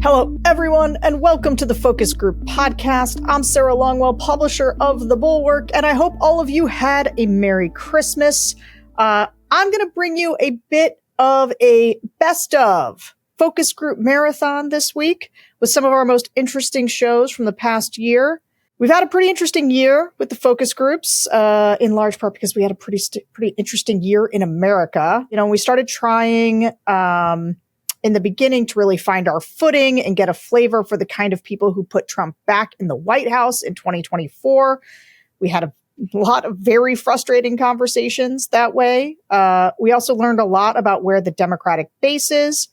Hello, everyone, and welcome to the Focus Group podcast. I'm Sarah Longwell, publisher of The Bulwark, and I hope all of you had a Merry Christmas. I'm going to bring you a bit of a best of Focus Group marathon this week with some of our most interesting shows from the past year. We've had a pretty interesting year with the focus groups, in large part because we had a pretty interesting year in America. You know, we started trying in the beginning to really find our footing and get a flavor for the kind of people who put Trump back in the White House in 2024. We had a lot of very frustrating conversations that way. We also learned a lot about where the Democratic base is.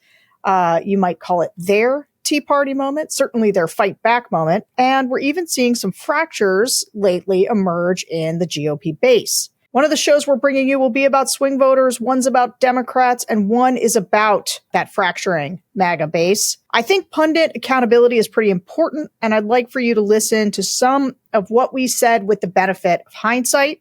You might call it their Tea Party moment, certainly their fight back moment. And we're even seeing some fractures lately emerge in the GOP base. One of the shows we're bringing you will be about swing voters, one's about Democrats, and one is about that fracturing MAGA base. I think pundit accountability is pretty important, and I'd like for you to listen to some of what we said with the benefit of hindsight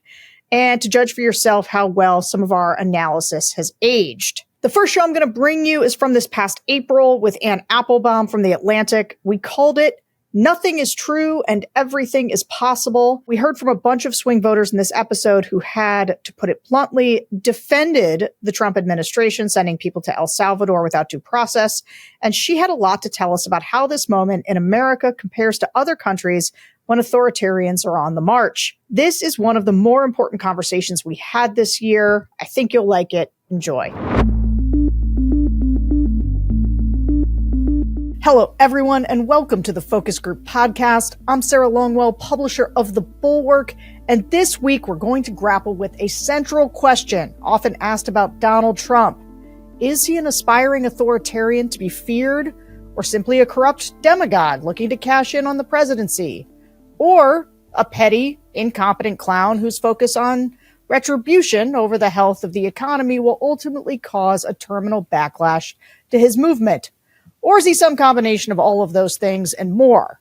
and to judge for yourself how well some of our analysis has aged. The first show I'm going to bring you is from this past April with Applebaum from The Atlantic. We called it Nothing is True and Everything is Possible. We heard from a bunch of swing voters in this episode who had, to put it bluntly, defended the Trump administration, sending people to El Salvador without due process. And she had a lot to tell us about how this moment in America compares to other countries when authoritarians are on the march. This is one of the more important conversations we had this year. I think you'll like it. Enjoy. Hello, everyone, and welcome to the Focus Group podcast. I'm Sarah Longwell, publisher of The Bulwark, and this week we're going to grapple with a central question often asked about Donald Trump. Is he an aspiring authoritarian to be feared, or simply a corrupt demagogue looking to cash in on the presidency? Or a petty, incompetent clown whose focus on retribution over the health of the economy will ultimately cause a terminal backlash to his movement? Or is he some combination of all of those things and more?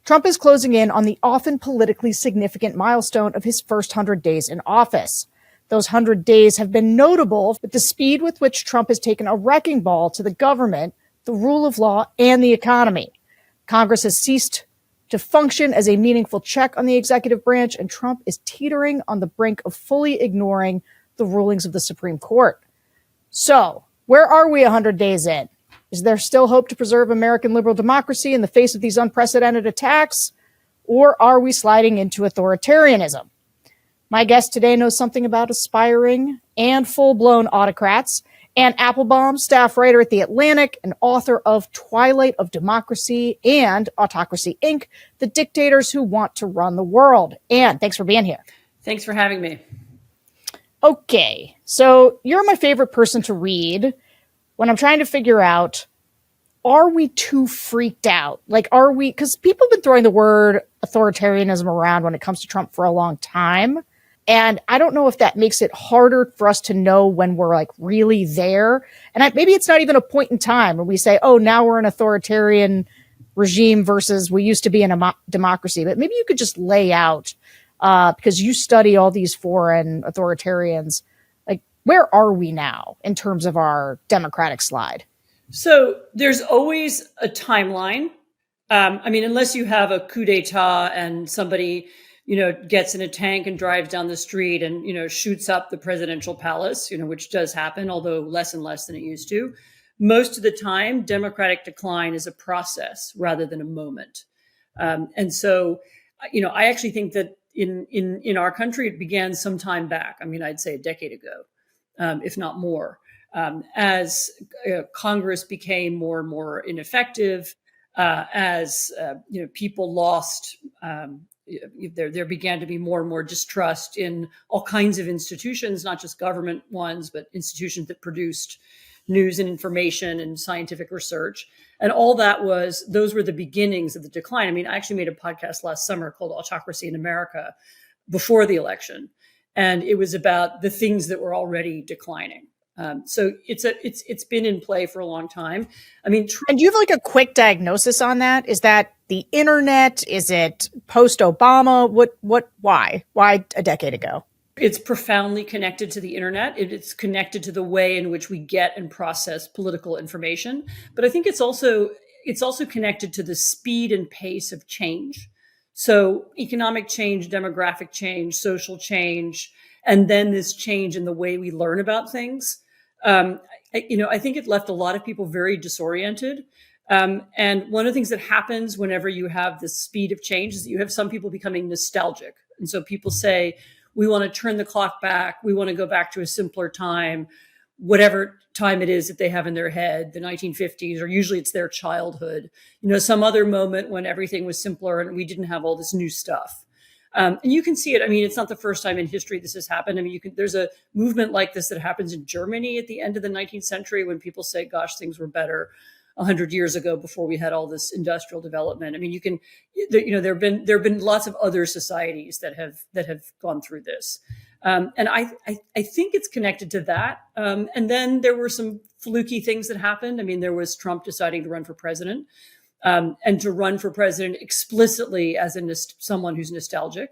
Trump is closing in on the often politically significant milestone of his first 100 days in office. Those 100 days have been notable with the speed with which Trump has taken a wrecking ball to the government, the rule of law, and the economy. Congress has ceased to function as a meaningful check on the executive branch, and Trump is teetering on the brink of fully ignoring the rulings of the Supreme Court. So, where are we 100 days in? Is there still hope to preserve American liberal democracy in the face of these unprecedented attacks? Or are we sliding into authoritarianism? My guest today knows something about aspiring and full-blown autocrats. Anne Applebaum, staff writer at The Atlantic and author of Twilight of Democracy and Autocracy, Inc., The Dictators Who Want to Run the World. Anne, thanks for being here. Thanks for having me. Okay, so you're my favorite person to read when I'm trying to figure out, are we too freaked out? Like, are we, because people have been throwing the word authoritarianism around when it comes to Trump for a long time. And I don't know if that makes it harder for us to know when we're like really there. And maybe it's not even a point in time when we say, oh, now we're an authoritarian regime versus we used to be in a democracy. But maybe you could just lay out, because you study all these foreign authoritarians, where are we now in terms of our democratic slide? So there's always a timeline. Unless you have a coup d'etat and somebody, gets in a tank and drives down the street and, shoots up the presidential palace, which does happen, although less and less than it used to. Most of the time, democratic decline is a process rather than a moment. And so, I actually think that in our country, it began some time back. I'd say a decade ago. If not more, as Congress became more and more ineffective, as people lost, there began to be more and more distrust in all kinds of institutions, not just government ones, but institutions that produced news and information and scientific research. And all those were the beginnings of the decline. I actually made a podcast last summer called Autocracy in America before the election. And it was about the things that were already declining. So it's been in play for a long time. And do you have like a quick diagnosis on that? Is that the internet? Is it post-Obama? Why a decade ago? It's profoundly connected to the internet. It's connected to the way in which we get and process political information. But I think it's also it's also connected to the speed and pace of change. So economic change, demographic change, social change, and then this change in the way we learn about things. I think it left a lot of people very disoriented. And one of the things that happens whenever you have this speed of change is that you have some people becoming nostalgic. And so people say, we want to turn the clock back. We want to go back to a simpler time, whatever time it is that they have in their head, the 1950s, or usually it's their childhood, some other moment when everything was simpler and we didn't have all this new stuff. And you can see it. I mean, it's not the first time in history this has happened. I mean, there's a movement like this that happens in Germany at the end of the 19th century when people say, gosh, things were better 100 years ago before we had all this industrial development. I mean, there have been lots of other societies that have gone through this. And I think it's connected to that. And then there were some fluky things that happened. I mean, there was Trump deciding to run for president, and to run for president explicitly as someone who's nostalgic,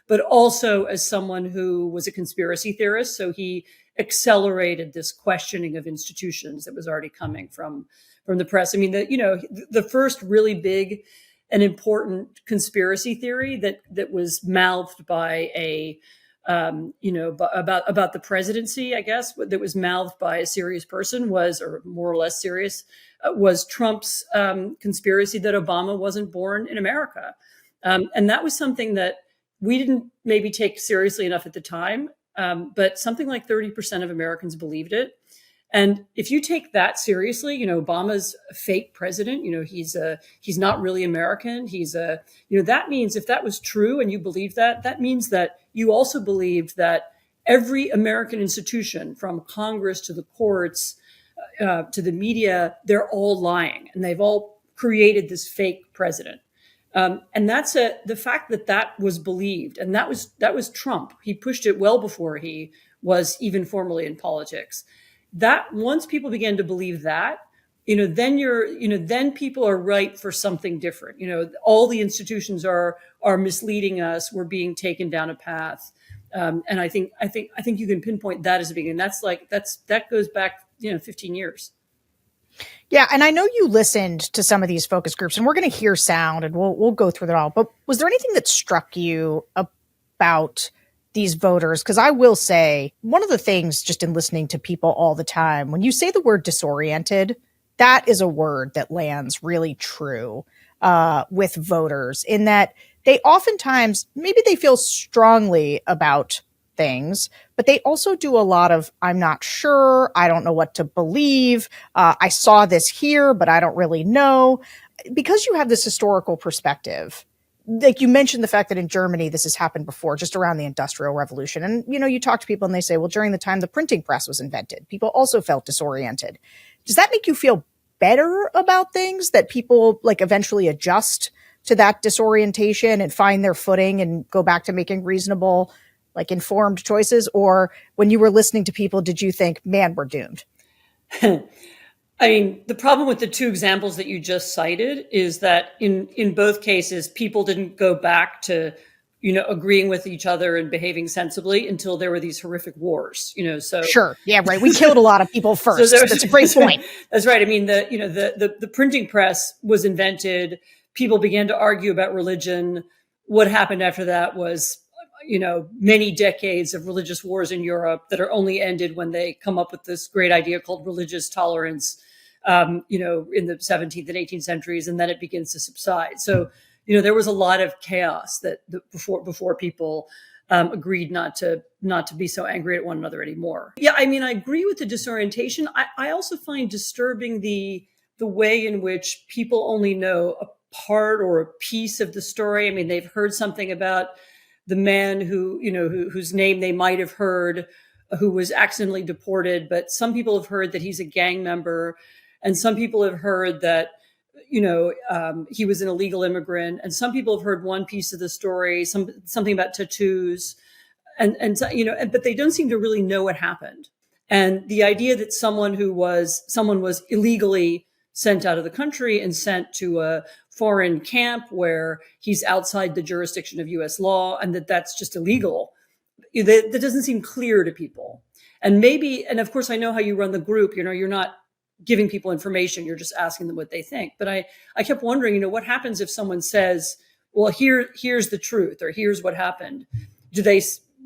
but also as someone who was a conspiracy theorist. So he accelerated this questioning of institutions that was already coming from the press. I mean, the first really big and important conspiracy theory that was mouthed by about the presidency, I guess, that was mouthed by a serious person or more or less serious, was Trump's conspiracy that Obama wasn't born in America. And that was something that we didn't maybe take seriously enough at the time, but something like 30% of Americans believed it. And if you take that seriously, Obama's a fake president, he's not really American. That means if that was true and you believe that means that you also believed that every American institution, from Congress to the courts, to the media, they're all lying and they've all created this fake president. And that's the fact that was believed. And that was Trump. He pushed it well before he was even formally in politics. That once people began to believe that, then people are ripe for something different. All the institutions are misleading us. We're being taken down a path. And I think you can pinpoint that as a beginning. That goes back, 15 years. Yeah. And I know you listened to some of these focus groups, and we're going to hear sound and we'll go through that all. But was there anything that struck you about these voters? Because I will say one of the things just in listening to people all the time, when you say the word disoriented, that is a word that lands really true with voters, in that they oftentimes, maybe they feel strongly about things, but they also do a lot of, I'm not sure, I don't know what to believe, I saw this here, but I don't really know. Because you have this historical perspective, like you mentioned the fact that in Germany, this has happened before, just around the Industrial Revolution. And, you talk to people and they say, well, during the time the printing press was invented, people also felt disoriented. Does that make you feel better about things, that people eventually adjust to that disorientation and find their footing and go back to making reasonable, informed choices? Or when you were listening to people, did you think, man, we're doomed? I mean, the problem with the two examples that you just cited is that in both cases, people didn't go back to, agreeing with each other and behaving sensibly until there were these horrific wars, so. Sure. Yeah, right. We killed a lot of people first. So that's a great point. That's right. I mean, the printing press was invented. People began to argue about religion. What happened after that was, many decades of religious wars in Europe that are only ended when they come up with this great idea called religious tolerance, in the 17th and 18th centuries, and then it begins to subside. So, there was a lot of chaos that before people agreed not to be so angry at one another anymore. Yeah, I mean, I agree with the disorientation. I also find disturbing the way in which people only know a part or a piece of the story. I mean, they've heard something about the man whose name they might have heard, who was accidentally deported, but some people have heard that he's a gang member, and some people have heard that he was an illegal immigrant, and some people have heard one piece of the story, something about tattoos, but they don't seem to really know what happened. And the idea that someone was illegally sent out of the country and sent to a foreign camp where he's outside the jurisdiction of U.S. law, and that's just illegal, that doesn't seem clear to people. And of course, I know how you run the group. You're not giving people information. You're just asking them what they think. But I kept wondering, what happens if someone says, well, here's the truth, or here's what happened?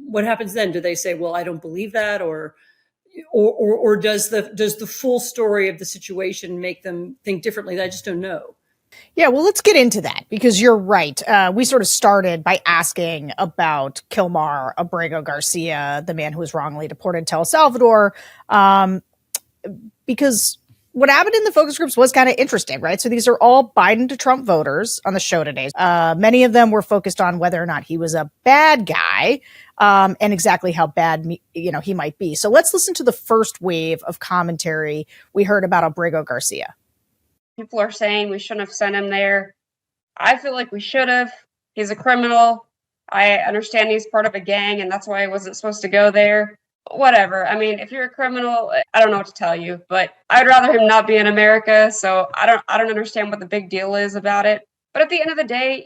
What happens then? Do they say, well, I don't believe that? Or does the full story of the situation make them think differently? I just don't know. Yeah, well, let's get into that, because you're right. We sort of started by asking about Kilmar Abrego Garcia, the man who was wrongly deported to El Salvador, because what happened in the focus groups was kind of interesting, right? So these are all Biden to Trump voters on the show today. Many of them were focused on whether or not he was a bad guy, and exactly how bad he might be. So let's listen to the first wave of commentary we heard about Abrego Garcia. People are saying we shouldn't have sent him there. I feel like we should have. He's a criminal. I understand he's part of a gang, and that's why he wasn't supposed to go there. Whatever. I mean, if you're a criminal, I don't know what to tell you, but I'd rather him not be in America. So I don't understand what the big deal is about it. But at the end of the day,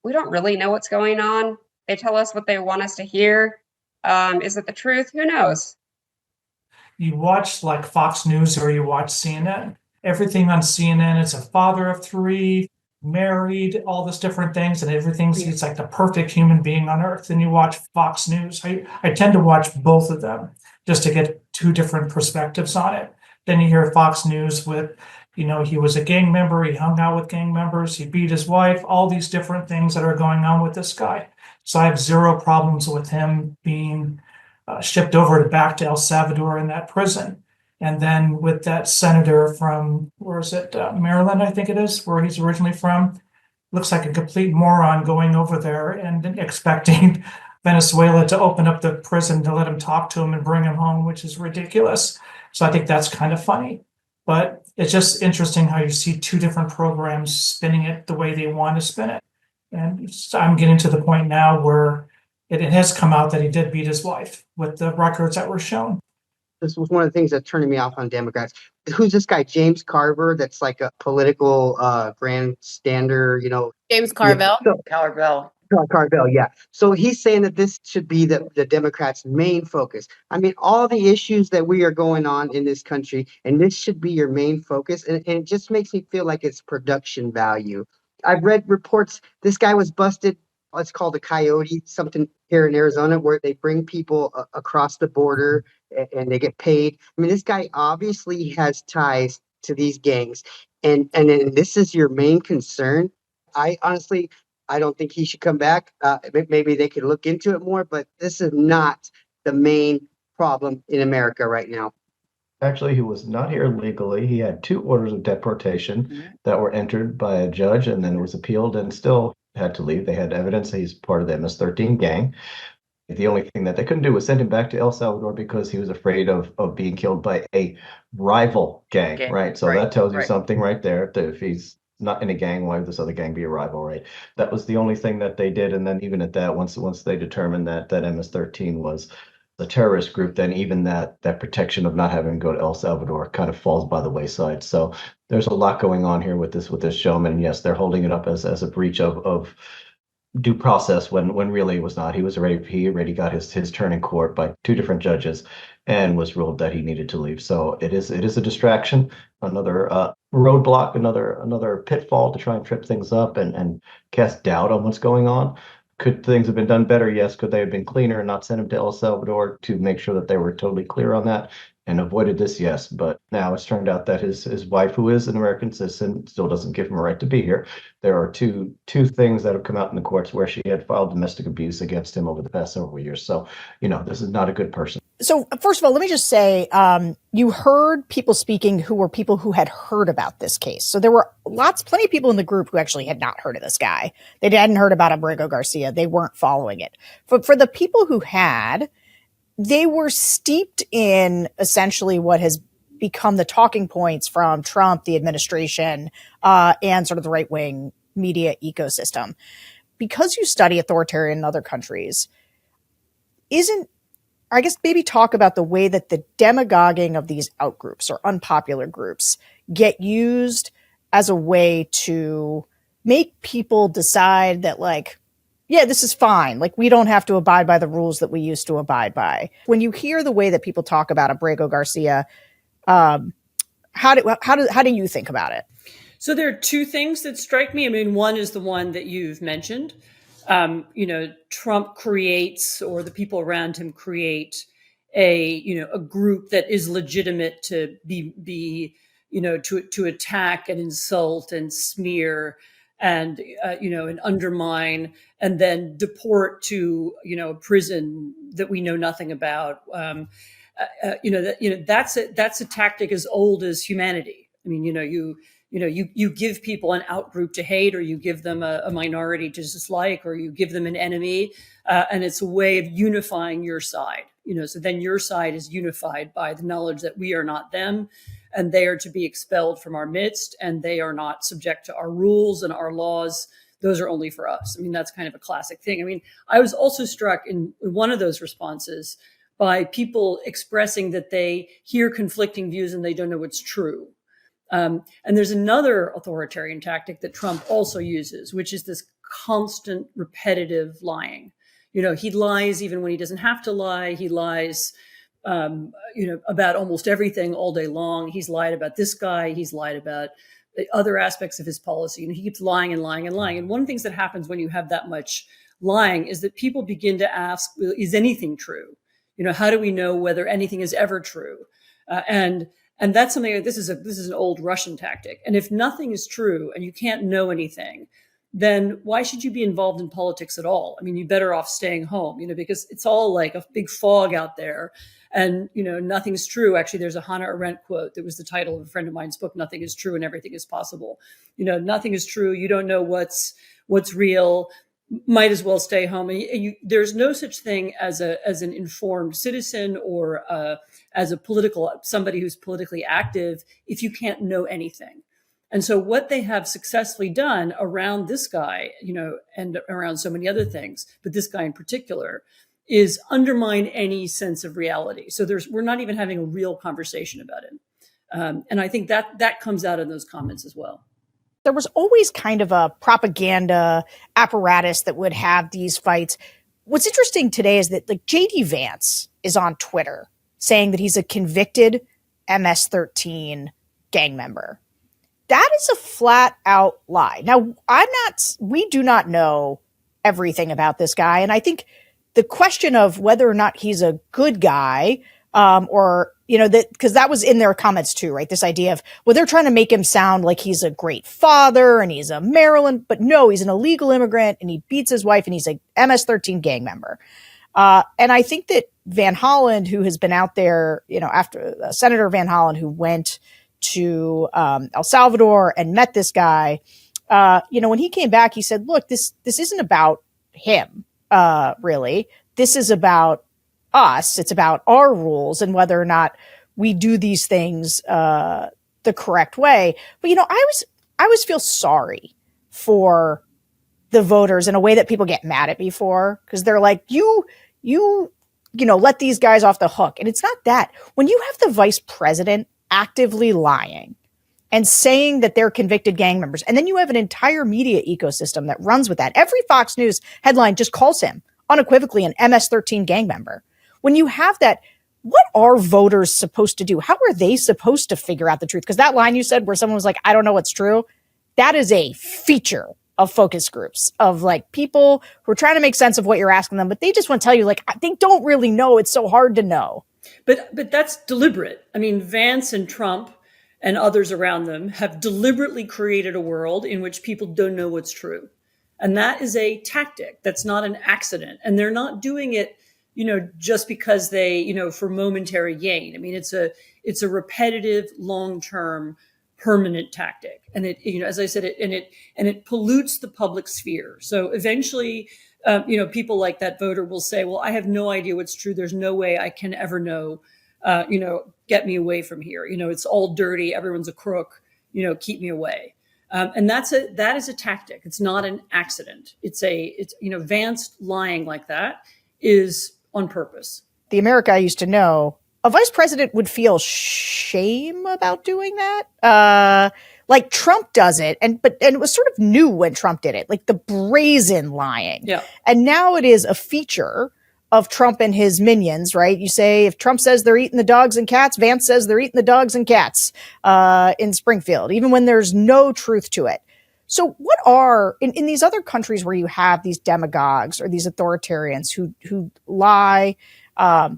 we don't really know what's going on. They tell us what they want us to hear. Is it the truth? Who knows? You watch like Fox News or you watch CNN. Everything on CNN, it's a father of three, married, all this different things, and it's like the perfect human being on earth. And you watch Fox News. I tend to watch both of them just to get two different perspectives on it. Then you hear Fox News with, he was a gang member, he hung out with gang members, he beat his wife, all these different things that are going on with this guy. So I have zero problems with him being shipped over back to El Salvador in that prison. And then with that senator from, Maryland, I think it is, where he's originally from, looks like a complete moron going over there and expecting Venezuela to open up the prison to let him talk to him and bring him home, which is ridiculous. So I think that's kind of funny. But it's just interesting how you see two different programs spinning it the way they want to spin it. And I'm getting to the point now where it has come out that he did beat his wife with the records that were shown. This was one of the things that turned me off on Democrats. Who's this guy, James Carver? That's like a political grandstander, James Carville. Yeah. Carville, yeah. So he's saying that this should be the Democrats' main focus. I mean, all the issues that we are going on in this country, and this should be your main focus. And it just makes me feel like it's production value. I've read reports. This guy was busted. It's called a coyote, something here in Arizona, where they bring people across the border and they get paid. I mean, this guy obviously has ties to these gangs, and this is your main concern. I don't think he should come back. Maybe they could look into it more, but this is not the main problem in America right now. Actually, he was not here legally. He had 2 orders of deportation that were entered by a judge, and then it was appealed and still had to leave. They had evidence that he's part of the MS-13 gang. The only thing that they couldn't do was send him back to El Salvador because he was afraid of being killed by a rival gang, right? So that tells you something right there. That if he's not in a gang, why would this other gang be a rival, right? That was the only thing that they did. And then even at that, once they determined that MS-13 was the terrorist group, then even that protection of not having to go to El Salvador kind of falls by the wayside. So there's a lot going on here with this showman. And yes, they're holding it up as a breach of due process when really it was not. He already got his turn in court by 2 different judges and was ruled that he needed to leave. So it is a distraction, another roadblock, another pitfall to try and trip things up and cast doubt on what's going on. Could things have been done better? Yes. Could they have been cleaner and not send him to El Salvador to make sure that they were totally clear on that and avoided this? Yes. But now it's turned out that his wife, who is an American citizen, still doesn't give him a right to be here. There are two things that have come out in the courts where she had filed domestic abuse against him over the past several years. So, this is not a good person. So first of all, let me just say, you heard people speaking who were people who had heard about this case. So there were plenty of people in the group who actually had not heard of this guy. They hadn't heard about Abrego Garcia. They weren't following it. But for the people who had, they were steeped in essentially what has become the talking points from Trump, the administration, and sort of the right-wing media ecosystem. Because you study authoritarian in other countries, I guess maybe talk about the way that the demagoguing of these outgroups or unpopular groups get used as a way to make people decide that, like, yeah, this is fine. Like, we don't have to abide by the rules that we used to abide by. When you hear the way that people talk about Abrego Garcia, how How do you think about it? So there are two things that strike me. I mean, one is the one that you've mentioned. Trump creates, or the people around him create, a group that is legitimate to be to attack and insult and smear and and undermine and then deport to a prison that we know nothing about. That's a tactic as old as humanity. I mean, you give people an outgroup to hate, or you give them a minority to dislike, or you give them an enemy, and it's a way of unifying your side. So then your side is unified by the knowledge that we are not them, and they are to be expelled from our midst, and they are not subject to our rules and our laws. Those are only for us. I mean, that's kind of a classic thing. I mean, I was also struck in one of those responses by people expressing that they hear conflicting views and they don't know what's true. And there's another authoritarian tactic that Trump also uses, which is this constant repetitive lying. He lies even when he doesn't have to lie. He lies, about almost everything all day long. He's lied about this guy. He's lied about the other aspects of his policy. And he keeps lying and lying and lying. And one of the things that happens when you have that much lying is that people begin to ask, well, is anything true? How do we know whether anything is ever true? And that's something. This is an old Russian tactic. And if nothing is true and you can't know anything, then why should you be involved in politics at all? I mean, you're better off staying home, because it's all like a big fog out there, and nothing's true. Actually, there's a Hannah Arendt quote that was the title of a friend of mine's book, "Nothing is True and Everything is Possible." Nothing is true. You don't know what's real. Might as well stay home. And there's no such thing as an informed citizen or as somebody who's politically active if you can't know anything. And so what they have successfully done around this guy, and around so many other things, but this guy in particular, is undermine any sense of reality. So we're not even having a real conversation about it. And I think that comes out in those comments as well. There was always kind of a propaganda apparatus that would have these fights. What's interesting today is that J.D. Vance is on Twitter saying that he's a convicted MS-13 gang member. That is a flat out lie. Now, we do not know everything about this guy. And I think the question of whether or not he's a good guy, because that was in their comments too, right? This idea of, well, they're trying to make him sound like he's a great father and he's a Maryland, but no, he's an illegal immigrant and he beats his wife and he's a MS-13 gang member. And I think that Van Hollen, who has been out there, after Senator Van Hollen, who went to El Salvador and met this guy, when he came back, he said, look, this isn't about him, really. This is about us. It's about our rules and whether or not we do these things the correct way. But I always feel sorry for the voters in a way that people get mad at me for, because they're like, you let these guys off the hook. And it's not that. When you have the vice president actively lying and saying that they're convicted gang members, and then you have an entire media ecosystem that runs with that. Every Fox News headline just calls him unequivocally an MS-13 gang member. When you have that, what are voters supposed to do? How are they supposed to figure out the truth? Because that line you said where someone was like, I don't know what's true, that is a feature of focus groups, of people who are trying to make sense of what you're asking them, but they just want to tell you, they don't really know. It's so hard to know. But that's deliberate. I mean, Vance and Trump and others around them have deliberately created a world in which people don't know what's true. And that is a tactic. That's not an accident. And they're not doing it, just because they, for momentary gain. I mean, it's a repetitive, long-term, permanent tactic. And it, as I said, it pollutes the public sphere. So eventually, people like that voter will say, well, I have no idea what's true. There's no way I can ever know, get me away from here. It's all dirty. Everyone's a crook, keep me away. And that is a tactic. It's not an accident. It's Vance lying like that is on purpose. The America I used to know, a vice president would feel shame about doing that. Like Trump does it. And it was sort of new when Trump did it, like the brazen lying. Yeah. And now it is a feature of Trump and his minions, right? You say if Trump says they're eating the dogs and cats, Vance says they're eating the dogs and cats in Springfield, even when there's no truth to it. So what are, in these other countries where you have these demagogues or these authoritarians who lie,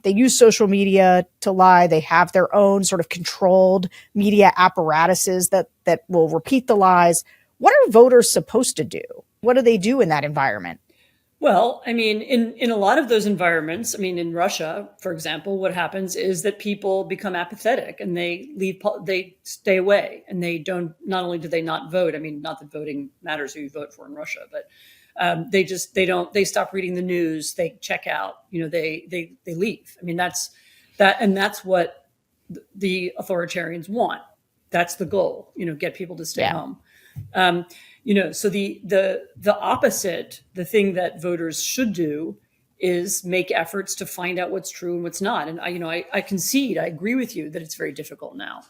they use social media to lie, they have their own sort of controlled media apparatuses that will repeat the lies. What are voters supposed to do? What do they do in that environment? Well, I mean, in a lot of those environments, I mean, in Russia, for example, what happens is that people become apathetic and they stay away, and they don't, not only do they not vote, I mean, not that voting matters who you vote for in Russia, but they stop reading the news, they check out, they leave. I mean, that's what the authoritarians want. That's the goal, get people to stay home. So the opposite, the thing that voters should do is make efforts to find out what's true and what's not. And I concede, I agree with you that it's very difficult now.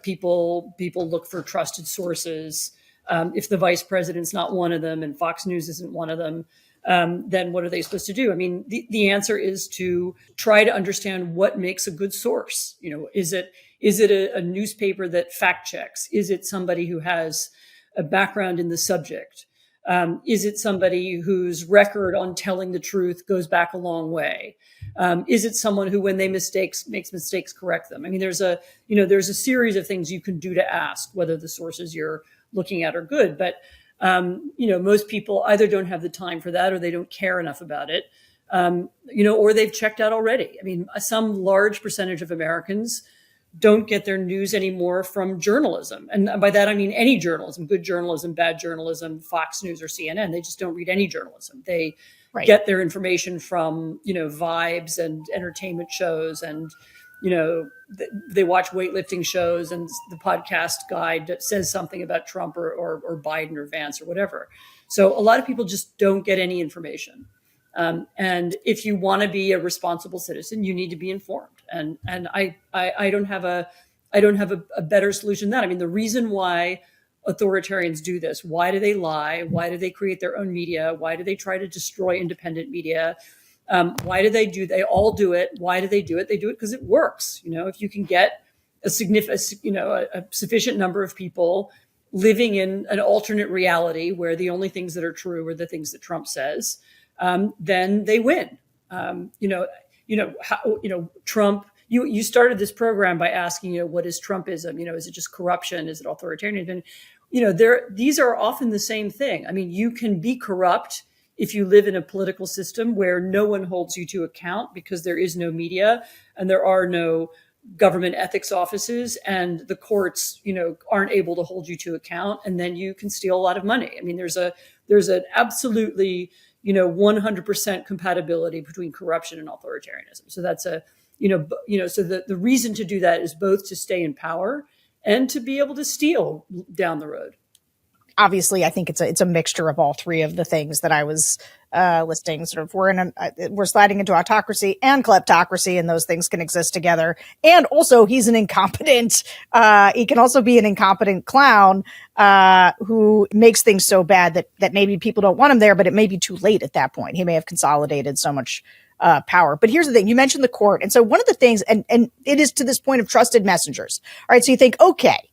People look for trusted sources. If the vice president's not one of them and Fox News isn't one of them, then what are they supposed to do? I mean, the answer is to try to understand what makes a good source. Is it a newspaper that fact checks? Is it somebody who has a background in the subject? Is it somebody whose record on telling the truth goes back a long way? Is it someone who, when they makes mistakes, correct them? I mean, there's a series of things you can do to ask whether the sources you're looking at are good. But, most people either don't have the time for that or they don't care enough about it, or they've checked out already. I mean, some large percentage of Americans don't get their news anymore from journalism. And by that, I mean any journalism, good journalism, bad journalism, Fox News or CNN. They just don't read any journalism. They get their information from, vibes and entertainment shows. And, they watch weightlifting shows and the podcast guide that says something about Trump or Biden or Vance or whatever. So a lot of people just don't get any information. And if you want to be a responsible citizen, you need to be informed. And I don't have a better solution than that. I mean, the reason why authoritarians do this, why do they lie? Why do they create their own media? Why do they try to destroy independent media? Why do they all do it? Why do they do it? They do it because it works. If you can get a sufficient number of people living in an alternate reality where the only things that are true are the things that Trump says, then they win. Trump, you started this program by asking, what is Trumpism? Is it just corruption? Is it authoritarian? And, these are often the same thing. I mean, you can be corrupt if you live in a political system where no one holds you to account because there is no media and there are no government ethics offices and the courts, aren't able to hold you to account. And then you can steal a lot of money. I mean, there's an absolutely 100% compatibility between corruption and authoritarianism. So that's so the reason to do that is both to stay in power and to be able to steal down the road. Obviously, I think it's a mixture of all three of the things that I was listing. Sort of, we're sliding into autocracy and kleptocracy, and those things can exist together. And also, he's an incompetent. He can also be an incompetent clown who makes things so bad that maybe people don't want him there, but it may be too late at that point. He may have consolidated so much power. But here's the thing: you mentioned the court, and so one of the things, and it is to this point of trusted messengers. All right, so you think, okay,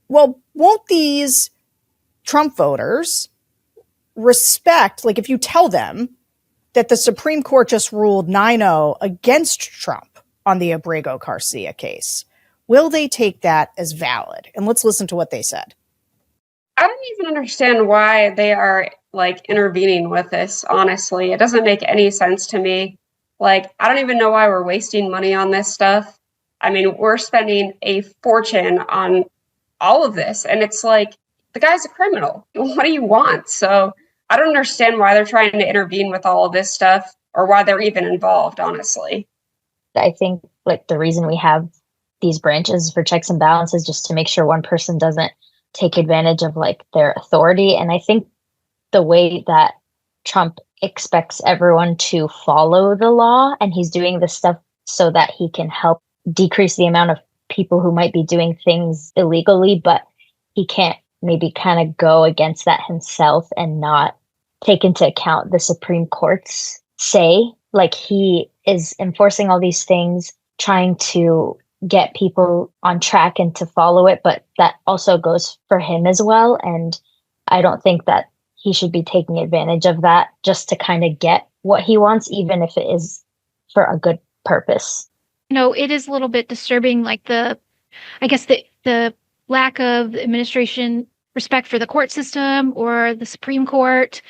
well, won't these Trump voters respect, like if you tell them that the Supreme Court just ruled 9-0 against Trump on the Abrego Garcia case, will they take that as valid? And let's listen to what they said. I don't even understand why they are intervening with this. Honestly, it doesn't make any sense to me. I don't even know why we're wasting money on this stuff. I mean, we're spending a fortune on all of this. And it's the guy's a criminal. What do you want? So I don't understand why they're trying to intervene with all of this stuff or why they're even involved, honestly. I think the reason we have these branches for checks and balances just to make sure one person doesn't take advantage of their authority. And I think the way that Trump expects everyone to follow the law, and he's doing this stuff so that he can help decrease the amount of people who might be doing things illegally, but he can't maybe kind of go against that himself and not take into account the Supreme Court's say. Like, he is enforcing all these things, trying to get people on track and to follow it, but that also goes for him as well. And I don't think that he should be taking advantage of that just to kind of get what he wants, even if it is for a good purpose. No, it is a little bit disturbing, like the lack of administration respect for the court system or the Supreme Court.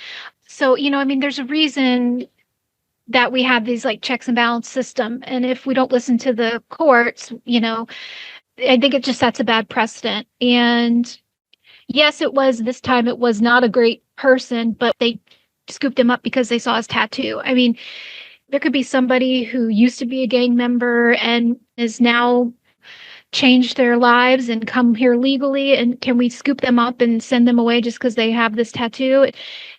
So, I mean, there's a reason that we have these like checks and balance system. And if we don't listen to the courts, I think it just sets a bad precedent. And yes, this time it was not a great person, but they scooped him up because they saw his tattoo. I mean, there could be somebody who used to be a gang member and is now changed their lives and come here legally, and can we scoop them up and send them away just because they have this tattoo?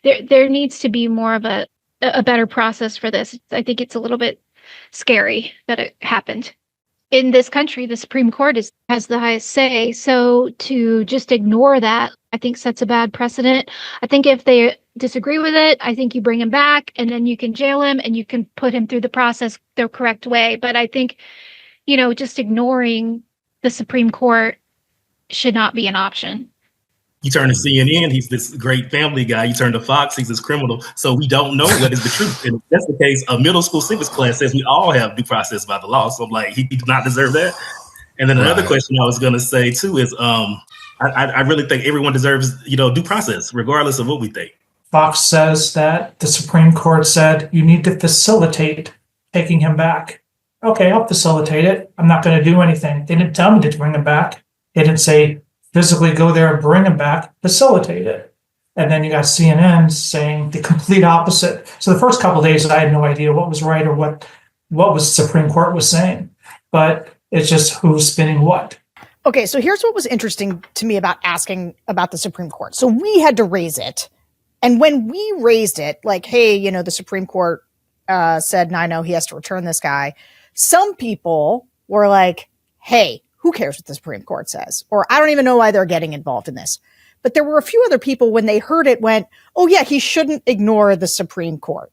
There needs to be more of a better process for this. I think it's a little bit scary that it happened. In this country, the Supreme Court has the highest say, so to just ignore that, I think sets a bad precedent. I think if they disagree with it, I think you bring him back and then you can jail him and you can put him through the process the correct way. But I think, just ignoring the Supreme Court should not be an option. You turn to CNN, he's this great family guy. You turn to Fox, he's this criminal. So we don't know what is the truth. And if that's the case, a middle school civics class says we all have due process by the law. So I'm like, he does not deserve that. And then another question I was going to say too is, I really think everyone deserves, due process, regardless of what we think. Fox says that the Supreme Court said you need to facilitate taking him back. Okay, I'll facilitate it. I'm not going to do anything. They didn't tell me to bring him back. They didn't say physically go there and bring him back, facilitate it. And then you got CNN saying the complete opposite. So the first couple of days, I had no idea what was right or what was Supreme Court was saying. But it's just who's spinning what. Okay, so here's what was interesting to me about asking about the Supreme Court. So we had to raise it. And when we raised it, like, hey, the Supreme Court said, no, he has to return this guy. Some people were like, hey, who cares what the Supreme Court says? Or I don't even know why they're getting involved in this. But there were a few other people when they heard it went, oh yeah, he shouldn't ignore the Supreme Court.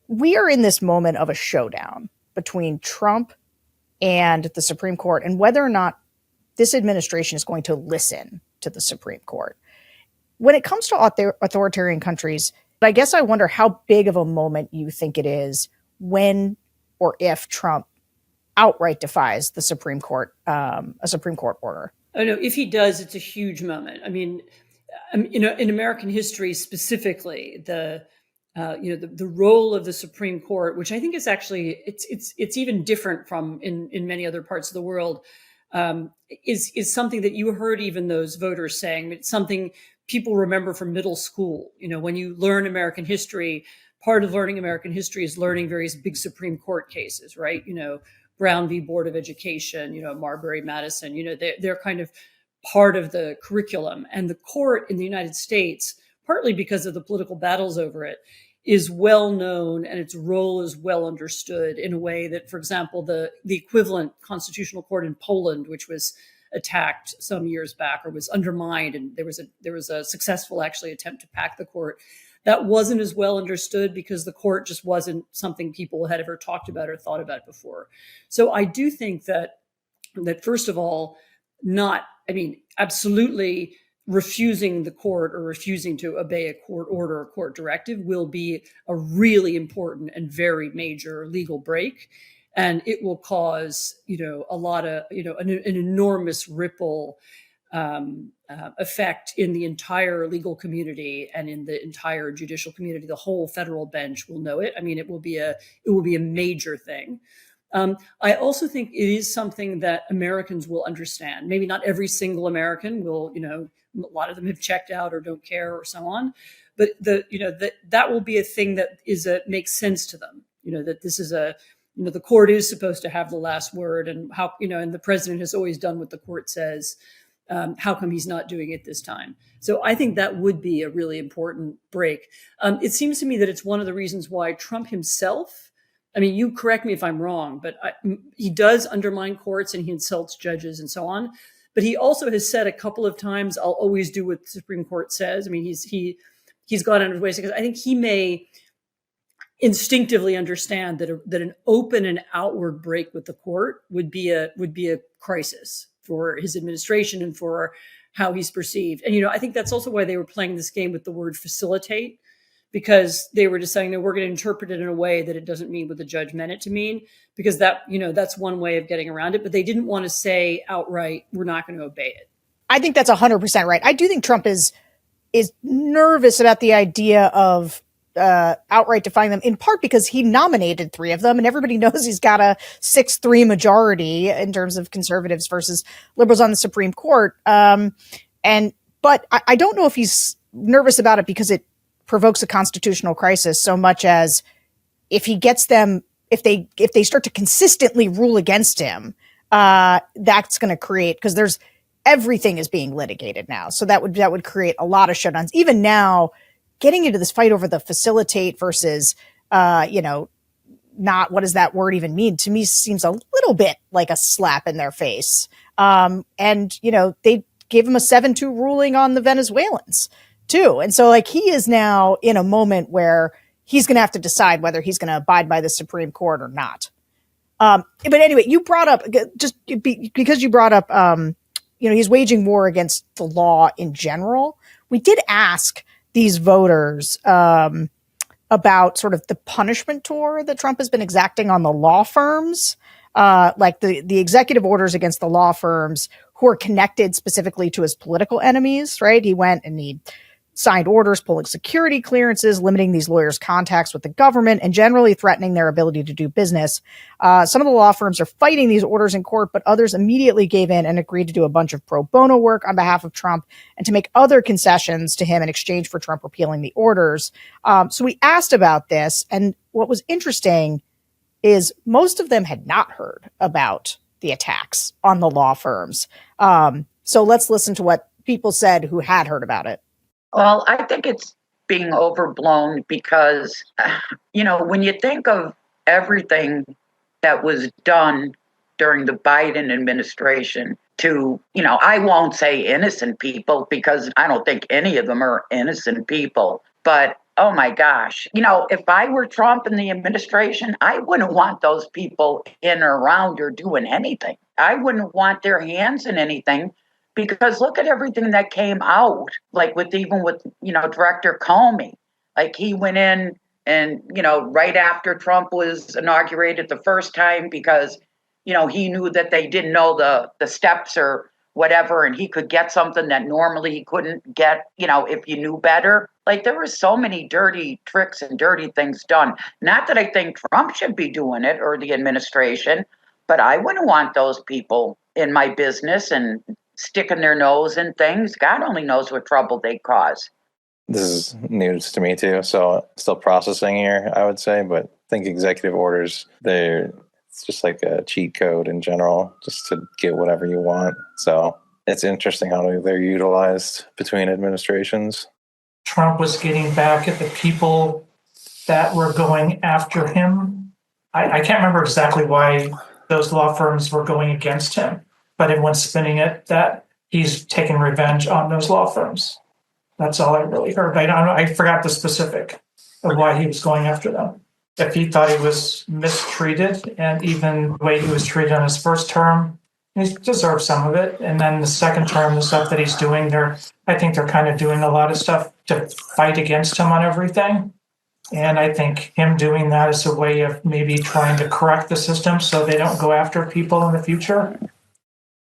We are in this moment of a showdown between Trump and the Supreme Court and whether or not this administration is going to listen to the Supreme Court. When it comes to authoritarian countries, I guess I wonder how big of a moment you think it is when or if Trump outright defies the Supreme Court, a Supreme Court order. Oh no, if he does, it's a huge moment. I mean, in American history specifically, the role of the Supreme Court, which I think is actually it's even different from in many other parts of the world, is something that you heard even those voters saying. It's something people remember from middle school. When you learn American history, part of learning American history is learning various big Supreme Court cases, right? Brown v. Board of Education, Marbury, Madison, they're kind of part of the curriculum. And the court in the United States, partly because of the political battles over it, is well known and its role is well understood in a way that, for example, the equivalent constitutional court in Poland, which was attacked some years back or was undermined, and there was a successful actually attempt to pack the court. That wasn't as well understood because the court just wasn't something people had ever talked about or thought about before. So I do think that first of all, absolutely refusing the court or refusing to obey a court order or court directive will be a really important and very major legal break. And it will cause, a lot of, an enormous ripple effect in the entire legal community and in the entire judicial community. The whole federal bench will know it. I mean, it will be a major thing. I also think it is something that Americans will understand. Maybe not every single American will, a lot of them have checked out or don't care or so on, but that will be a thing that makes sense to them. That this is the court is supposed to have the last word, and how, and the president has always done what the court says. How come he's not doing it this time? So I think that would be a really important break. It seems to me that it's one of the reasons why Trump himself, you correct me if I'm wrong, but he does undermine courts and he insults judges and so on. But he also has said a couple of times, I'll always do what the Supreme Court says. He's gone out of his way because I think he may, instinctively understand that an open and outward break with the court would be a crisis for his administration and for how he's perceived. And I think that's also why they were playing this game with the word facilitate, because they were just saying that we're going to interpret it in a way that it doesn't mean what the judge meant it to mean, because that's one way of getting around it. But they didn't want to say outright, we're not going to obey it. I think that's 100% right. I do think Trump is nervous about the idea of outright defying them, in part because he nominated 3 of them, and everybody knows he's got a 6-3 majority in terms of conservatives versus liberals on the Supreme Court. But I don't know if he's nervous about it because it provokes a constitutional crisis so much as if he gets them, if they start to consistently rule against him, that's going to create, because everything is being litigated now. So that would create a lot of shutdowns. Even now, getting into this fight over the facilitate versus, not, what does that word even mean? To me, seems a little bit like a slap in their face. They gave him a 7-2 ruling on the Venezuelans too. And so he is now in a moment where he's going to have to decide whether he's going to abide by the Supreme Court or not. But anyway, you brought up, just because you brought up, he's waging war against the law in general. We did ask these voters about sort of the punishment tour that Trump has been exacting on the law firms, like the executive orders against the law firms who are connected specifically to his political enemies, right? He went and he signed orders pulling security clearances, limiting these lawyers' contacts with the government, and generally threatening their ability to do business. Some of the law firms are fighting these orders in court, but others immediately gave in and agreed to do a bunch of pro bono work on behalf of Trump and to make other concessions to him in exchange for Trump repealing the orders. So we asked about this, and what was interesting is most of them had not heard about the attacks on the law firms. So let's listen to what people said who had heard about it. Well, I think it's being overblown because, when you think of everything that was done during the Biden administration to, I won't say innocent people because I don't think any of them are innocent people. But, oh my gosh, if I were Trump in the administration, I wouldn't want those people in or around or doing anything. I wouldn't want their hands in anything. Because look at everything that came out, like with Director Comey, like he went in and, right after Trump was inaugurated the first time because, he knew that they didn't know the steps or whatever, and he could get something that normally he couldn't get, if you knew better. Like there were so many dirty tricks and dirty things done. Not that I think Trump should be doing it or the administration, but I wouldn't want those people in my business and sticking their nose in things. God only knows what trouble they cause. This is news to me too, so still processing here, I would say, but I think executive orders, it's just like a cheat code in general, just to get whatever you want. So it's interesting how they're utilized between administrations. Trump was getting back at the people that were going after him. I can't remember exactly why those law firms were going against him, but everyone's spinning it that he's taking revenge on those law firms. That's all I really heard. I forgot the specific of why he was going after them. If he thought he was mistreated, and even the way he was treated on his first term, he deserves some of it. And then the second term, the stuff that he's doing, I think they're kind of doing a lot of stuff to fight against him on everything. And I think him doing that is a way of maybe trying to correct the system so they don't go after people in the future.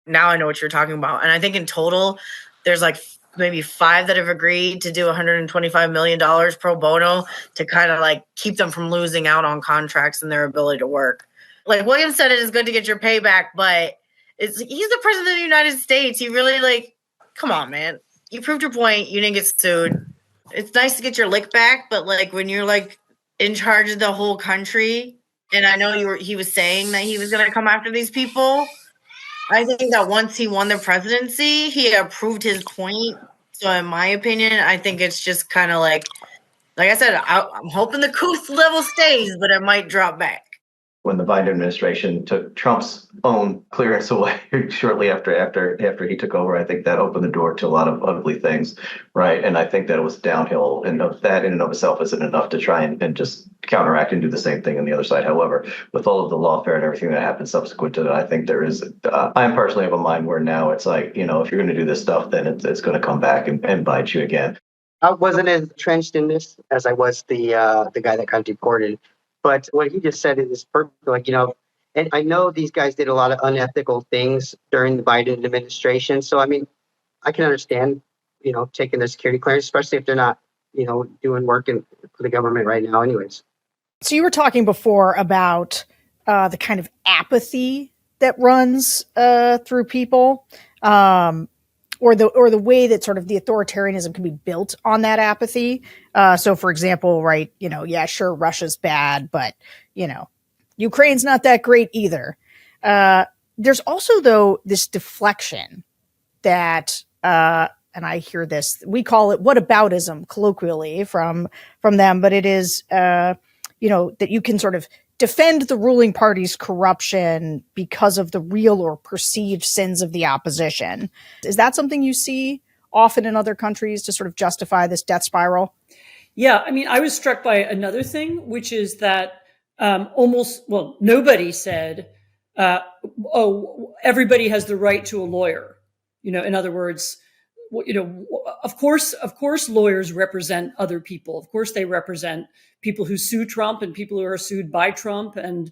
Now I know what you're talking about. And I think in total, there's like maybe 5 that have agreed to do $125 million pro bono to kind of like keep them from losing out on contracts and their ability to work. Like William said, it is good to get your payback, but he's the president of the United States. He really come on, man. You proved your point. You didn't get sued. It's nice to get your lick back, but like when you're like in charge of the whole country, and I know he was saying that he was going to come after these people. I think that once he won the presidency, he proved his point. So in my opinion, I think it's just kind of like I said, I'm hoping the Kuth level stays, but it might drop back. when the Biden administration took Trump's own clearance away shortly after he took over. I think that opened the door to a lot of ugly things, right? And I think that it was downhill, and that in and of itself isn't enough to try and just counteract and do the same thing on the other side. However, with all of the lawfare and everything that happened subsequent to that, I think there is. I am personally of a mind where now it's like, if you're going to do this stuff, then it's going to come back and bite you again. I wasn't as entrenched in this as I was the guy that got deported. But what he just said is perfect. Like, and I know these guys did a lot of unethical things during the Biden administration. So, I mean, I can understand, taking their security clearance, especially if they're not, doing work for the government right now anyways. So you were talking before about the kind of apathy that runs through people, or the way that sort of the authoritarianism can be built on that apathy. So, for example, right, yeah, sure, Russia's bad, but, Ukraine's not that great either. There's also, though, this deflection that, and I hear this, we call it whataboutism colloquially from them, but it is, that you can sort of defend the ruling party's corruption because of the real or perceived sins of the opposition. Is that something you see often in other countries to sort of justify this death spiral? Yeah, I mean, I was struck by another thing, which is that nobody said, everybody has the right to a lawyer. In other words, of course, lawyers represent other people. Of course, they represent people who sue Trump and people who are sued by Trump. And,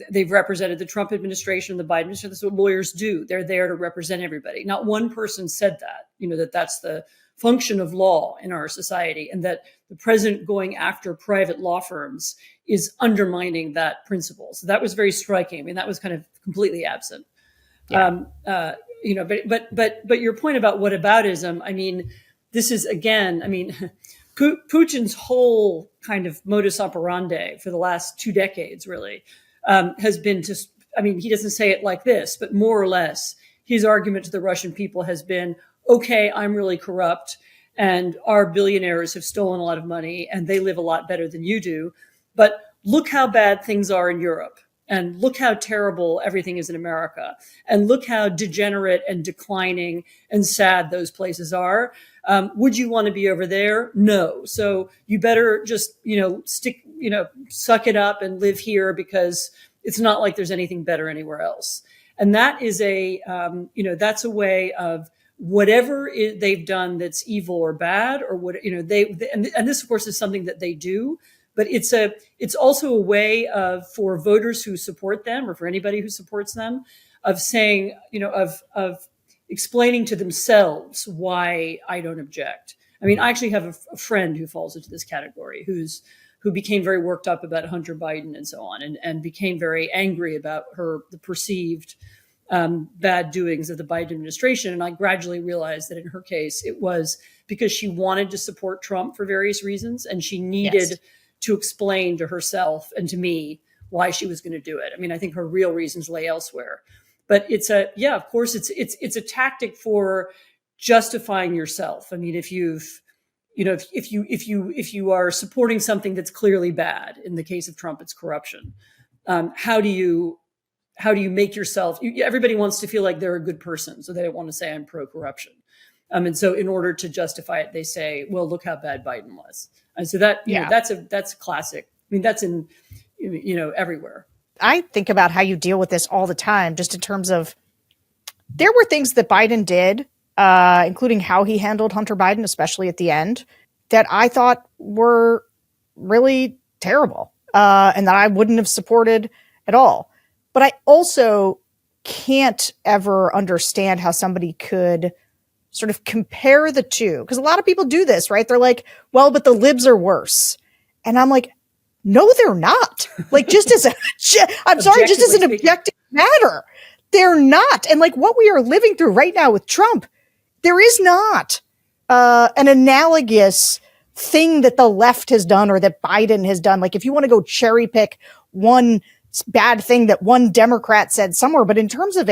they've represented the Trump administration, the Biden administration. That's what lawyers do. They're there to represent everybody. Not one person said that, that's the function of law in our society, and that the president going after private law firms is undermining that principle. So that was very striking. I mean, that was kind of completely absent. Yeah. But your point about whataboutism, I mean, this is, again, I mean, Putin's whole kind of modus operandi for the last 2 decades really has been he doesn't say it like this, but more or less his argument to the Russian people has been, okay, I'm really corrupt and our billionaires have stolen a lot of money and they live a lot better than you do. But look how bad things are in Europe. And look how terrible everything is in America. And look how degenerate and declining and sad those places are. Would you want to be over there? No. So you better just, suck it up and live here, because it's not like there's anything better anywhere else. And that is that's a way of whatever they've done that's evil or bad, or what, and this of course is something that they do. But it's also a way for voters who support them, or for anybody who supports them, of saying, of explaining to themselves why I don't object. I mean, I actually have a friend who falls into this category, who became very worked up about Hunter Biden and so on, and became very angry about the perceived bad doings of the Biden administration. And I gradually realized that in her case, it was because she wanted to support Trump for various reasons, and she needed to explain to herself and to me why she was going to do it. I mean, I think her real reasons lay elsewhere, but of course it's a tactic for justifying yourself. I mean, if you are supporting something that's clearly bad, in the case of Trump, it's corruption. How do you make yourself, everybody wants to feel like they're a good person. So they don't want to say I'm pro-corruption. And so in order to justify it, they say, well, look how bad Biden was. And so that's classic. I mean, that's in, everywhere. I think about how you deal with this all the time, just in terms of, there were things that Biden did, including how he handled Hunter Biden, especially at the end, that I thought were really terrible, and that I wouldn't have supported at all. But I also can't ever understand how somebody could sort of compare the two, because a lot of people do this, right? They're like, well, but the libs are worse. And I'm like, no, they're not. Like, just as an objective matter, they're not. And like what we are living through right now with Trump, there is not an analogous thing that the left has done or that Biden has done. Like, if you want to go cherry pick one bad thing that one Democrat said somewhere, but in terms of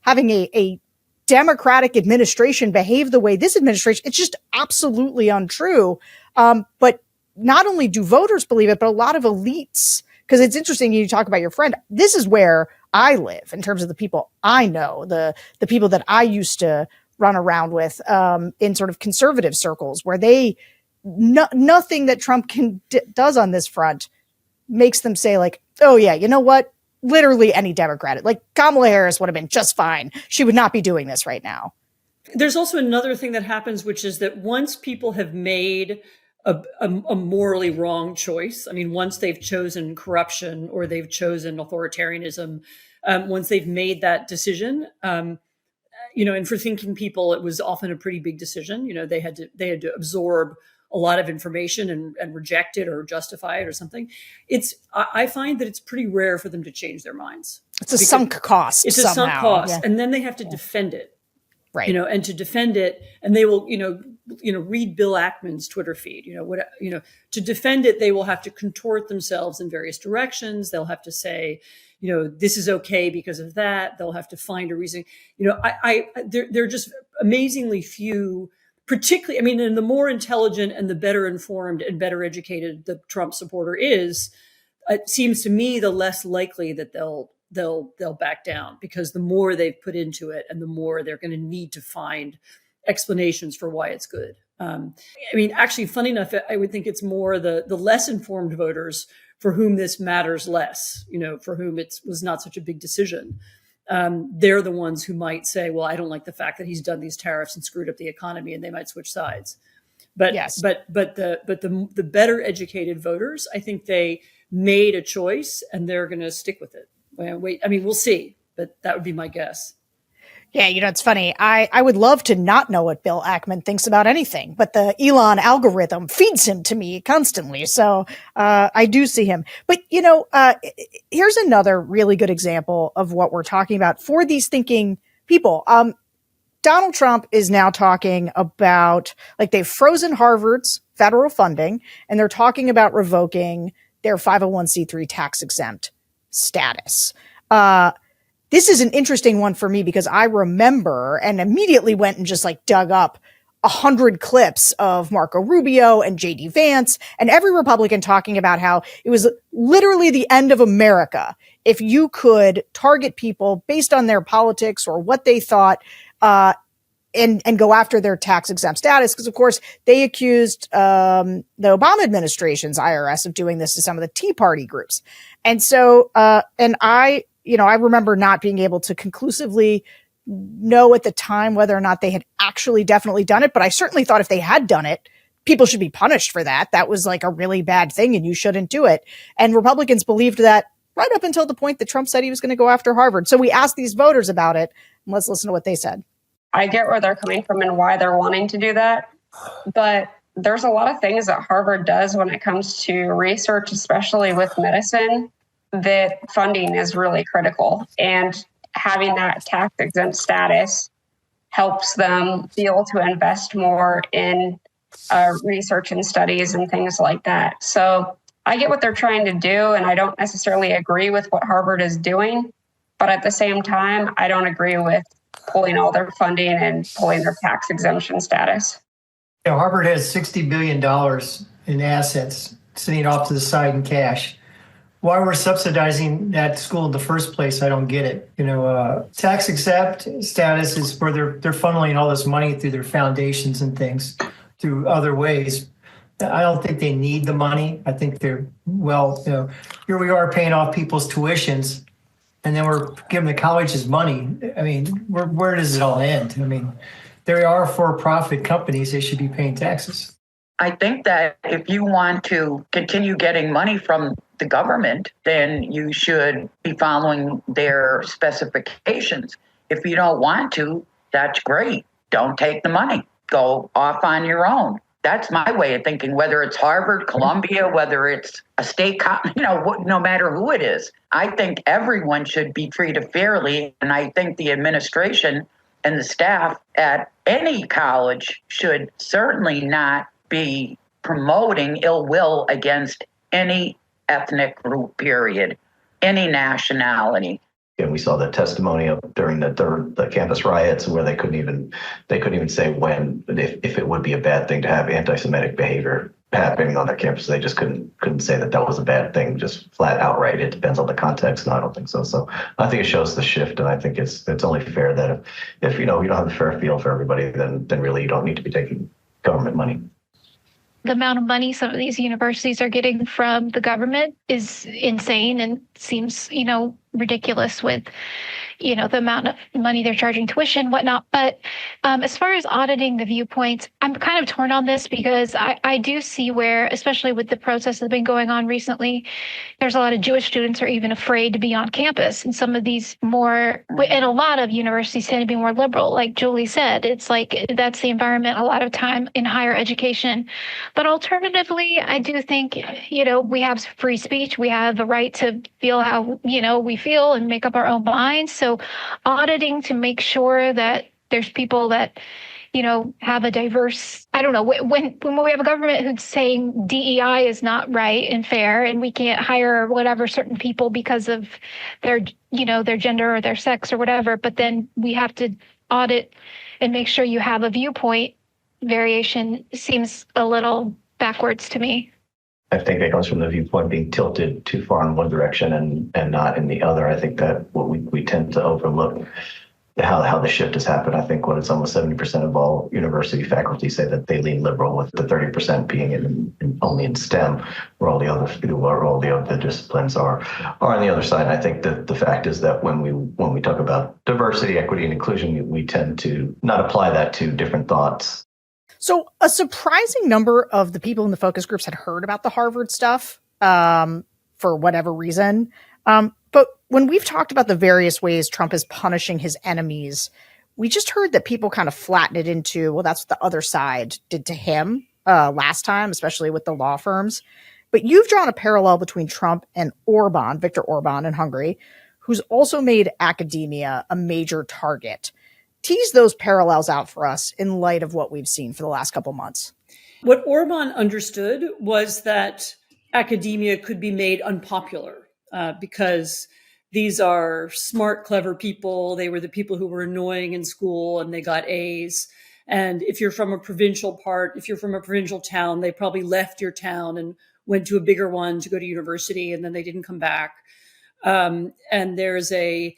having a Democratic administration behave the way this administration, it's just absolutely untrue. But not only do voters believe it, but a lot of elites because it's interesting. You talk about your friend. This is where I live in terms of the people I know, the people that I used to run around with in sort of conservative circles, where nothing that Trump does on this front makes them say like, oh yeah, you know what? Literally any Democrat, like Kamala Harris would have been just fine. She would not be doing this right now. There's also another thing that happens, which is that once people have made a morally wrong choice, I mean, once they've chosen corruption or they've chosen authoritarianism, once they've made that decision, and for thinking people, it was often a pretty big decision. They had to absorb a lot of information and reject it or justify it or something. I find that it's pretty rare for them to change their minds. It's a sunk cost. It's a sunk cost. And then they have to defend it. Right. And to defend it, and they will, read Bill Ackman's Twitter feed, to defend it, they will have to contort themselves in various directions. They'll have to say, this is okay because of that. They'll have to find a reason. There are just amazingly few, particularly, I mean, and the more intelligent and the better informed and better educated the Trump supporter is, it seems to me the less likely that they'll back down, because the more they've put into it and the more they're going to need to find explanations for why it's good. Actually, funny enough, I would think it's more the less informed voters for whom this matters less, for whom it was not such a big decision. They're the ones who might say, well, I don't like the fact that he's done these tariffs and screwed up the economy, and they might switch sides. But yes. but the better educated voters, I think they made a choice and they're going to stick with it. We'll see, but that would be my guess. Yeah, it's funny. I would love to not know what Bill Ackman thinks about anything, but the Elon algorithm feeds him to me constantly. So I do see him. But, here's another really good example of what we're talking about for these thinking people. Donald Trump is now talking about, like, they've frozen Harvard's federal funding, and they're talking about revoking their 501c3 tax exempt status. This is an interesting one for me because I remember and immediately went and just dug up 100 clips of Marco Rubio and JD Vance and every Republican talking about how it was literally the end of America if you could target people based on their politics or what they thought, and go after their tax exempt status. Because of course they accused the Obama administration's IRS of doing this to some of the Tea Party groups. And so, and I remember not being able to conclusively know at the time whether or not they had actually definitely done it, but I certainly thought if they had done it, people should be punished for that. That was like a really bad thing and you shouldn't do it. And Republicans believed that right up until the point that Trump said he was going to go after Harvard. So we asked these voters about it, and let's listen to what they said. I get where they're coming from and why they're wanting to do that, but there's a lot of things that Harvard does when it comes to research, especially with medicine, that funding is really critical, and having that tax exempt status helps them be able to invest more in research and studies and things like that. So I get what they're trying to do, and I don't necessarily agree with what Harvard is doing, but at the same time, I don't agree with pulling all their funding and pulling their tax exemption status. Harvard has $60 billion in assets sitting off to the side in cash. Why we're subsidizing that school in the first place, I don't get it. Tax exempt status is where they're funneling all this money through their foundations and things through other ways. I don't think they need the money. I think they're, here we are paying off people's tuitions, and then we're giving the colleges money. I mean, where does it all end? I mean, there are for-profit companies, they should be paying taxes. I think that if you want to continue getting money from the government, then you should be following their specifications. If you don't want to, that's great. Don't take the money. Go off on your own. That's my way of thinking, whether it's Harvard, Columbia, whether it's a state, no matter who it is. I think everyone should be treated fairly, and I think the administration and the staff at any college should certainly not be promoting ill will against any ethnic group, period, any nationality. And we saw that testimony during the campus riots where they couldn't even say when, if it would be a bad thing to have anti-Semitic behavior happening on their campus. They just couldn't say that was a bad thing, just flat outright. It depends on the context. No, I don't think so. So I think it shows the shift, and I think it's only fair that if you don't have a fair field for everybody, then really you don't need to be taking government money. The amount of money some of these universities are getting from the government is insane and seems, ridiculous with, the amount of money they're charging tuition, whatnot. But as far as auditing the viewpoints, I'm kind of torn on this because I do see where, especially with the protests that have been going on recently, there's a lot of Jewish students who are even afraid to be on campus. And some of these and a lot of universities tend to be more liberal. Like Julie said, it's like that's the environment a lot of time in higher education. But alternatively, I do think, we have free speech. We have the right to feel how, we feel and make up our own minds. So auditing to make sure that there's people that, have a diverse, I don't know, when we have a government who's saying DEI is not right and fair and we can't hire whatever certain people because of their, their gender or their sex or whatever, but then we have to audit and make sure you have a viewpoint variation seems a little backwards to me. I think it comes from the viewpoint being tilted too far in one direction and not in the other. I think that what we tend to overlook how the shift has happened. I think it's almost 70% of all university faculty say that they lean liberal, with the 30% being only in STEM, where all the other disciplines are on the other side. I think that the fact is that when we talk about diversity, equity, and inclusion, we tend to not apply that to different thoughts. So a surprising number of the people in the focus groups had heard about the Harvard stuff for whatever reason. But when we've talked about the various ways Trump is punishing his enemies, we just heard that people kind of flatten it into, well, that's what the other side did to him last time, especially with the law firms. But you've drawn a parallel between Trump and Orban, Viktor Orban in Hungary, who's also made academia a major target. Tease those parallels out for us in light of what we've seen for the last couple months. What Orban understood was that academia could be made unpopular because these are smart, clever people. They were the people who were annoying in school and they got A's. And if you're from a provincial town, they probably left your town and went to a bigger one to go to university, and then they didn't come back. And there's our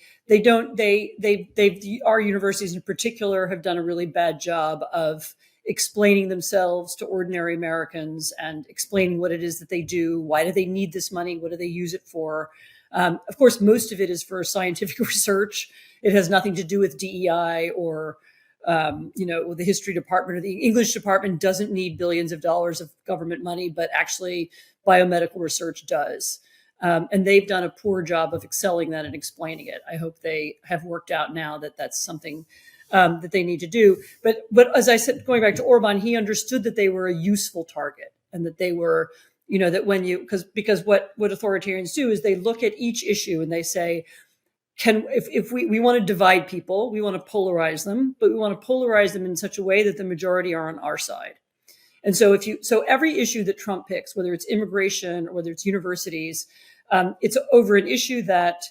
universities in particular have done a really bad job of explaining themselves to ordinary Americans and explaining what it is that they do. Why do they need this money? What do they use it for? Of course, most of it is for scientific research. It has nothing to do with DEI or, the history department or the English department doesn't need billions of dollars of government money, but actually biomedical research does. And they've done a poor job of excelling that and explaining it. I hope they have worked out now that that's something that they need to do. But as I said, going back to Orban, he understood that they were a useful target and that they were, that when because what authoritarians do is they look at each issue and they say, if we want to divide people, we want to polarize them, but we want to polarize them in such a way that the majority are on our side. And so every issue that Trump picks, whether it's immigration or whether it's universities, it's over an issue that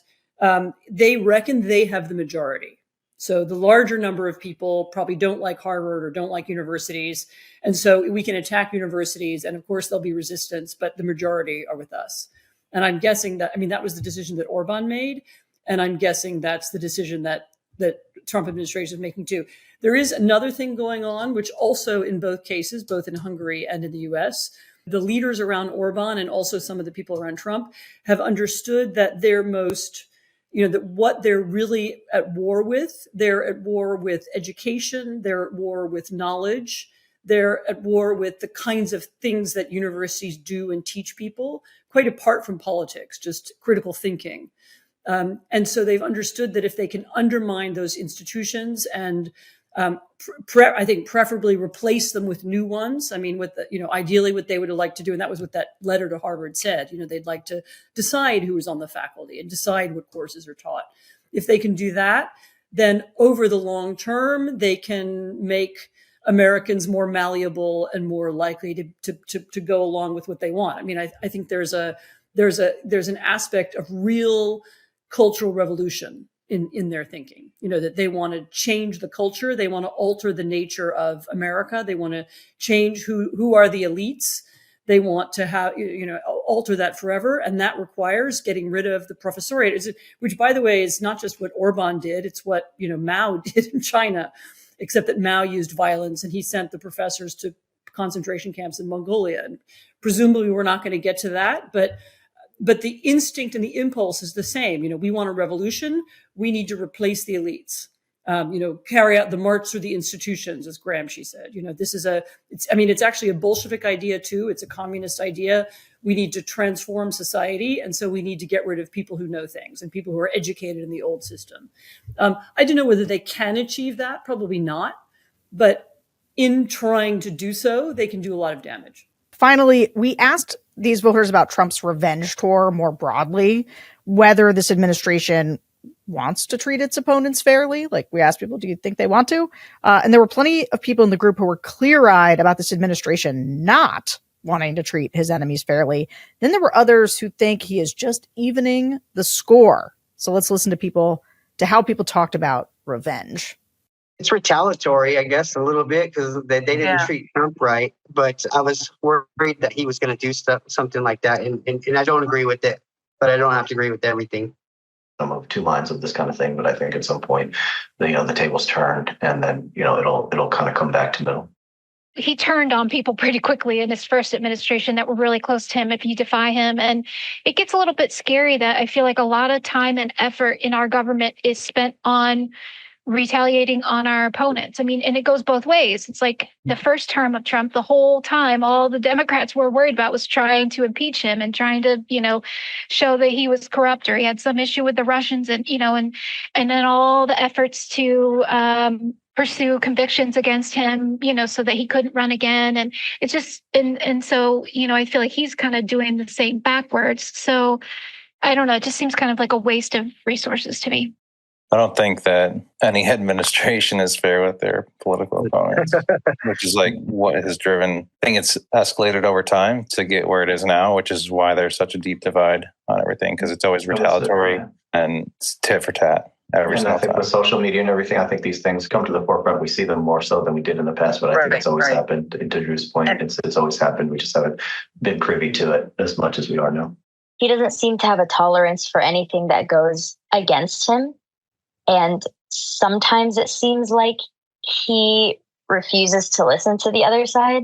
they reckon they have the majority. So the larger number of people probably don't like Harvard or don't like universities. And so we can attack universities and of course there'll be resistance, but the majority are with us. And I'm guessing that was the decision that Orban made. And I'm guessing that's the decision that the Trump administration is making too. There is another thing going on, which also in both cases, both in Hungary and in the US, the leaders around Orban and also some of the people around Trump have understood that that what they're really at war with, they're at war with education, they're at war with knowledge, they're at war with the kinds of things that universities do and teach people, quite apart from politics, just critical thinking. And so they've understood that if they can undermine those institutions and I think preferably replace them with new ones. I mean, ideally what they would have liked to do, and that was what that letter to Harvard said, they'd like to decide who is on the faculty and decide what courses are taught. If they can do that, then over the long term, they can make Americans more malleable and more likely to go along with what they want. I mean, I think there's an aspect of real cultural revolution in their thinking, that they want to change the culture. They want to alter the nature of America. They want to change who are the elites. they want to have, alter that forever. And that requires getting rid of the professoriate, which, by the way, is not just what Orban did. It's what, Mao did in China, except that Mao used violence and he sent the professors to concentration camps in Mongolia. And presumably we're not going to get to that, but the instinct and the impulse is the same. We want a revolution. We need to replace the elites. Carry out the march through the institutions, as Gramsci said. It's actually a Bolshevik idea too. It's a communist idea. We need to transform society. And so we need to get rid of people who know things and people who are educated in the old system. I don't know whether they can achieve that, probably not. But in trying to do so, they can do a lot of damage. Finally, we asked these voters about Trump's revenge tour more broadly, whether this administration wants to treat its opponents fairly. Like, we asked people, do you think they want to? And there were plenty of people in the group who were clear-eyed about this administration not wanting to treat his enemies fairly. Then there were others who think he is just evening the score. So let's listen to how people talked about revenge. It's retaliatory, I guess, a little bit, because they didn't treat Trump right. But I was worried that he was going to do something like that. And I don't agree with it, but I don't have to agree with everything. I'm of two minds of this kind of thing, but I think at some point, the tables turned, and then it'll kind of come back to middle. He turned on people pretty quickly in his first administration that were really close to him if you defy him. And it gets a little bit scary that I feel like a lot of time and effort in our government is spent on retaliating on our opponents. And it goes both ways. It's like the first term of Trump, the whole time, all the Democrats were worried about was trying to impeach him and trying to, show that he was corrupt or he had some issue with the Russians and then all the efforts to pursue convictions against him, so that he couldn't run again. And it's just, and so, I feel like he's kind of doing the same backwards. So I don't know, it just seems kind of like a waste of resources to me. I don't think that any administration is fair with their political opponents, which is like what has driven, I think it's escalated over time to get where it is now, which is why there's such a deep divide on everything, because it's always retaliatory and it's tit for tat. Every single I think time. with social media and everything, I think these things come to the forefront. We see them more so than we did in the past, but I think it's always happened. To Drew's point, it's always happened. We just haven't been privy to it as much as we are now. He doesn't seem to have a tolerance for anything that goes against him. And sometimes it seems like he refuses to listen to the other side.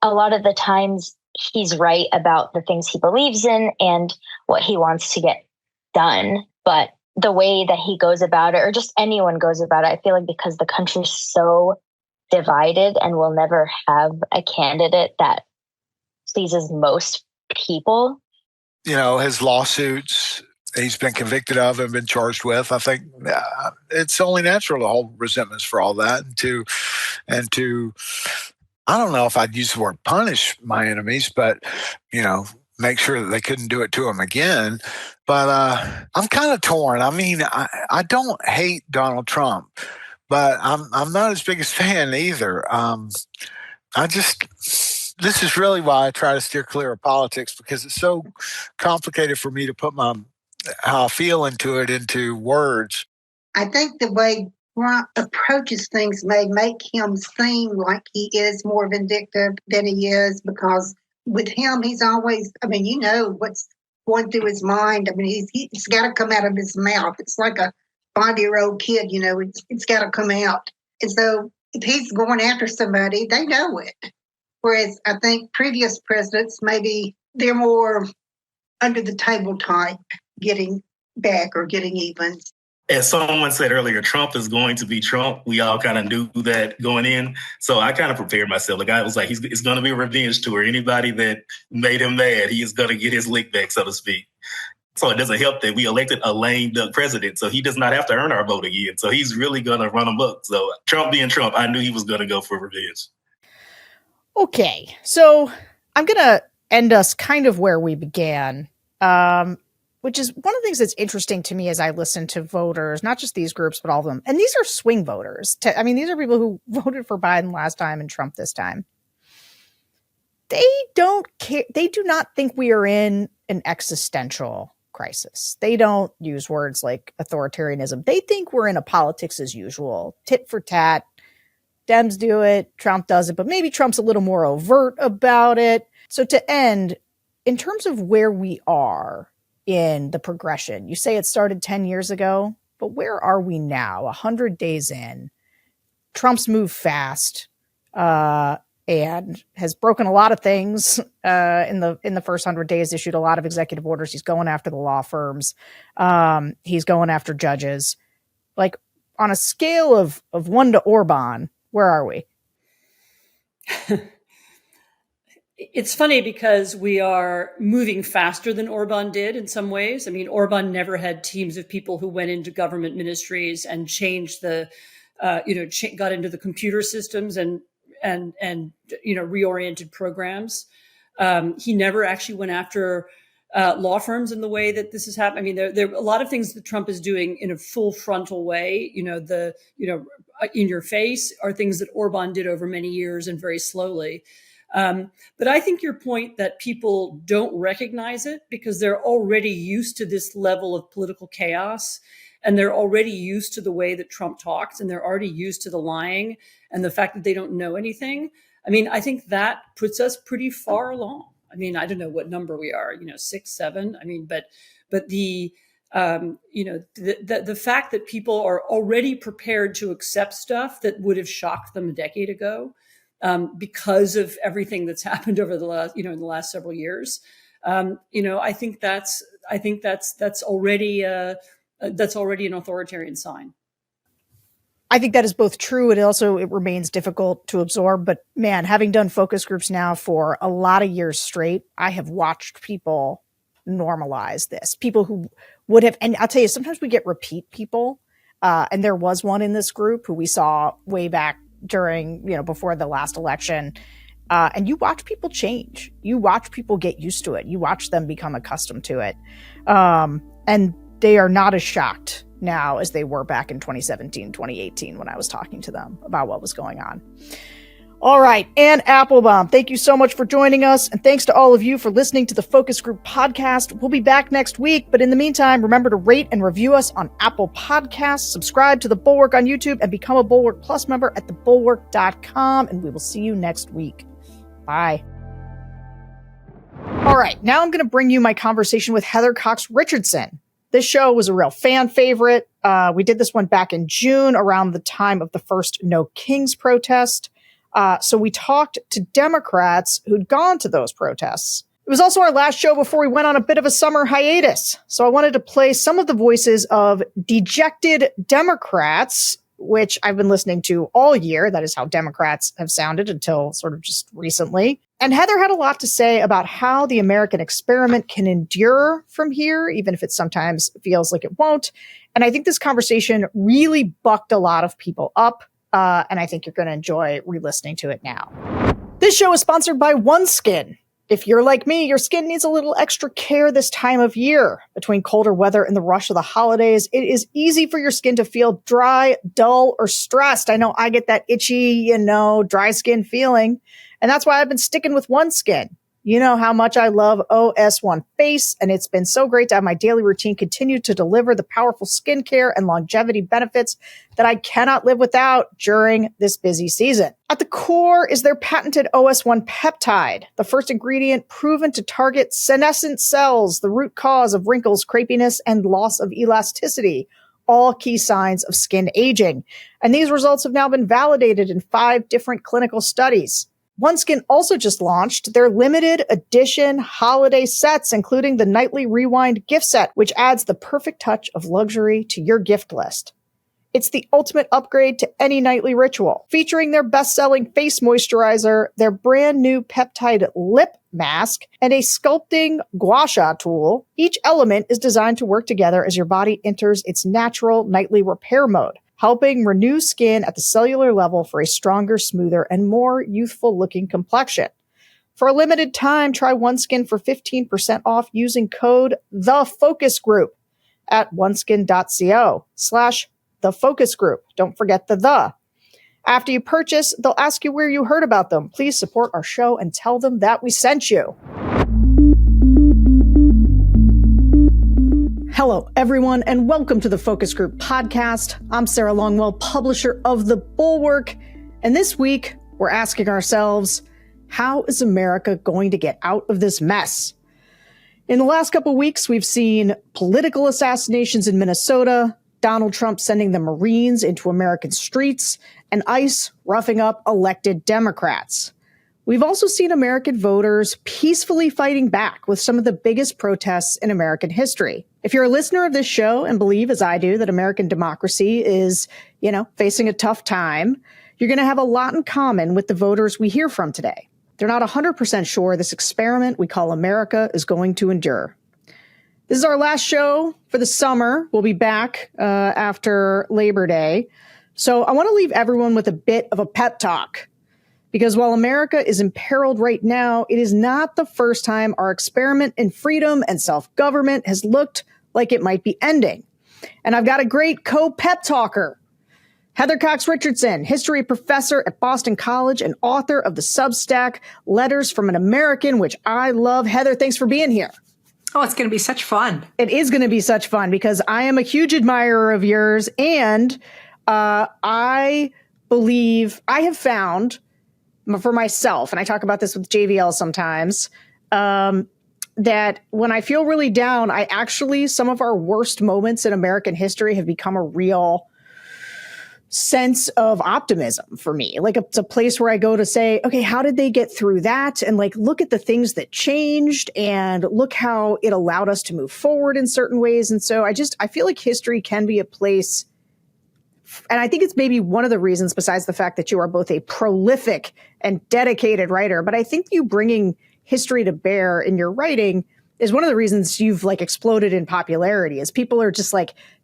A lot of the times he's right about the things he believes in and what he wants to get done. But the way that he goes about it, or just anyone goes about it, I feel like because the country's so divided and will never have a candidate that pleases most people. His lawsuits he's been convicted of and been charged with, I think it's only natural to hold resentments for all that and to I don't know if I'd use the word punish my enemies, but make sure that they couldn't do it to him again. But I'm kind of torn. I don't hate Donald Trump, but I'm not his biggest fan either. This is really why I try to steer clear of politics, because it's so complicated for me to put how I feel into words. I think the way Trump approaches things may make him seem like he is more vindictive than he is, because with him, he's always, what's going through his mind. It's got to come out of his mouth. It's like a 5-year-old kid, it's got to come out. And so if he's going after somebody, they know it. Whereas I think previous presidents, maybe they're more under the table type, getting back or getting even. As someone said earlier, Trump is going to be Trump. We all kind of knew that going in. So I kind of prepared myself. The guy was like, it's going to be a revenge tour. Anybody that made him mad, he is going to get his lick back, so to speak. So it doesn't help that we elected a lame duck president. So he does not have to earn our vote again. So he's really going to run amok. So Trump being Trump, I knew he was going to go for revenge. Okay, so I'm going to end us kind of where we began, which is one of the things that's interesting to me as I listen to voters, not just these groups, but all of them. And these are swing voters. These are people who voted for Biden last time and Trump this time. They don't care. They do not think we are in an existential crisis. They don't use words like authoritarianism. They think we're in a politics as usual, tit for tat. Dems do it, Trump does it, but maybe Trump's a little more overt about it. So to end, in terms of where we are in the progression, you say it started 10 years ago, but where are we now, 100 days in? Trump's moved fast and has broken a lot of things in the first 100 days, issued a lot of executive orders. He's going after the law firms. He's going after judges. Like, on a scale of 1 to Orban, where are we? It's funny because we are moving faster than Orban did in some ways. I mean, Orban never had teams of people who went into government ministries and changed the, got into the computer systems and reoriented programs. He never actually went after law firms in the way that this is happening. I mean, there are a lot of things that Trump is doing in a full frontal way. In your face are things that Orban did over many years and very slowly. But I think your point that people don't recognize it because they're already used to this level of political chaos, and they're already used to the way that Trump talks, and they're already used to the lying and the fact that they don't know anything. I mean, I think that puts us pretty far along. I mean, I don't know what number we are, 6, 7. I mean, but the fact that people are already prepared to accept stuff that would have shocked them a decade ago, because of everything that's happened over the last, in the last several years, I think that's already an authoritarian sign. I think that is both true, and it remains difficult to absorb. But man, having done focus groups now for a lot of years straight, I have watched people normalize this. People who would have, and I'll tell you, sometimes we get repeat people. And there was one in this group who we saw way back during, before the last election. And you watch people change. You watch people get used to it. You watch them become accustomed to it. And they are not as shocked now as they were back in 2017, 2018, when I was talking to them about what was going on. All right. Ann Applebaum, thank you so much for joining us. And thanks to all of you for listening to the Focus Group podcast. We'll be back next week. But in the meantime, remember to rate and review us on Apple Podcasts, subscribe to The Bulwark on YouTube, and become a Bulwark Plus member at thebulwark.com. And we will see you next week. Bye. All right. Now I'm going to bring you my conversation with Heather Cox Richardson. This show was a real fan favorite. We did this one back in June around the time of the first No Kings protest. So we talked to Democrats who'd gone to those protests. It was also our last show before we went on a bit of a summer hiatus. So I wanted to play some of the voices of dejected Democrats, which I've been listening to all year. That is how Democrats have sounded until sort of just recently. And Heather had a lot to say about how the American experiment can endure from here, even if it sometimes feels like it won't. And I think this conversation really bucked a lot of people up. And I think you're going to enjoy re-listening to it now. This show is sponsored by OneSkin. If you're like me, your skin needs a little extra care this time of year. Between colder weather and the rush of the holidays, it is easy for your skin to feel dry, dull, or stressed. I know I get that itchy, dry skin feeling. And that's why I've been sticking with OneSkin. You know how much I love OS1 Face, and it's been so great to have my daily routine continue to deliver the powerful skincare and longevity benefits that I cannot live without during this busy season. At the core is their patented OS1 peptide, the first ingredient proven to target senescent cells, the root cause of wrinkles, crepiness, and loss of elasticity, all key signs of skin aging. And these results have now been validated in 5 different clinical studies. OneSkin also just launched their limited edition holiday sets, including the Nightly Rewind gift set, which adds the perfect touch of luxury to your gift list. It's the ultimate upgrade to any nightly ritual, featuring their best-selling face moisturizer, their brand new peptide lip mask, and a sculpting gua sha tool. Each element is designed to work together as your body enters its natural nightly repair mode, helping renew skin at the cellular level for a stronger, smoother, and more youthful-looking complexion. For a limited time, try OneSkin for 15% off using code THEFOCUSGROUP at oneskin.co/thefocusgroup. Don't forget the. After you purchase, they'll ask you where you heard about them. Please support our show and tell them that we sent you. Hello, everyone, and welcome to the Focus Group podcast. I'm Sarah Longwell, publisher of The Bulwark. And this week, we're asking ourselves, How is America going to get out of this mess? In the last couple of weeks, we've seen political assassinations in Minnesota, Donald Trump sending the Marines into American streets, and ICE roughing up elected Democrats. We've also seen American voters peacefully fighting back with some of the biggest protests in American history. If you're a listener of this show and believe, as I do, that American democracy is, facing a tough time, you're going to have a lot in common with the voters we hear from today. They're not 100% sure this experiment we call America is going to endure. This is our last show for the summer. We'll be back after Labor Day. So I want to leave everyone with a bit of a pep talk. Because while America is imperiled right now, it is not the first time our experiment in freedom and self-government has looked like it might be ending. And I've got a great co-pep talker. Heather Cox Richardson, history professor at Boston College and author of the Substack Letters from an American, which I love. Heather, thanks for being here. Oh, it's going to be such fun. It is going to be such fun because I am a huge admirer of yours. And I believe I have found for myself, and I talk about this with JVL sometimes, that when I feel really down, some of our worst moments in American history have become a real sense of optimism for me. Like it's a place where I go to say, okay, how did they get through that? And look at the things that changed and look how it allowed us to move forward in certain ways. And so I feel like history can be a place. And I think it's maybe one of the reasons, besides the fact that you are both a prolific and dedicated writer, but I think you bringing history to bear in your writing is one of the reasons you've exploded in popularity, is people are just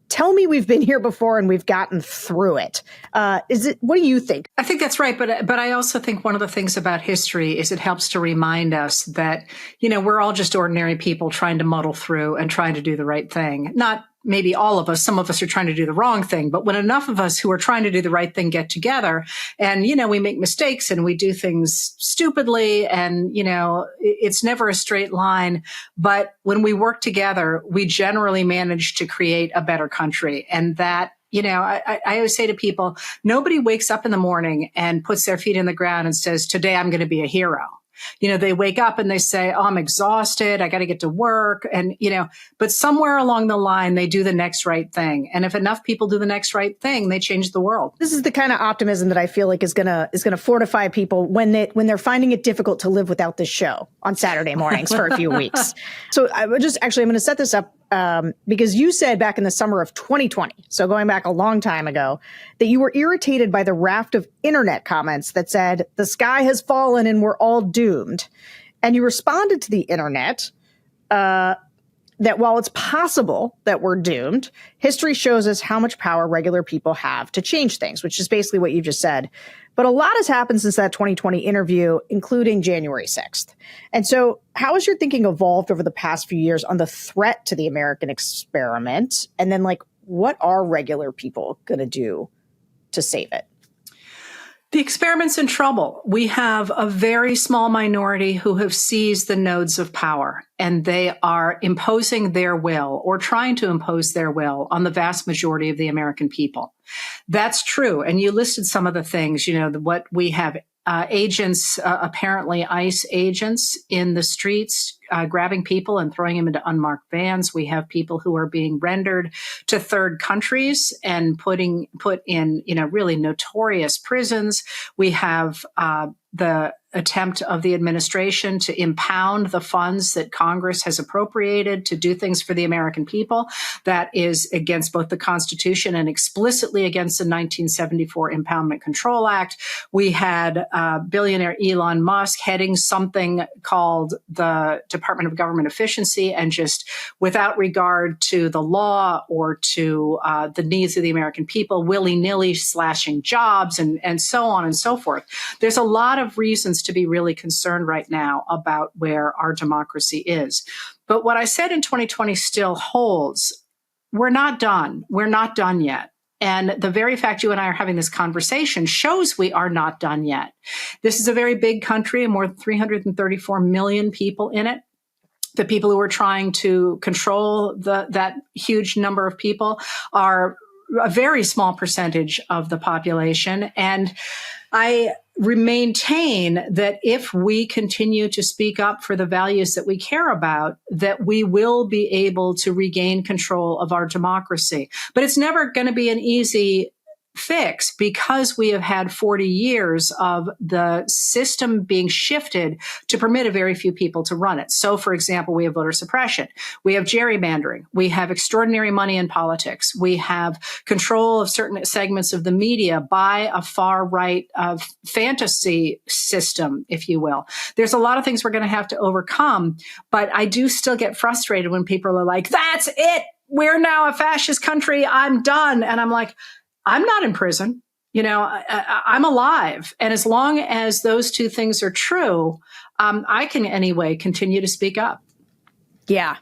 tell me we've been here before and we've gotten through it. What do you think? I think that's right. But I also think one of the things about history is it helps to remind us that, we're all just ordinary people trying to muddle through and trying to do the right thing. Not maybe all of us, some of us are trying to do the wrong thing, but when enough of us who are trying to do the right thing get together and, we make mistakes and we do things stupidly and, it's never a straight line. But when we work together, we generally manage to create a better country. And that, I always say to people, nobody wakes up in the morning and puts their feet in the ground and says, today I'm going to be a hero. They wake up and they say, oh, I'm exhausted. I got to get to work. And, but somewhere along the line, they do the next right thing. And if enough people do the next right thing, they change the worworld. This is the kind of optimism that I feel like is going to fortify people when they're finding it difficult to live without this show on Saturday mornings for a few weeks. So I'm going to set this up because you said back in the summer of 2020, so going back a long time ago, that you were irritated by the raft of internet comments that said, the sky has fallen and we're all doomed. And you responded to the internet that while it's possible that we're doomed, history shows us how much power regular people have to change things, which is basically what you just said. But a lot has happened since that 2020 interview, including January 6th. And so how has your thinking evolved over the past few years on the threat to the American experiment? And then what are regular people going to do to save it? The experiment's in trouble. We have a very small minority who have seized the nodes of power, and they are imposing their will or trying to impose their will on the vast majority of the American people. That's true. And you listed some of the things, what we have agents, apparently ICE agents in the streets, grabbing people and throwing them into unmarked vans. We have people who are being rendered to third countries and put in, really notorious prisons. We have the attempt of the administration to impound the funds that Congress has appropriated to do things for the American people. That is against both the Constitution and explicitly against the 1974 Impoundment Control Act. We had billionaire Elon Musk heading something called the Department of Government Efficiency, and just without regard to the law or to the needs of the American people, willy-nilly slashing jobs and so on and so forth. There's a lot of reasons to be really concerned right now about where our democracy is. But what I said in 2020 still holds. We're not done. We're not done yet. And the very fact you and I are having this conversation shows we are not done yet. This is a very big country, more than 334 million people in it. The people who are trying to control that huge number of people are a very small percentage of the population. And I maintain that if we continue to speak up for the values that we care about, that we will be able to regain control of our democracy. But it's never going to be an easy fix because we have had 40 years of the system being shifted to permit a very few people to run it. So, for example, we have voter suppression, we have gerrymandering, we have extraordinary money in politics, we have control of certain segments of the media by a far right fantasy system, if you will. There's a lot of things we're going to have to overcome, but I do still get frustrated when people are like, that's it, we're now a fascist country, I'm done. And I'm like, I'm not in prison. I'm alive. And as long as those two things are true, I can anyway continue to speak up. Yeah,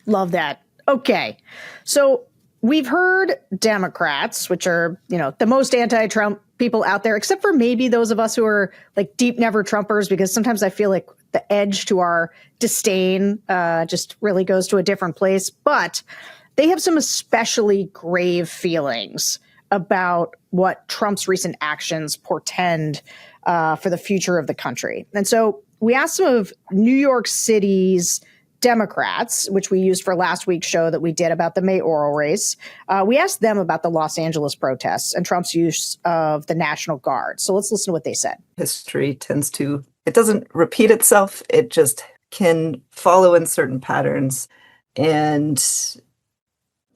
love that. Okay. So we've heard Democrats, which are, the most anti-Trump people out there, except for maybe those of us who are like deep never Trumpers, because sometimes I feel like the edge to our disdain just really goes to a different place. But they have some especially grave feelings about what Trump's recent actions portend for the future of the country. And so we asked some of New York City's Democrats, which we used for last week's show that we did about the mayoral race. We asked them about the Los Angeles protests and Trump's use of the National Guard. So let's listen to what they said. History it doesn't repeat itself. It just can follow in certain patterns. And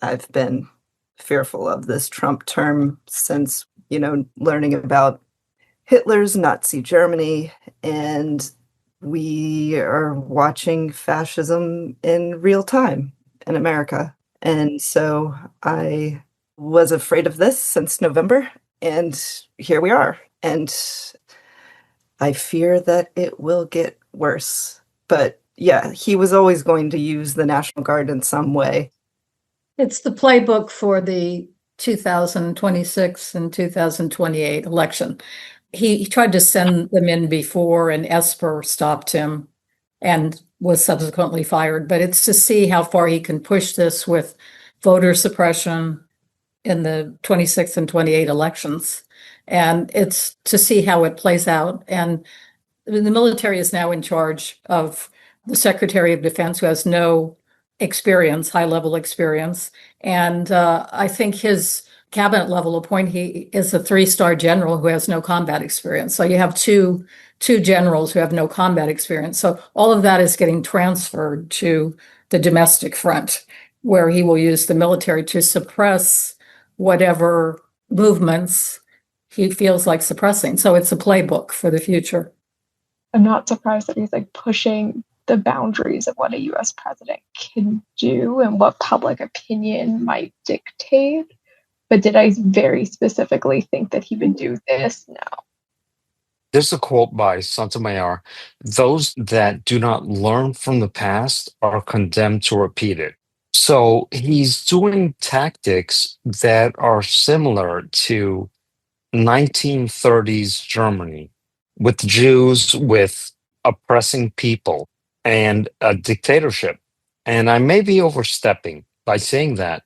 I've been fearful of this Trump term since, learning about Hitler's Nazi Germany, and we are watching fascism in real time in America. And so I was afraid of this since November, and here we are. And I fear that it will get worse. But yeah, he was always going to use the National Guard in some way. It's the playbook for the 2026 and 2028 election. He tried to send them in before, and Esper stopped him and was subsequently fired. But it's to see how far he can push this with voter suppression in the 26 and 28 elections. And it's to see how it plays out. And the military is now in charge of the Secretary of Defense, who has no experience, high-level experience. And I think his cabinet level appointee is a 3-star general who has no combat experience. So you have two generals who have no combat experience. So all of that is getting transferred to the domestic front, where he will use the military to suppress whatever movements he feels like suppressing. So it's a playbook for the future. I'm not surprised that he's pushing the boundaries of what a U.S. president can do and what public opinion might dictate. But did I very specifically think that he would do this? No. There's a quote by Sotomayor: "Those that do not learn from the past are condemned to repeat it." So he's doing tactics that are similar to 1930s Germany, with Jews, with oppressing people, and a dictatorship. And I may be overstepping by saying that,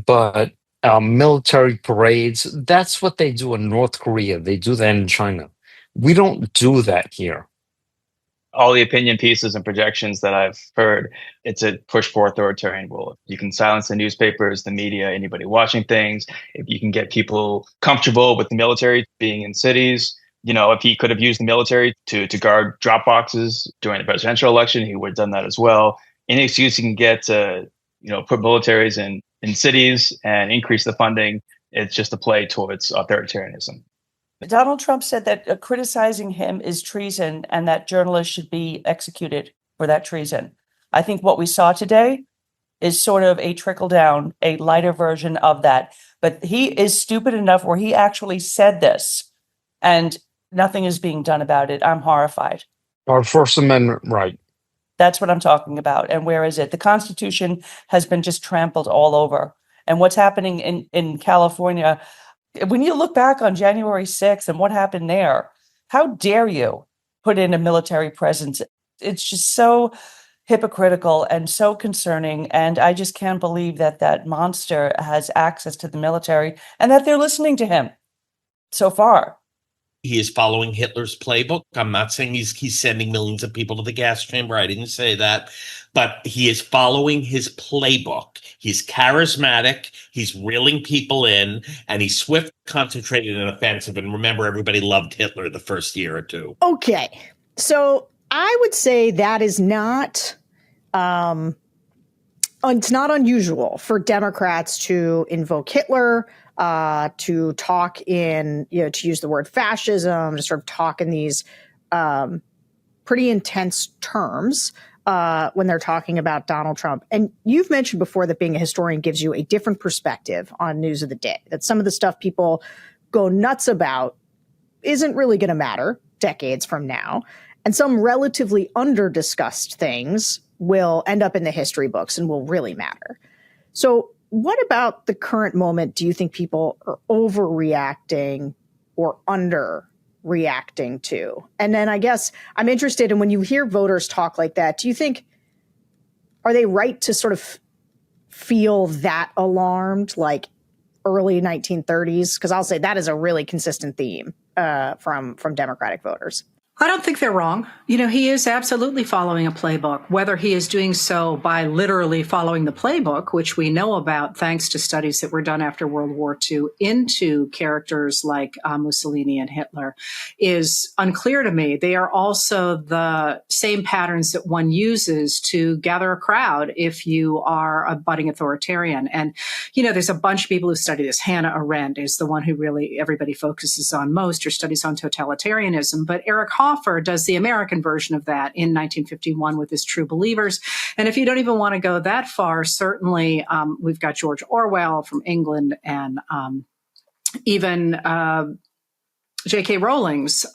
but military parades, that's what they do in North Korea. They do that in China. We don't do that here. All the opinion pieces and projections that I've heard, it's a push for authoritarian rule. You can silence the newspapers, the media, anybody watching things. If you can get people comfortable with the military being in cities, if he could have used the military to guard drop boxes during the presidential election, he would have done that as well. Any excuse you can get to, put militaries in cities and increase the funding, it's just a play towards authoritarianism. Donald Trump said that criticizing him is treason and that journalists should be executed for that treason. I think what we saw today is sort of a trickle down, a lighter version of that. But he is stupid enough where he actually said this and nothing is being done about it. I'm horrified. Our First Amendment right. That's what I'm talking about. And where is it? The Constitution has been just trampled all over. And what's happening in California, when you look back on January 6th and what happened there, how dare you put in a military presence? It's just so hypocritical and so concerning. And I just can't believe that that monster has access to the military and that they're listening to him so far. He is following Hitler's playbook. I'm not saying he's sending millions of people to the gas chamber. I didn't say that. But he is following his playbook. He's charismatic. He's reeling people in. And he's swift, concentrated, and offensive. And remember, everybody loved Hitler the first year or two. Okay. So I would say that is not... it's not unusual for Democrats to invoke Hitler, to talk in, to use the word fascism, to sort of talk in these pretty intense terms when they're talking about Donald Trump. And you've mentioned before that being a historian gives you a different perspective on news of the day, that some of the stuff people go nuts about isn't really going to matter decades from now. And some relatively under-discussed things will end up in the history books and will really matter. So what about the current moment do you think people are overreacting or underreacting to? And then I guess I'm interested in, when you hear voters talk like that, do you think, are they right to sort of feel that alarmed, like early 1930s? Because I'll say that is a really consistent theme from Democratic voters. I don't think they're wrong. He is absolutely following a playbook, whether he is doing so by literally following the playbook, which we know about thanks to studies that were done after World War II into characters like Mussolini and Hitler, is unclear to me. They are also the same patterns that one uses to gather a crowd if you are a budding authoritarian. And, there's a bunch of people who study this. Hannah Arendt is the one who really everybody focuses on most, or studies on totalitarianism. But Eric Hoffer does the American version of that in 1951 with his True Believers. And if you don't even want to go that far, certainly we've got George Orwell from England, and even J.K. Rowling's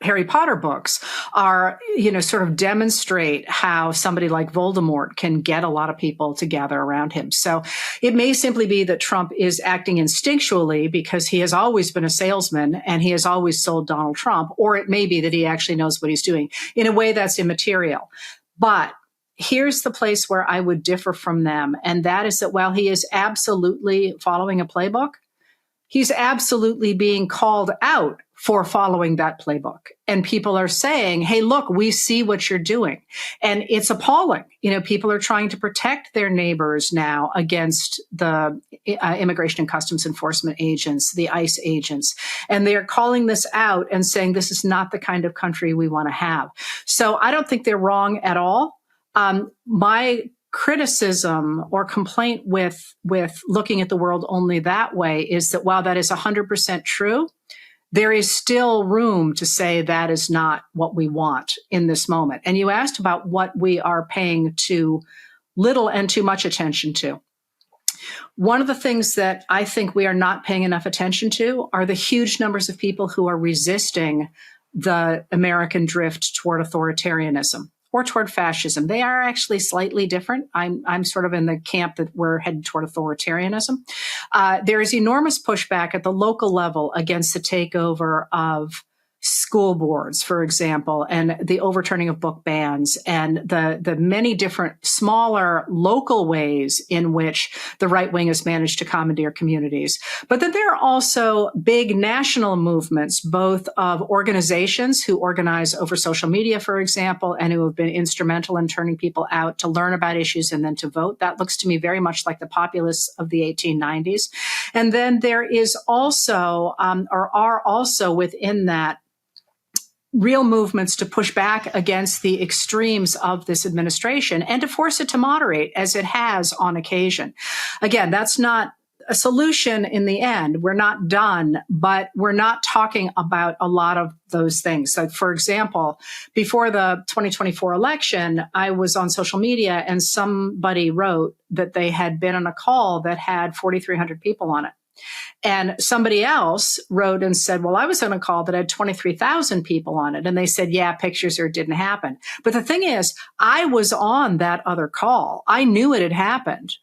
Harry Potter books are, sort of demonstrate how somebody like Voldemort can get a lot of people to gather around him. So it may simply be that Trump is acting instinctually because he has always been a salesman and he has always sold Donald Trump, or it may be that he actually knows what he's doing. In a way, that's immaterial. But here's the place where I would differ from them, and that is that while he is absolutely following a playbook, he's absolutely being called out for following that playbook. And people are saying, hey, look, we see what you're doing. And it's appalling. People are trying to protect their neighbors now against the Immigration and Customs Enforcement agents, the ICE agents. And they're calling this out and saying this is not the kind of country we want to have. So I don't think they're wrong at all. My criticism or complaint with looking at the world only that way is that while that is 100% true, there is still room to say that is not what we want in this moment. And you asked about what we are paying too little and too much attention to. One of the things that I think we are not paying enough attention to are the huge numbers of people who are resisting the American drift toward authoritarianism or toward fascism. They are actually slightly different. I'm sort of in the camp that we're headed toward authoritarianism. There is enormous pushback at the local level against the takeover of school boards, for example, and the overturning of book bans and the many different smaller local ways in which the right wing has managed to commandeer communities. But then there are also big national movements, both of organizations who organize over social media, for example, and who have been instrumental in turning people out to learn about issues and then to vote. That looks to me very much like the populists of the 1890s. And then there is also, or are also within that, real movements to push back against the extremes of this administration and to force it to moderate, as it has on occasion. Again, that's not a solution in the end. We're not done, but we're not talking about a lot of those things. Like, for example, before the 2024 election, I was on social media and somebody wrote that they had been on a call that had 4,300 people on it. And somebody else wrote and said, well, I was on a call that had 23,000 people on it. And they said, yeah, pictures, or it didn't happen. But the thing is, I was on that other call. I knew it had happened.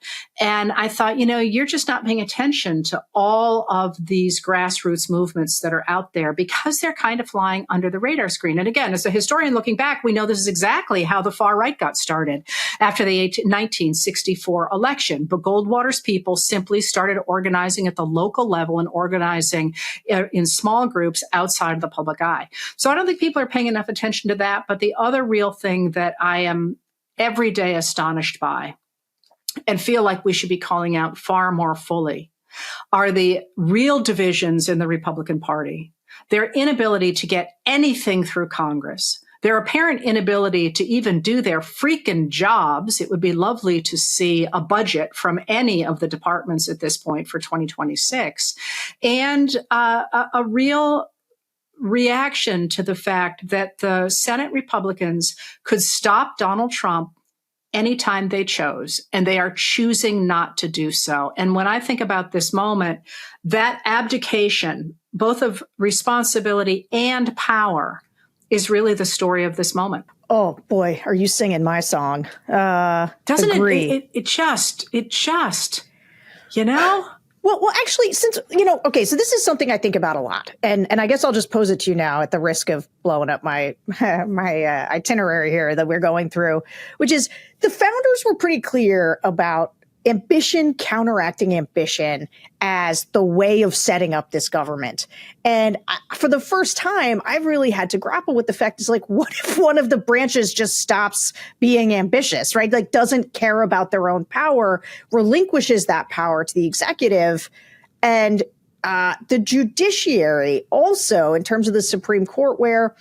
And I thought, you're just not paying attention to all of these grassroots movements that are out there because they're kind of flying under the radar screen. And again, as a historian looking back, we know this is exactly how the far right got started after the 1964 election. But Goldwater's people simply started organizing at the the local level and organizing in small groups outside of the public eye. So I don't think people are paying enough attention to that. But the other real thing that I am every day astonished by and feel like we should be calling out far more fully are the real divisions in the Republican Party, their inability to get anything through Congress, their apparent inability to even do their freaking jobs. It would be lovely to see a budget from any of the departments at this point for 2026, and a real reaction to the fact that the Senate Republicans could stop Donald Trump anytime they chose, and they are choosing not to do so. And when I think about this moment, that abdication, both of responsibility and power, is really the story of this moment. Oh boy, are you singing my song? Doesn't agree. it just, you know? Well, actually, since, okay, so this is something I think about a lot. And I guess I'll just pose it to you now at the risk of blowing up my itinerary here that we're going through, which is the founders were pretty clear about ambition counteracting ambition as the way of setting up this government. And for the first time, I've really had to grapple with the fact is like, what if one of the branches just stops being ambitious, right? Like doesn't care about their own power, relinquishes that power to the executive. And the judiciary also, in terms of the Supreme Court, where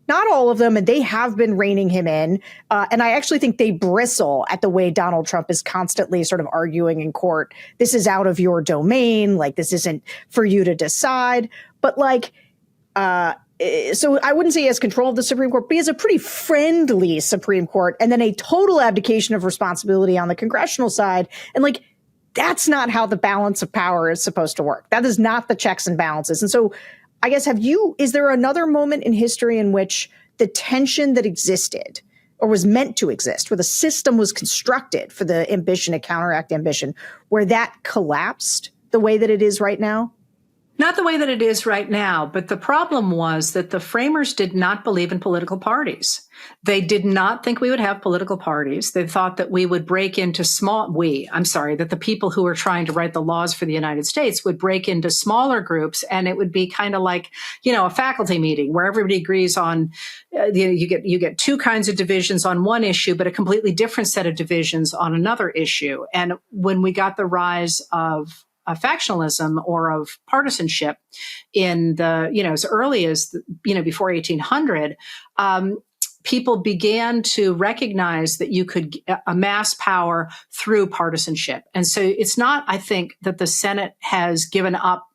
not all of them, and they have been reining him in. And I actually think they bristle at the way Donald Trump is constantly sort of arguing in court, this is out of your domain, like this isn't for you to decide. But like, so I wouldn't say he has control of the Supreme Court, but he has a pretty friendly Supreme Court, and then a total abdication of responsibility on the congressional side. And like, that's not how the balance of power is supposed to work. That is not the checks and balances. And so I guess, is there another moment in history in which the tension that existed or was meant to exist, where the system was constructed for the ambition to counteract ambition, where that collapsed the way that it is right now? Not the way that it is right now, but the problem was that the framers did not believe in political parties. They did not think we would have political parties. They thought that we would break into that the people who were trying to write the laws for the United States would break into smaller groups, and it would be kind of like, a faculty meeting where everybody agrees on, you get two kinds of divisions on one issue, but a completely different set of divisions on another issue. And when we got the rise of factionalism or of partisanship in the, as early as, before 1800, people began to recognize that you could amass power through partisanship. And so it's not, I think, that the Senate has given up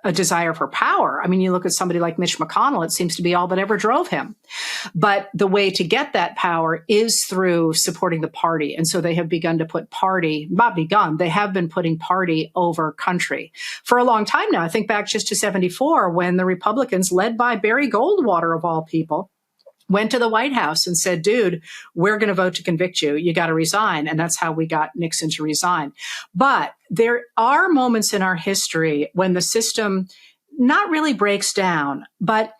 a desire for power. I mean, you look at somebody like Mitch McConnell, it seems to be all that ever drove him. But the way to get that power is through supporting the party. And so they have begun to put they have been putting party over country for a long time now. I think back just to 1974 when the Republicans, led by Barry Goldwater of all people, went to the White House and said, dude, we're going to vote to convict you. You got to resign. And that's how we got Nixon to resign. But there are moments in our history when the system not really breaks down, but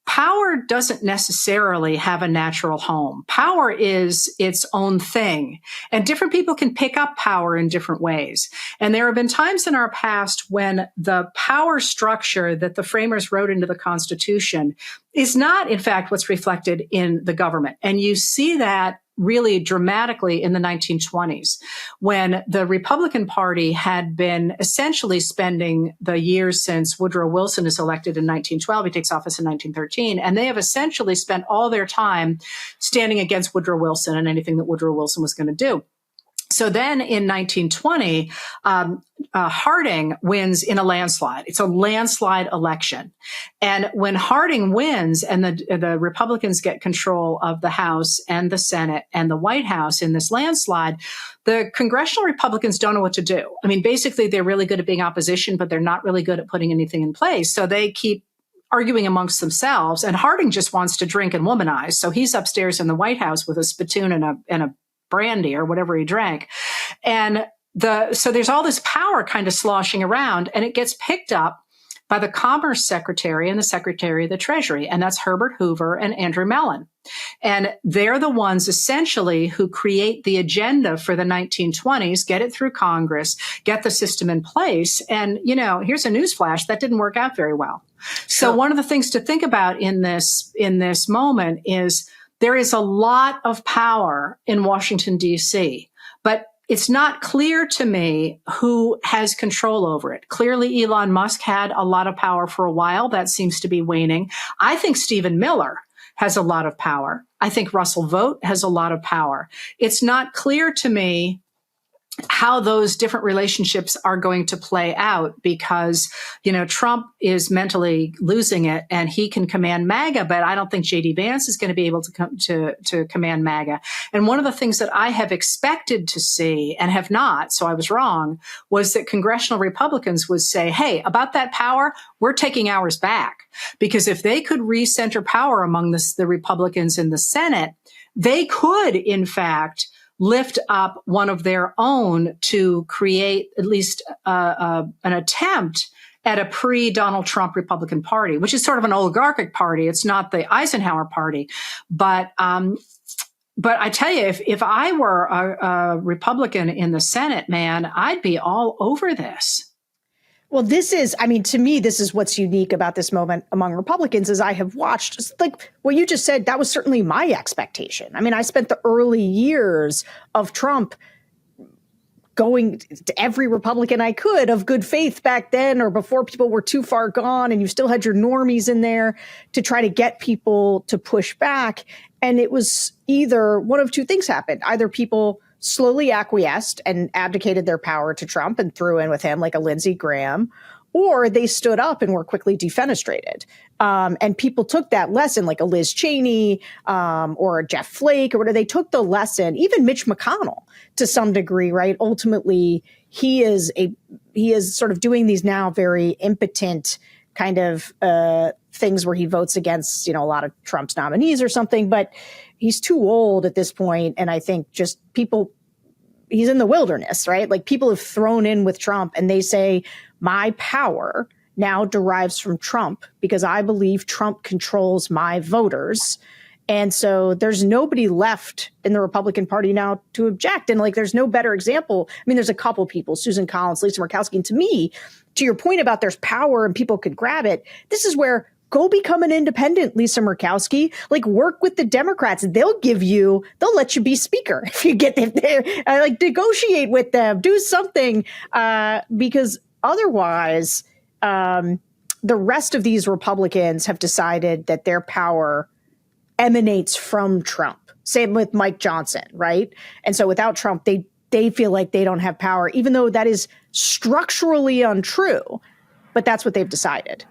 power doesn't necessarily have a natural home. Power is its own thing, and different people can pick up power in different ways. And there have been times in our past when the power structure that the framers wrote into the Constitution is not, in fact, what's reflected in the government. And you see that really dramatically in the 1920s, when the Republican Party had been essentially spending the years since Woodrow Wilson is elected in 1912, he takes office in 1913, and they have essentially spent all their time standing against Woodrow Wilson and anything that Woodrow Wilson was going to do. So then in 1920, Harding wins in a landslide. It's a landslide election. And when Harding wins and the Republicans get control of the House and the Senate and the White House in this landslide, the congressional Republicans don't know what to do. I mean, basically, they're really good at being opposition, but they're not really good at putting anything in place. So they keep arguing amongst themselves. And Harding just wants to drink and womanize. So he's upstairs in the White House with a spittoon and a brandy or whatever he drank. And so there's all this power kind of sloshing around, and it gets picked up by the Commerce Secretary and the Secretary of the Treasury, and that's Herbert Hoover and Andrew Mellon. And they're the ones essentially who create the agenda for the 1920s, get it through Congress, get the system in place. And, you know, here's a newsflash, that didn't work out very well. So one of the things to think about in this moment is there is a lot of power in Washington, D.C., but it's not clear to me who has control over it. Clearly, Elon Musk had a lot of power for a while. That seems to be waning. I think Stephen Miller has a lot of power. I think Russell Vought has a lot of power. It's not clear to me how those different relationships are going to play out because, you know, Trump is mentally losing it and he can command MAGA, but I don't think J.D. Vance is going to be able to come to command MAGA. And one of the things that I have expected to see and have not, so I was wrong, was that congressional Republicans would say, hey, about that power, we're taking ours back. Because if they could recenter power among the Republicans in the Senate, they could, in fact, lift up one of their own to create at least an attempt at a pre-Donald Trump Republican Party, which is sort of an oligarchic party. It's not the Eisenhower Party. But I tell you, if I were a Republican in the Senate, man, I'd be all over this. Well, this is, I mean, to me, this is what's unique about this moment among Republicans is I have watched, like what you just said, that was certainly my expectation. I mean, I spent the early years of Trump going to every Republican I could of good faith back then or before people were too far gone and you still had your normies in there to try to get people to push back. And it was either one of two things happened. Either people slowly acquiesced and abdicated their power to Trump and threw in with him like a Lindsey Graham, or they stood up and were quickly defenestrated. And people took that lesson like a Liz Cheney or a Jeff Flake or whatever. They took the lesson, even Mitch McConnell to some degree, right? Ultimately, he is sort of doing these now very impotent kind of things where he votes against, you know, a lot of Trump's nominees or something, but he's too old at this point. And I think just he's in the wilderness, right? Like people have thrown in with Trump and they say, my power now derives from Trump because I believe Trump controls my voters. And so there's nobody left in the Republican Party now to object. And like, there's no better example. I mean, there's a couple people, Susan Collins, Lisa Murkowski. And to me, to your point about there's power and people could grab it, this is where go become an independent, Lisa Murkowski. Like work with the Democrats. They'll let you be speaker if you get there. Like negotiate with them, do something, because otherwise, the rest of these Republicans have decided that their power emanates from Trump. Same with Mike Johnson, right? And so without Trump, they feel like they don't have power, even though that is structurally untrue. But that's what they've decided.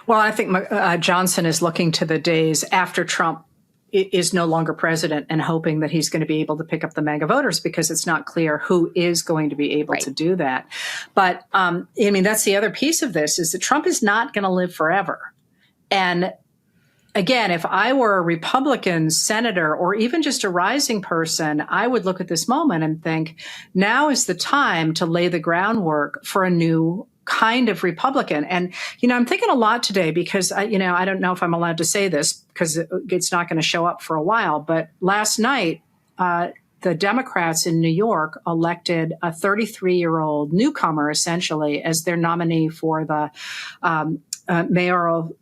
Well, I think Johnson is looking to the days after Trump is no longer president and hoping that he's going to be able to pick up the MAGA voters because it's not clear who is going to be able to do that. But I mean, that's the other piece of this is that Trump is not going to live forever. And again, if I were a Republican senator or even just a rising person, I would look at this moment and think, now is the time to lay the groundwork for a new kind of Republican. And, you know, I'm thinking a lot today because, I don't know if I'm allowed to say this because it's not going to show up for a while. But last night, the Democrats in New York elected a 33-year-old newcomer, essentially, as their nominee for the mayoral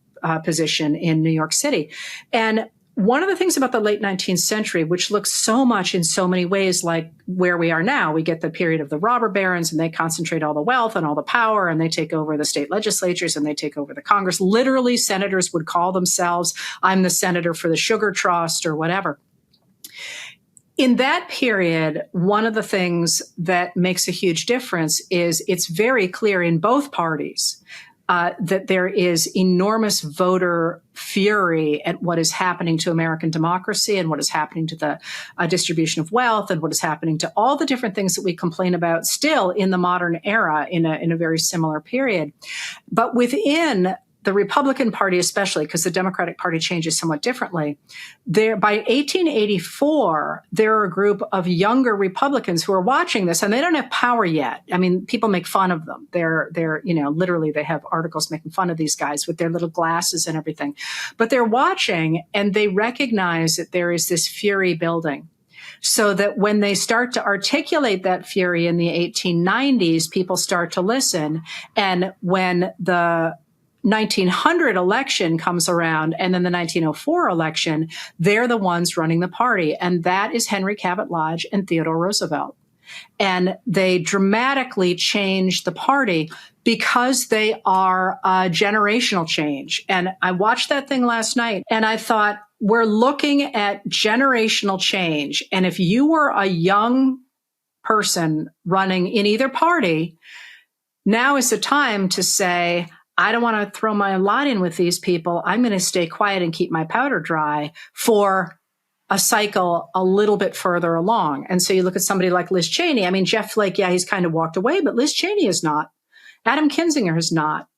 position in New York City. And one of the things about the late 19th century, which looks so much in so many ways like where we are now, we get the period of the robber barons and they concentrate all the wealth and all the power and they take over the state legislatures and they take over the Congress. Literally, senators would call themselves, I'm the senator for the sugar trust or whatever. In that period, one of the things that makes a huge difference is it's very clear in both parties that there is enormous voter fury at what is happening to American democracy and what is happening to the distribution of wealth and what is happening to all the different things that we complain about still in the modern era in a very similar period. But within the Republican Party, especially because the Democratic Party changes somewhat differently, by 1884, there are a group of younger Republicans who are watching this, and they don't have power yet. I mean, people make fun of them. They're literally they have articles making fun of these guys with their little glasses and everything. But they're watching, and they recognize that there is this fury building. So that when they start to articulate that fury in the 1890s, people start to listen. And when the 1900 election comes around and then the 1904 election, they're the ones running the party. And that is Henry Cabot Lodge and Theodore Roosevelt. And they dramatically change the party because they are a generational change. And I watched that thing last night and I thought, we're looking at generational change. And if you were a young person running in either party, now is the time to say, I don't want to throw my lot in with these people. I'm going to stay quiet and keep my powder dry for a cycle a little bit further along. And so you look at somebody like Liz Cheney. I mean, Jeff Flake, yeah, he's kind of walked away, but Liz Cheney is not. Adam Kinzinger is not.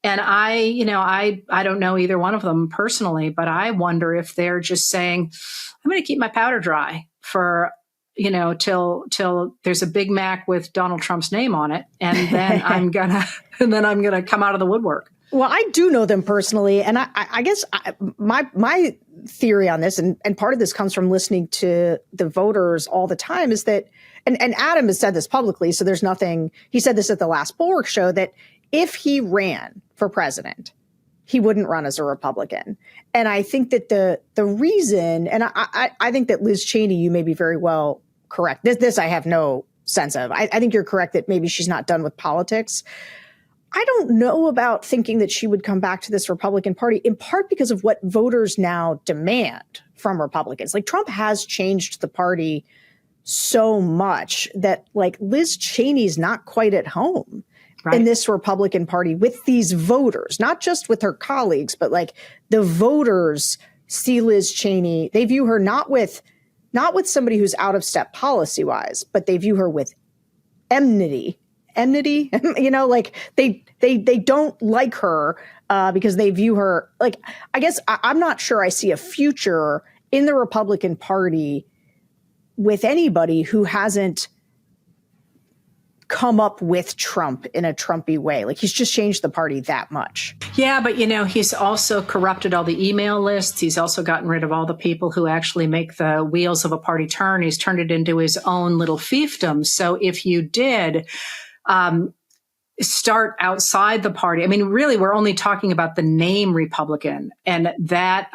And I don't know either one of them personally, but I wonder if they're just saying, I'm going to keep my powder dry for, till there's a Big Mac with Donald Trump's name on it. And then I'm going to come out of the woodwork. Well, I do know them personally. And I guess my theory on this, and part of this comes from listening to the voters all the time, is that, and Adam has said this publicly, so there's nothing, he said this at the last Bulwark show, that if he ran for president, he wouldn't run as a Republican. And I think that the reason, and I think that Liz Cheney, you may be very well correct. This I have no sense of. I think you're correct that maybe she's not done with politics. I don't know about thinking that she would come back to this Republican Party, in part because of what voters now demand from Republicans. Like, Trump has changed the party so much that, like, Liz Cheney's not quite at home in this Republican Party with these voters, not just with her colleagues, but like the voters see Liz Cheney. They view her not with somebody who's out of step policy wise, but they view her with enmity, like they don't like her because they view her like, I guess I'm not sure I see a future in the Republican Party with anybody who hasn't come up with Trump in a Trumpy way. Like, he's just changed the party that much. Yeah, but he's also corrupted all the email lists. He's also gotten rid of all the people who actually make the wheels of a party turn. He's turned it into his own little fiefdom. So if you did start outside the party, I mean, really, we're only talking about the name Republican. And that,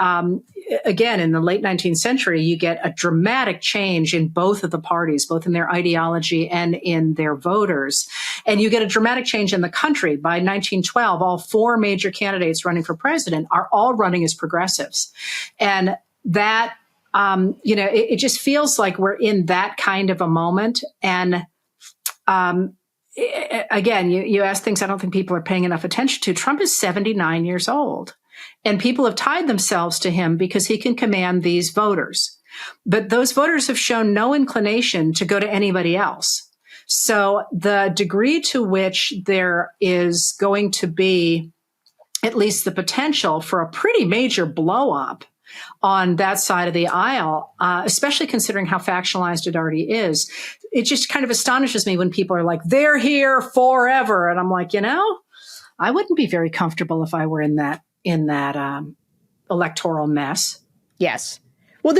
again, in the late 19th century, you get a dramatic change in both of the parties, both in their ideology and in their voters. And you get a dramatic change in the country. By 1912, all four major candidates running for president are all running as progressives. And that, it just feels like we're in that kind of a moment. And, again, you ask things I don't think people are paying enough attention to. Trump is 79 years old, and people have tied themselves to him because he can command these voters. But those voters have shown no inclination to go to anybody else. So the degree to which there is going to be at least the potential for a pretty major blow up on that side of the aisle, especially considering how factionalized it already is. It just kind of astonishes me when people are like, they're here forever. And I'm like, I wouldn't be very comfortable if I were in that electoral mess. Yes. Well,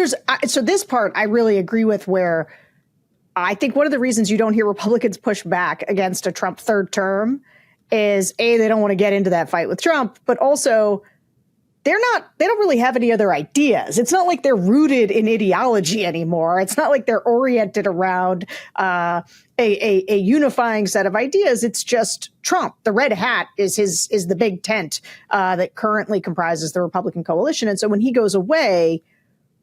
so this part I really agree with, where I think one of the reasons you don't hear Republicans push back against a Trump third term is A, they don't want to get into that fight with Trump, but also they don't really have any other ideas. It's not like they're rooted in ideology anymore. It's not like they're oriented around a unifying set of ideas. It's just Trump. The red hat is the big tent that currently comprises the Republican coalition. And so when he goes away,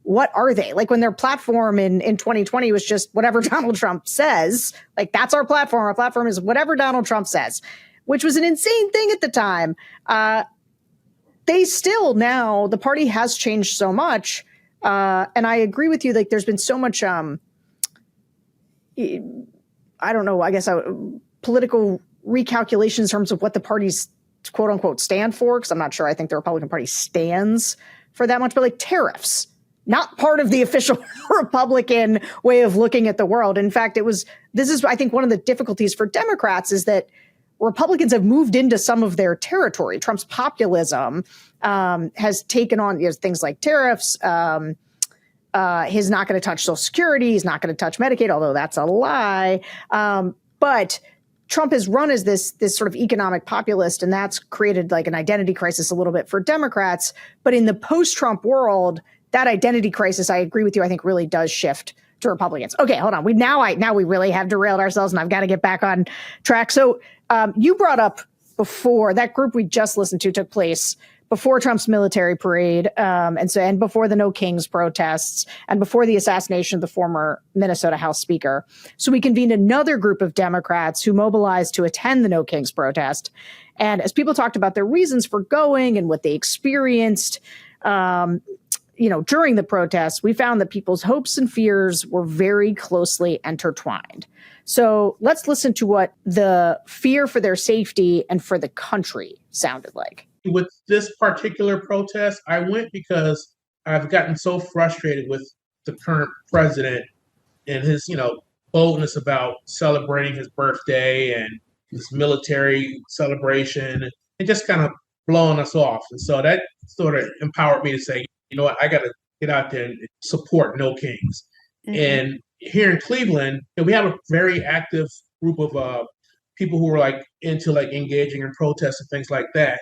what are they? Like, when their platform in 2020 was just whatever Donald Trump says, like, that's our platform. Our platform is whatever Donald Trump says, which was an insane thing at the time. They still, now the party has changed so much. And I agree with you. Like, there's been so much, I don't know, I guess political recalculation in terms of what the party's quote unquote stand for, because I'm not sure I think the Republican Party stands for that much, but like tariffs, not part of the official Republican way of looking at the world. In fact, this is, I think, one of the difficulties for Democrats is that Republicans have moved into some of their territory. Trump's populism has taken on things like tariffs. He's not going to touch Social Security. He's not going to touch Medicaid, although that's a lie. But Trump has run as this sort of economic populist, and that's created like an identity crisis a little bit for Democrats. But in the post-Trump world, that identity crisis, I agree with you, I think really does shift to Republicans. Okay, hold on. Now we really have derailed ourselves, and I've got to get back on track. So you brought up before, that group we just listened to took place before Trump's military parade, and before the No Kings protests, and before the assassination of the former Minnesota House Speaker. So we convened another group of Democrats who mobilized to attend the No Kings protest. And as people talked about their reasons for going and what they experienced, during the protests, we found that people's hopes and fears were very closely intertwined. So let's listen to what the fear for their safety and for the country sounded like. With this particular protest, I went because I've gotten so frustrated with the current president and his, boldness about celebrating his birthday and this military celebration and just kind of blowing us off. And so that sort of empowered me to say, you know what, I got to get out there and support No Kings. Mm-hmm. And here in Cleveland, we have a very active group of people who are like into like engaging in protests and things like that.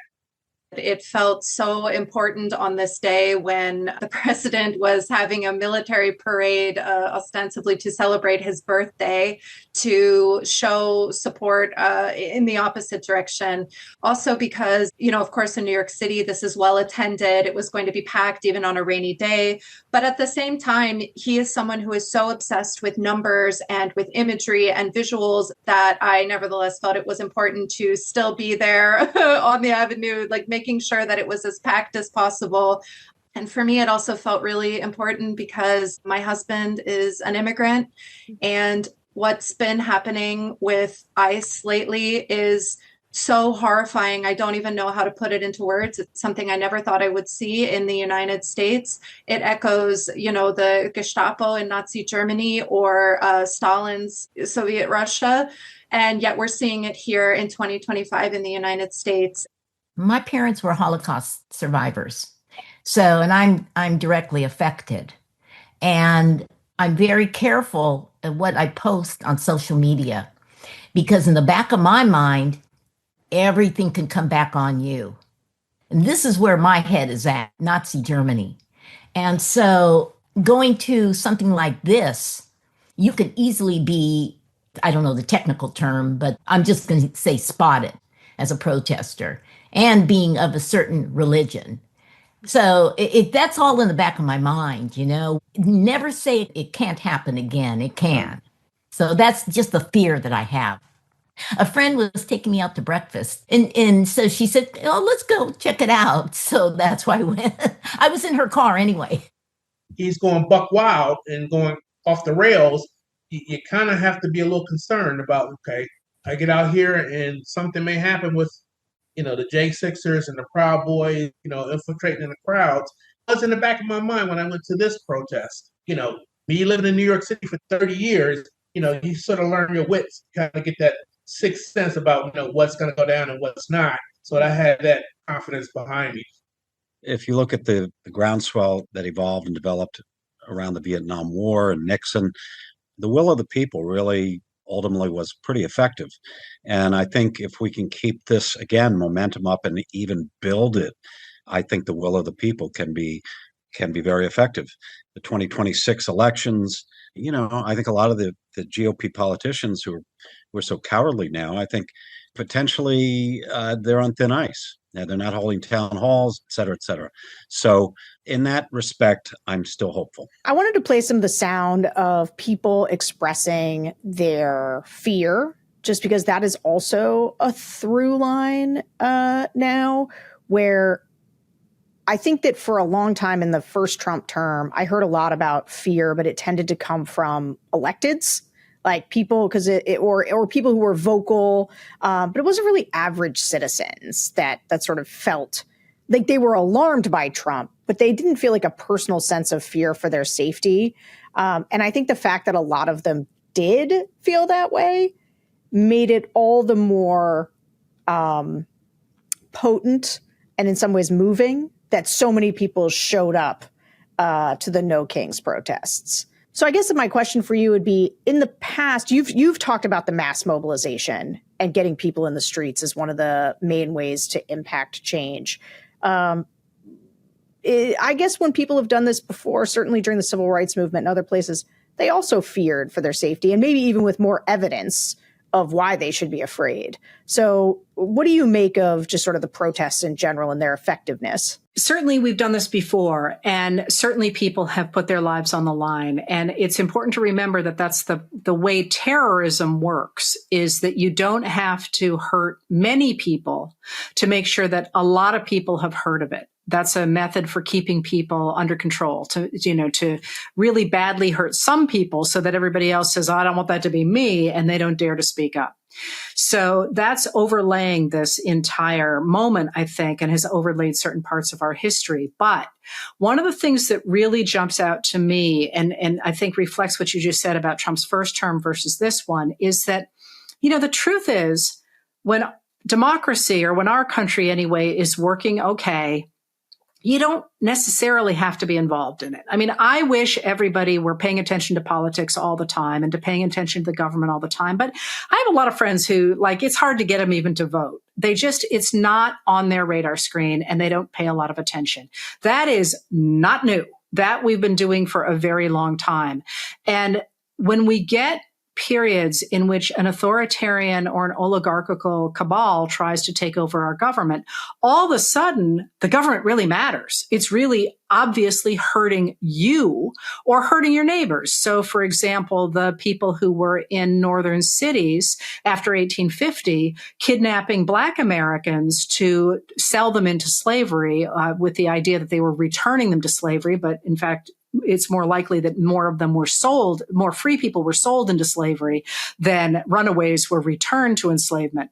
It felt so important on this day when the president was having a military parade, ostensibly to celebrate his birthday, to show support in the opposite direction. Also because, of course, in New York City, this is well attended. It was going to be packed even on a rainy day. But at the same time, he is someone who is so obsessed with numbers and with imagery and visuals that I nevertheless felt it was important to still be there on the avenue, like making sure that it was as packed as possible. And for me, it also felt really important because my husband is an immigrant, and what's been happening with ICE lately is so horrifying. I don't even know how to put it into words. It's something I never thought I would see in the United States. It echoes, the Gestapo in Nazi Germany or Stalin's Soviet Russia. And yet we're seeing it here in 2025 in the United States. My parents were Holocaust survivors. And I'm directly affected. And I'm very careful of what I post on social media, because in the back of my mind, everything can come back on you. And this is where my head is at, Nazi Germany. And so going to something like this, you could easily be, I don't know the technical term, but I'm just going to say spotted as a protester and being of a certain religion. So that's all in the back of my mind, Never say it can't happen again. It can. So that's just the fear that I have. A friend was taking me out to breakfast, and so she said, "Oh, let's go check it out." So that's why I went. I was in her car anyway. He's going buck wild and going off the rails. You kind of have to be a little concerned about, okay, I get out here and something may happen with, the J6ers and the Proud Boys, infiltrating in the crowds. It was in the back of my mind when I went to this protest. Me living in New York City for 30 years, you sort of learn your wits, kind of get that sixth sense about, what's going to go down and what's not. So I had that confidence behind me. If you look at the groundswell that evolved and developed around the Vietnam War and Nixon, the will of the people really ultimately was pretty effective. And I think if we can keep this, again, momentum up and even build it, I think the will of the people can be very effective. The 2026 elections, I think a lot of the GOP politicians who are so cowardly now, I think potentially they're on thin ice. They're not holding town halls, et cetera, et cetera. So in that respect, I'm still hopeful. I wanted to play some of the sound of people expressing their fear, just because that is also a through line now, where I think that for a long time in the first Trump term, I heard a lot about fear, but it tended to come from electeds, like people, because or people who were vocal, but it wasn't really average citizens that sort of felt like they were alarmed by Trump, but they didn't feel like a personal sense of fear for their safety. And I think the fact that a lot of them did feel that way made it all the more potent and in some ways moving that so many people showed up to the No Kings protests. So I guess my question for you would be, in the past, you've talked about the mass mobilization and getting people in the streets as one of the main ways to impact change. I guess when people have done this before, certainly during the civil rights movement and other places, they also feared for their safety, and maybe even with more evidence of why they should be afraid. So what do you make of just sort of the protests in general and their effectiveness? Certainly, we've done this before, and certainly people have put their lives on the line. And it's important to remember that that's the way terrorism works, is that you don't have to hurt many people to make sure that a lot of people have heard of it. That's a method for keeping people under control, to really badly hurt some people so that everybody else says, I don't want that to be me, and they don't dare to speak up. So that's overlaying this entire moment, I think, and has overlaid certain parts of our history. But one of the things that really jumps out to me, and I think reflects what you just said about Trump's first term versus this one, is that, the truth is, when democracy, or when our country anyway, is working okay, you don't necessarily have to be involved in it. I mean, I wish everybody were paying attention to politics all the time and to paying attention to the government all the time. But I have a lot of friends who, it's hard to get them even to vote. It's not on their radar screen, and they don't pay a lot of attention. That is not new. That we've been doing for a very long time. And when we get periods in which an authoritarian or an oligarchical cabal tries to take over our government, all of a sudden, the government really matters. It's really obviously hurting you or hurting your neighbors. So, for example, the people who were in northern cities after 1850, kidnapping Black Americans to sell them into slavery with the idea that they were returning them to slavery, but in fact, it's more likely that more of them were sold, more free people were sold into slavery than runaways were returned to enslavement.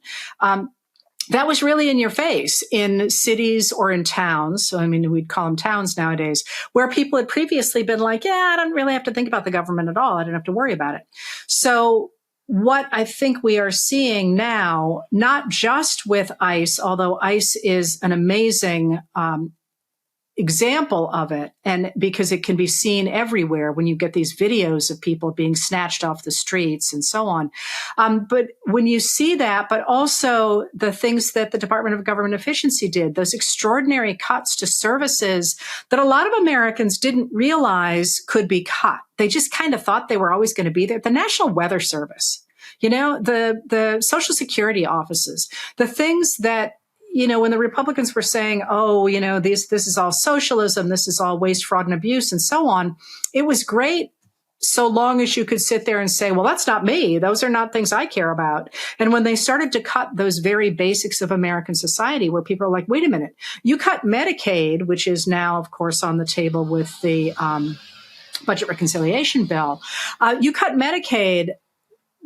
That was really in your face in cities or in towns. So, we'd call them towns nowadays, where people had previously been like, I don't really have to think about the government at all. I don't have to worry about it. So what I think we are seeing now, not just with ICE, although ICE is an amazing example of it, and because it can be seen everywhere when you get these videos of people being snatched off the streets and so on. But when you see that, but also the things that the Department of Government Efficiency did, those extraordinary cuts to services that a lot of Americans didn't realize could be cut. They just kind of thought they were always going to be there. The National Weather Service, the Social Security offices, the things that, when the Republicans were saying, this is all socialism, this is all waste, fraud, and abuse, and so on, it was great so long as you could sit there and say, well, that's not me. Those are not things I care about. And when they started to cut those very basics of American society, where people are like, wait a minute, you cut Medicaid, which is now, of course, on the table with the budget reconciliation bill. You cut Medicaid,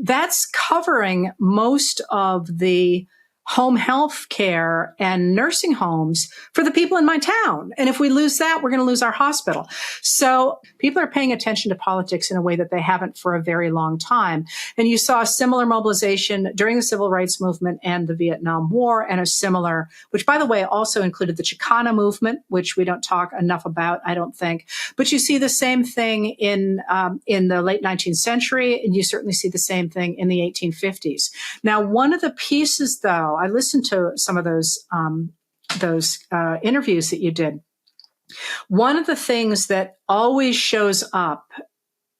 that's covering most of the home health care and nursing homes for the people in my town. And if we lose that, we're going to lose our hospital. So people are paying attention to politics in a way that they haven't for a very long time. And you saw a similar mobilization during the civil rights movement and the Vietnam War, and a similar, which by the way, also included the Chicana movement, which we don't talk enough about, I don't think. But you see the same thing in the late 19th century, and you certainly see the same thing in the 1850s. Now, one of the pieces, though, I listened to some of those interviews that you did. One of the things that always shows up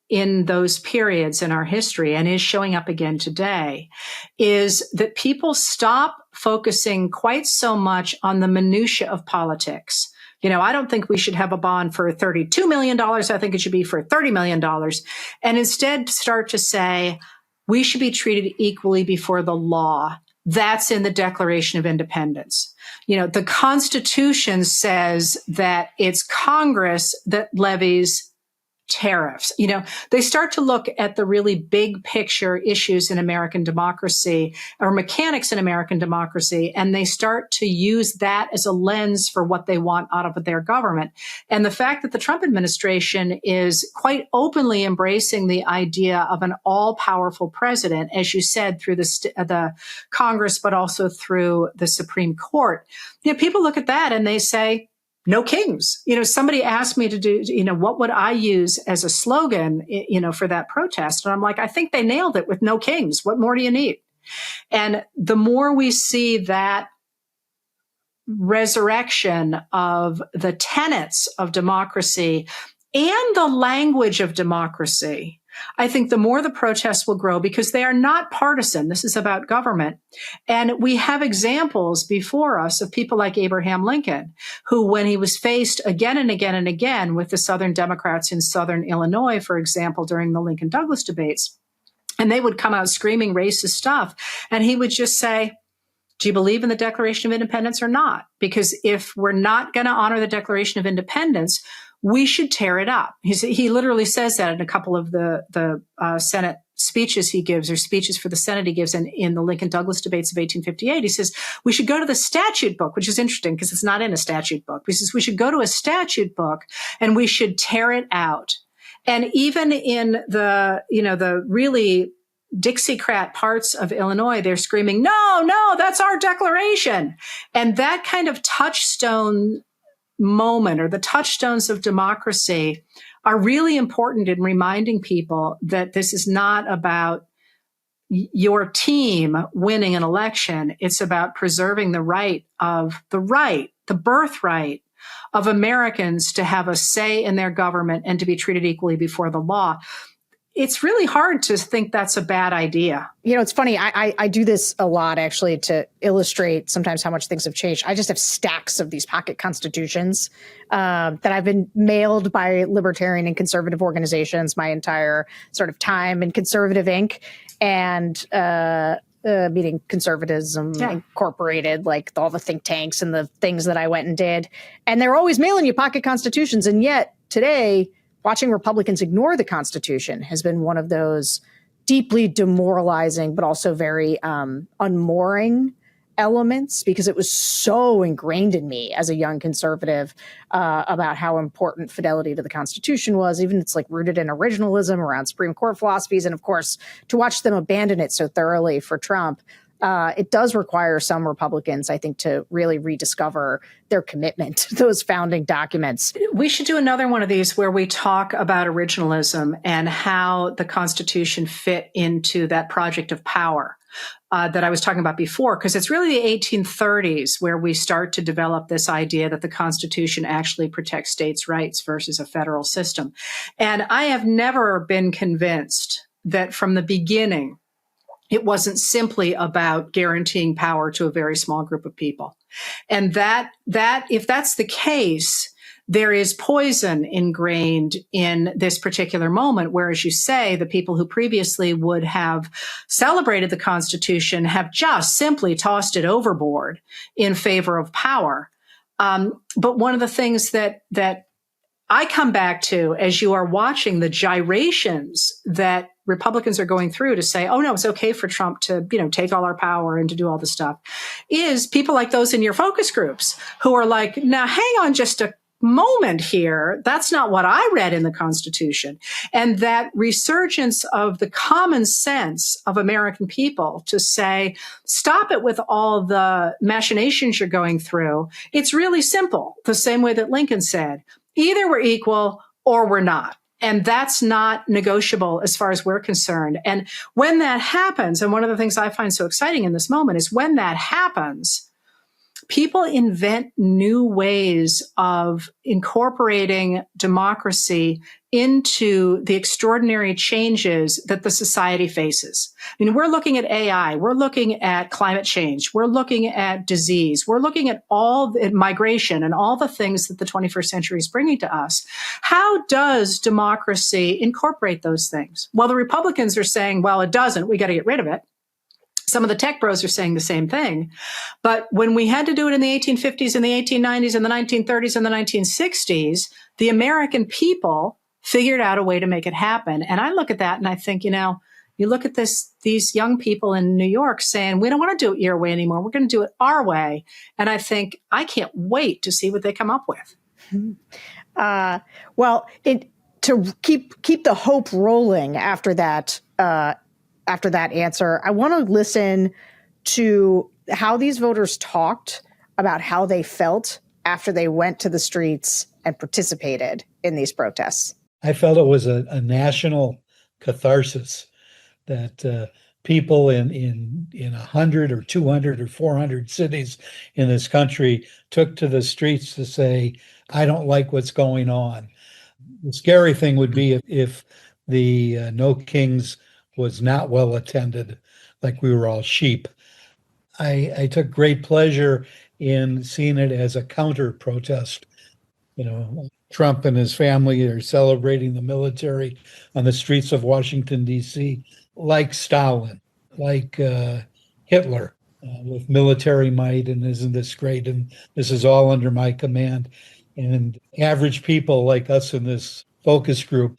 in those periods in our history, and is showing up again today, is that people stop focusing quite so much on the minutia of politics. I don't think we should have a bond for $32 million. I think it should be for $30 million. And instead start to say, we should be treated equally before the law. That's in the Declaration of Independence. The Constitution says that it's Congress that levies tariffs. You know, they start to look at the really big picture issues in American democracy or mechanics in American democracy, and they start to use that as a lens for what they want out of their government. And the fact that the Trump administration is quite openly embracing the idea of an all-powerful president, as you said, through the Congress, but also through the Supreme Court, you know, people look at that and they say, no kings. You know, somebody asked me to do, you know, what would I use as a slogan, you know, for that protest? And I'm like, I think they nailed it with no kings. What more do you need? And the more we see that resurrection of the tenets of democracy and the language of democracy, I think the more the protests will grow because they are not partisan. This is about government. And we have examples before us of people like Abraham Lincoln, who, when he was faced again and again and again with the Southern Democrats in Southern Illinois, for example, during the Lincoln-Douglas debates, and they would come out screaming racist stuff, and he would just say, do you believe in the Declaration of Independence or not? Because if we're not going to honor the Declaration of Independence, we should tear it up. He literally says that in a couple of the Senate speeches he gives, or speeches for the Senate he gives in the Lincoln-Douglas debates of 1858. He says, we should go to the statute book, which is interesting because it's not in a statute book. He says, we should go to a statute book and we should tear it out. And even in the, you know, the really Dixiecrat parts of Illinois, they're screaming, no, that's our declaration. And that kind of touchstone moment, or the touchstones of democracy, are really important in reminding people that this is not about your team winning an election. It's about preserving the birthright of Americans to have a say in their government and to be treated equally before the law. It's really hard to think that's a bad idea. You know, it's funny. I do this a lot, actually, to illustrate sometimes how much things have changed. I just have stacks of these pocket constitutions that I've been mailed by libertarian and conservative organizations my entire sort of time in Conservative Inc. and meaning Conservatism Incorporated, like all the think tanks and the things that I went and did. And they're always mailing you pocket constitutions. And yet today, watching Republicans ignore the Constitution has been one of those deeply demoralizing, but also very unmooring elements, because it was so ingrained in me as a young conservative about how important fidelity to the Constitution was. Even it's like rooted in originalism around Supreme Court philosophies. And of course, to watch them abandon it so thoroughly for Trump, it does require some Republicans, I think, to really rediscover their commitment to those founding documents. We should do another one of these where we talk about originalism and how the Constitution fit into that project of power that I was talking about before, because it's really the 1830s where we start to develop this idea that the Constitution actually protects states' rights versus a federal system. And I have never been convinced that from the beginning, it wasn't simply about guaranteeing power to a very small group of people. And that if that's the case, there is poison ingrained in this particular moment, where, as you say, the people who previously would have celebrated the Constitution have just simply tossed it overboard in favor of power. But one of the things that I come back to, as you are watching the gyrations that Republicans are going through to say, oh no, it's okay for Trump to, take all our power and to do all this stuff, is people like those in your focus groups who are like, now hang on just a moment here. That's not what I read in the Constitution. And that resurgence of the common sense of American people to say, stop it with all the machinations you're going through. It's really simple. The same way that Lincoln said, either we're equal or we're not. And that's not negotiable as far as we're concerned. And when that happens, and one of the things I find so exciting in this moment is when that happens, people invent new ways of incorporating democracy into the extraordinary changes that the society faces. I mean, we're looking at AI, we're looking at climate change, we're looking at disease, we're looking at migration and all the things that the 21st century is bringing to us. How does democracy incorporate those things? Well, the Republicans are saying, well, it doesn't, we got to get rid of it. Some of the tech bros are saying the same thing. But when we had to do it in the 1850s and the 1890s and the 1930s and the 1960s, the American people figured out a way to make it happen. And I look at that and I think, you look at these young people in New York saying, we don't want to do it your way anymore. We're going to do it our way. And I think I can't wait to see what they come up with. To keep the hope rolling after that answer, I want to listen to how these voters talked about how they felt after they went to the streets and participated in these protests. I felt it was a national catharsis that people in 100 or 200 or 400 cities in this country took to the streets to say, I don't like what's going on. The scary thing would be if the No Kings was not well attended, like we were all sheep. I took great pleasure in seeing it as a counter protest. Trump and his family are celebrating the military on the streets of Washington, D.C., like Stalin, like Hitler, with military might, and isn't this great? And this is all under my command. And average people like us in this focus group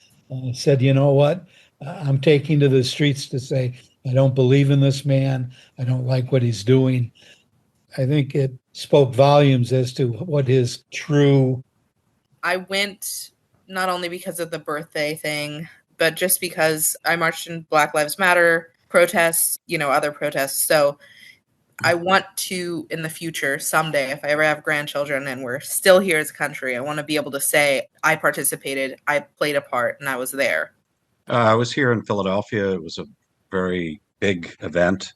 said, you know what? I'm taking to the streets to say, I don't believe in this man. I don't like what he's doing. I think it spoke volumes as to what his true. I went not only because of the birthday thing, but just because I marched in Black Lives Matter protests, other protests. So I want to, in the future, someday, if I ever have grandchildren and we're still here as a country, I want to be able to say, I participated, I played a part, and I was there. I was here in Philadelphia. It was a very big event,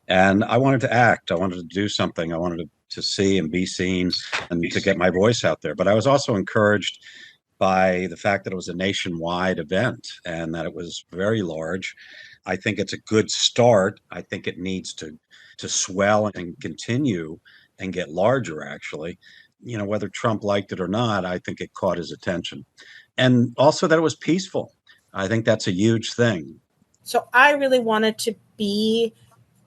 and I wanted to act. I wanted to do something. I wanted to see and be seen and to get my voice out there. But I was also encouraged by the fact that it was a nationwide event and that it was very large. I think it's a good start. I think it needs to swell and continue and get larger, actually. Whether Trump liked it or not, I think it caught his attention. And also that it was peaceful. I think that's a huge thing. So I really wanted to be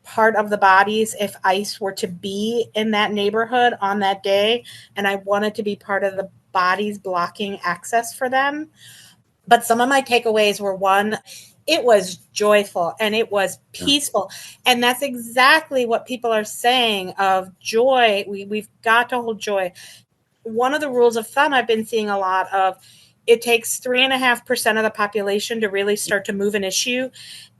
part of the bodies if ICE were to be in that neighborhood on that day. And I wanted to be part of the bodies blocking access for them. But some of my takeaways were, one, it was joyful and it was peaceful. And that's exactly what people are saying of joy. We've got to hold joy. One of the rules of thumb I've been seeing a lot of, it takes 3.5% of the population to really start to move an issue.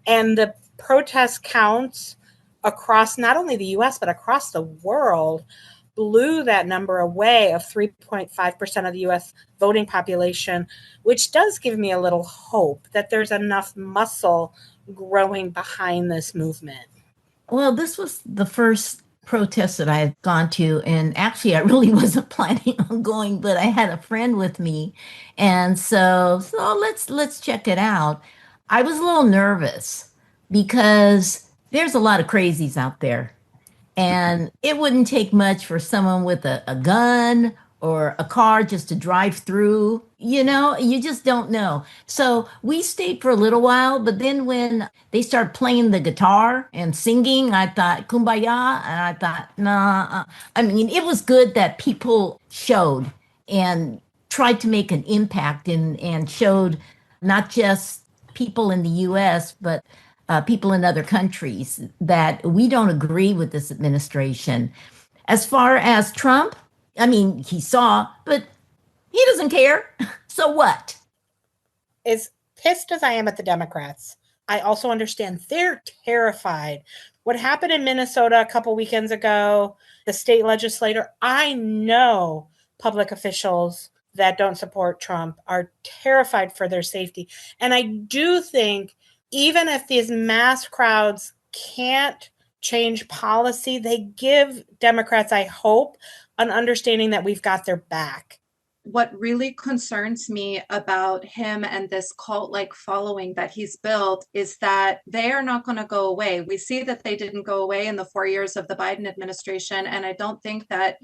And the protest counts across not only the US, but across the world blew that number away of 3.5% of the US voting population, which does give me a little hope that there's enough muscle growing behind this movement. Well, this was the first protest that I had gone to, and actually I really wasn't planning on going, but I had a friend with me, and so let's check it out. I was a little nervous because there's a lot of crazies out there. And it wouldn't take much for someone with a gun or a car just to drive through. You just don't know. So we stayed for a little while, but then when they started playing the guitar and singing, I thought, kumbaya. And I thought, nah. I mean, it was good that people showed and tried to make an impact and showed not just people in the US, but people in other countries that we don't agree with this administration. As far as Trump, I mean, he saw, but he doesn't care. So what? As pissed as I am at the Democrats, I also understand they're terrified. What happened in Minnesota a couple weekends ago, the state legislator, I know public officials that don't support Trump are terrified for their safety. And I do think even if these mass crowds can't change policy, they give Democrats, I hope, an understanding that we've got their back. What really concerns me about him and this cult-like following that he's built is that they are not going to go away. We see that they didn't go away in the 4 years of the Biden administration. And I don't think that,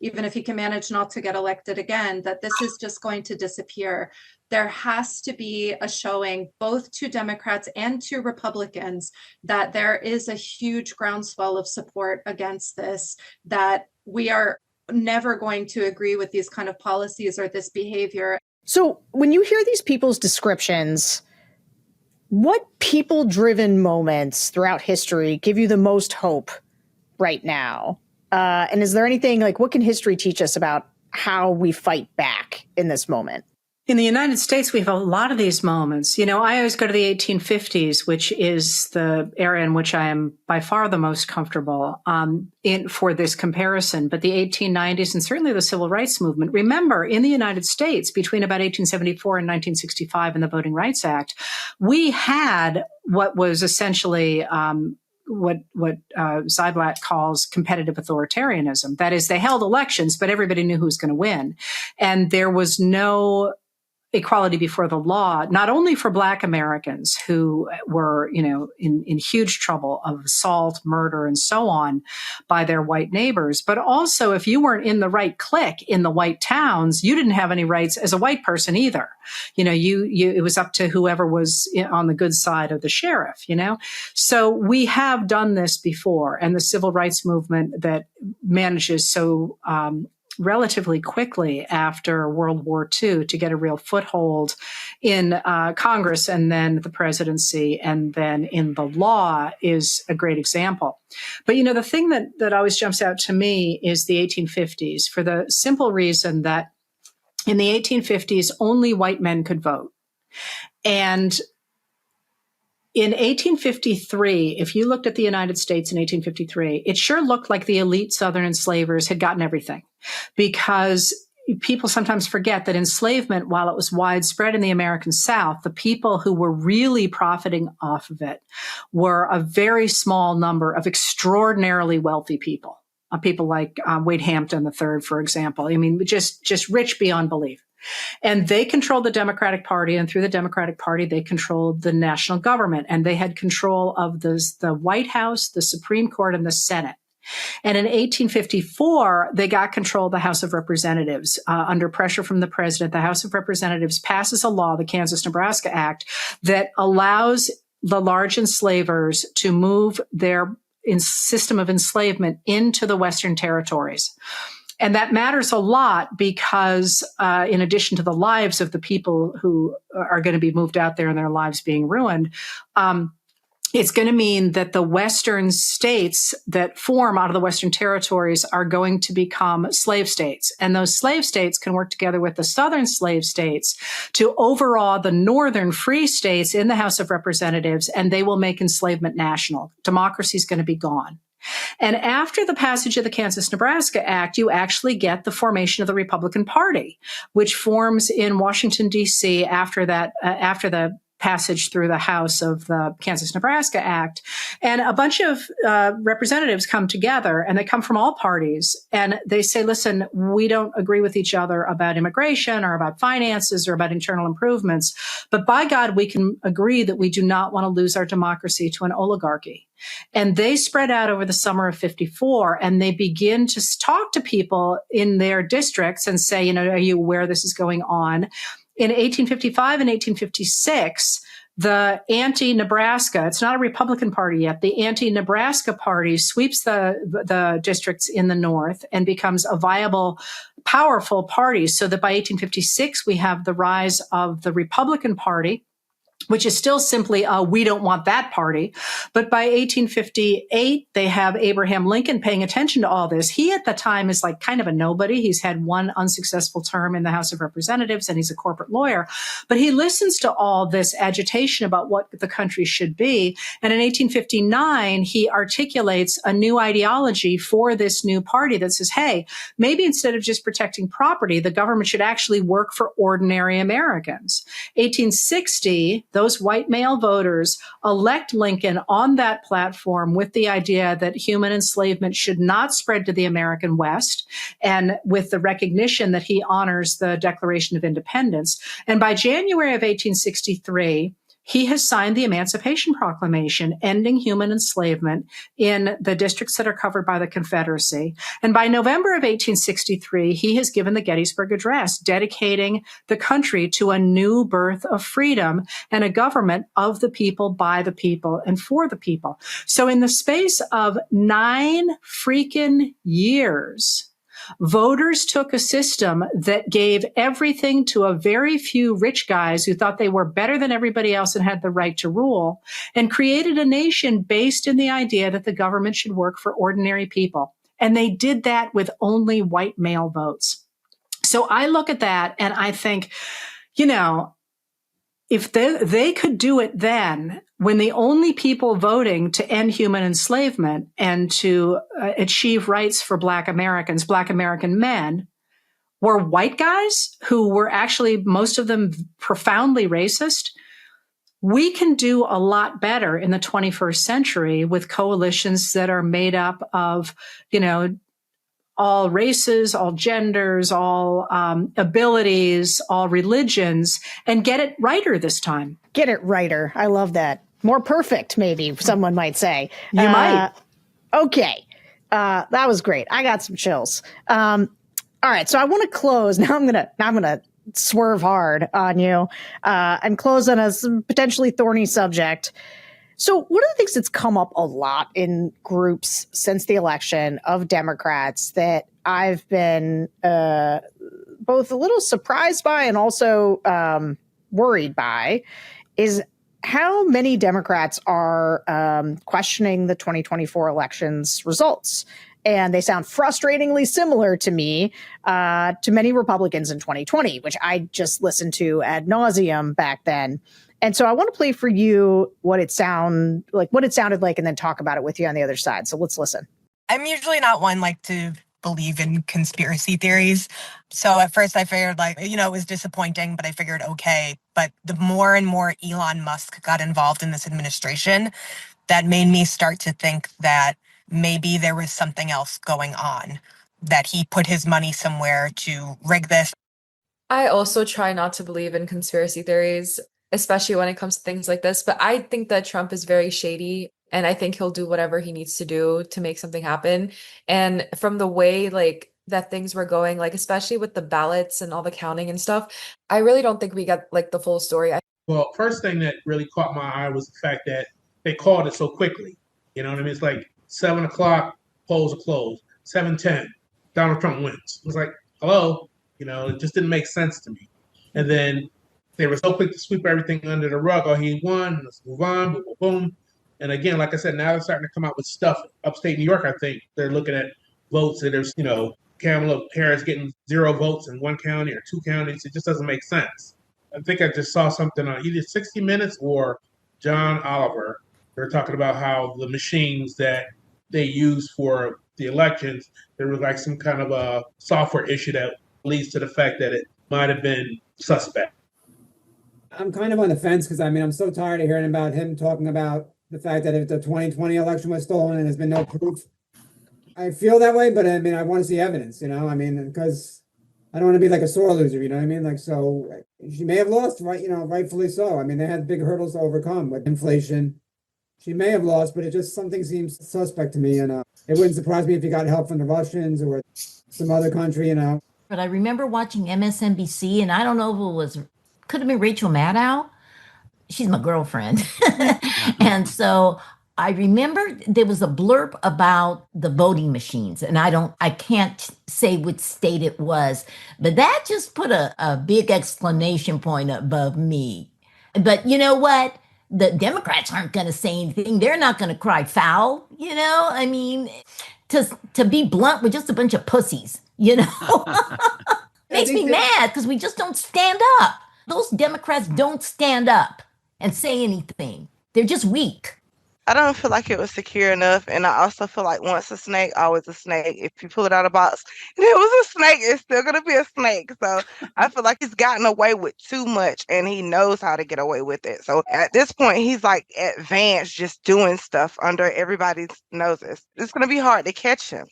even if he can manage not to get elected again, that this is just going to disappear. There has to be a showing both to Democrats and to Republicans that there is a huge groundswell of support against this, that we are never going to agree with these kind of policies or this behavior. So when you hear these people's descriptions, what people-driven moments throughout history give you the most hope right now? And is there anything like, what can history teach us about how we fight back in this moment? In the United States, we have a lot of these moments. You know, I always go to the 1850s, which is the era in which I am by far the most comfortable for this comparison. But the 1890s and certainly the Civil Rights Movement. Remember, in the United States, between about 1874 and 1965 in the Voting Rights Act, we had what was essentially what Ziblatt calls competitive authoritarianism. That is, they held elections, but everybody knew who was going to win. And there was no equality before the law, not only for Black Americans who were, you know, in huge trouble of assault, murder, and so on by their white neighbors, but also if you weren't in the right clique in the white towns, you didn't have any rights as a white person either. You know, it was up to whoever was on the good side of the sheriff, you know? So we have done this before, and the civil rights movement that manages so, relatively quickly after World War II to get a real foothold in Congress and then the presidency and then in the law is a great example. But, you know, the thing that always jumps out to me is the 1850s, for the simple reason that in the 1850s, only white men could vote. And in 1853, if you looked at the United States in 1853, it sure looked like the elite Southern enslavers had gotten everything, because people sometimes forget that enslavement, while it was widespread in the American South, the people who were really profiting off of it were a very small number of extraordinarily wealthy people. People like Wade Hampton III, for example. I mean, just rich beyond belief. And they controlled the Democratic Party, and through the Democratic Party, they controlled the national government, and they had control of the White House, the Supreme Court, and the Senate. And in 1854, they got control of the House of Representatives. Under pressure from the president, the House of Representatives passes a law, the Kansas-Nebraska Act, that allows the large enslavers to move their system of enslavement into the Western territories. And that matters a lot because in addition to the lives of the people who are going to be moved out there and their lives being ruined, it's going to mean that the Western states that form out of the Western territories are going to become slave states. And those slave states can work together with the Southern slave states to overawe the Northern free states in the House of Representatives, and they will make enslavement national. Democracy is going to be gone. And after the passage of the Kansas-Nebraska Act, you actually get the formation of the Republican Party, which forms in Washington, D.C. after the passage through the House of the Kansas-Nebraska Act. And a bunch of representatives come together, and they come from all parties, and they say, listen, we don't agree with each other about immigration or about finances or about internal improvements, but by God, we can agree that we do not want to lose our democracy to an oligarchy. And they spread out over the summer of 54, and they begin to talk to people in their districts and say, you know, are you aware this is going on? In 1855 and 1856, the anti-Nebraska, it's not a Republican Party yet, the anti-Nebraska Party sweeps the districts in the North and becomes a viable, powerful party, so that by 1856, we have the rise of the Republican Party, which is still simply we don't want that party. But by 1858, they have Abraham Lincoln paying attention to all this. He at the time is like kind of a nobody. He's had one unsuccessful term in the House of Representatives, and he's a corporate lawyer. But he listens to all this agitation about what the country should be. And in 1859, he articulates a new ideology for this new party that says, hey, maybe instead of just protecting property, the government should actually work for ordinary Americans. 1860, those white male voters elect Lincoln on that platform with the idea that human enslavement should not spread to the American West, and with the recognition that he honors the Declaration of Independence. And by January of 1863, he has signed the Emancipation Proclamation, ending human enslavement in the districts that are covered by the Confederacy. And by November of 1863, he has given the Gettysburg Address, dedicating the country to a new birth of freedom and a government of the people, by the people, and for the people. So in the space of 9 freaking years, Voters took a system that gave everything to a very few rich guys who thought they were better than everybody else and had the right to rule, and created a nation based in the idea that the government should work for ordinary people. And they did that with only white male votes. So I look at that and I think, you know, if they could do it then, when the only people voting to end human enslavement and to achieve rights for Black Americans, Black American men, were white guys who were actually, most of them, profoundly racist, we can do a lot better in the 21st century with coalitions that are made up of, you know, all races, all genders, all abilities, all religions, and get it righter this time. Get it righter. I love that. More perfect, maybe someone might say. You might. Okay. That was great. I got some chills. All right. So I want to close. Now I'm gonna swerve hard on you and close on a potentially thorny subject. So one of the things that's come up a lot in groups since the election of Democrats that I've been both a little surprised by and also worried by is how many Democrats are questioning the 2024 election's results. And they sound frustratingly similar to me, to many Republicans in 2020, which I just listened to ad nauseum back then. And so I want to play for you what it sounded like, and then talk about it with you on the other side. So let's listen. I'm usually not one to believe in conspiracy theories. So at first I figured it was disappointing, but I figured okay. But the more and more Elon Musk got involved in this administration, that made me start to think that maybe there was something else going on, that he put his money somewhere to rig this. I also try not to believe in conspiracy theories, especially when it comes to things like this. But I think that Trump is very shady, and I think he'll do whatever he needs to do to make something happen. And from the way that things were going, especially with the ballots and all the counting and stuff, I really don't think we got the full story. Well, first thing that really caught my eye was the fact that they called it so quickly. You know what I mean? It's 7 o'clock, polls are closed. 7:10, Donald Trump wins. It was hello? It just didn't make sense to me. And then they were so quick to sweep everything under the rug. Oh, he won. Let's move on. Boom, boom, boom. And again, like I said, now they're starting to come out with stuff. Upstate New York, I think they're looking at votes. And there's, Kamala Harris getting 0 votes in 1 county or 2 counties. It just doesn't make sense. I think I just saw something on either 60 Minutes or John Oliver. They're talking about how the machines that they use for the elections, there was some kind of a software issue that leads to the fact that it might have been suspect. I'm kind of on the fence because I'm so tired of hearing about him talking about the fact that if the 2020 election was stolen and there's been no proof. I feel that way, but I want to see evidence, because I don't want to be a sore loser, you know what I mean? So she may have lost, right? Rightfully so. They had big hurdles to overcome with inflation. She may have lost, but something seems suspect to me. And it wouldn't surprise me if he got help from the Russians or some other country, But I remember watching MSNBC, and I don't know if could have been Rachel Maddow. She's my girlfriend. And so I remember there was a blurb about the voting machines, and I can't say which state it was, but that just put a big exclamation point above me. But you know what? The Democrats aren't going to say anything. They're not going to cry foul, to be blunt, we're just a bunch of pussies, Makes me mad because we just don't stand up. Those Democrats don't stand up and say anything. They're just weak. I don't feel like it was secure enough. And I also feel like once a snake, always a snake. If you pull it out of the box and it was a snake, it's still going to be a snake. So I feel like he's gotten away with too much and he knows how to get away with it. So at this point, he's advanced, just doing stuff under everybody's noses. It's going to be hard to catch him.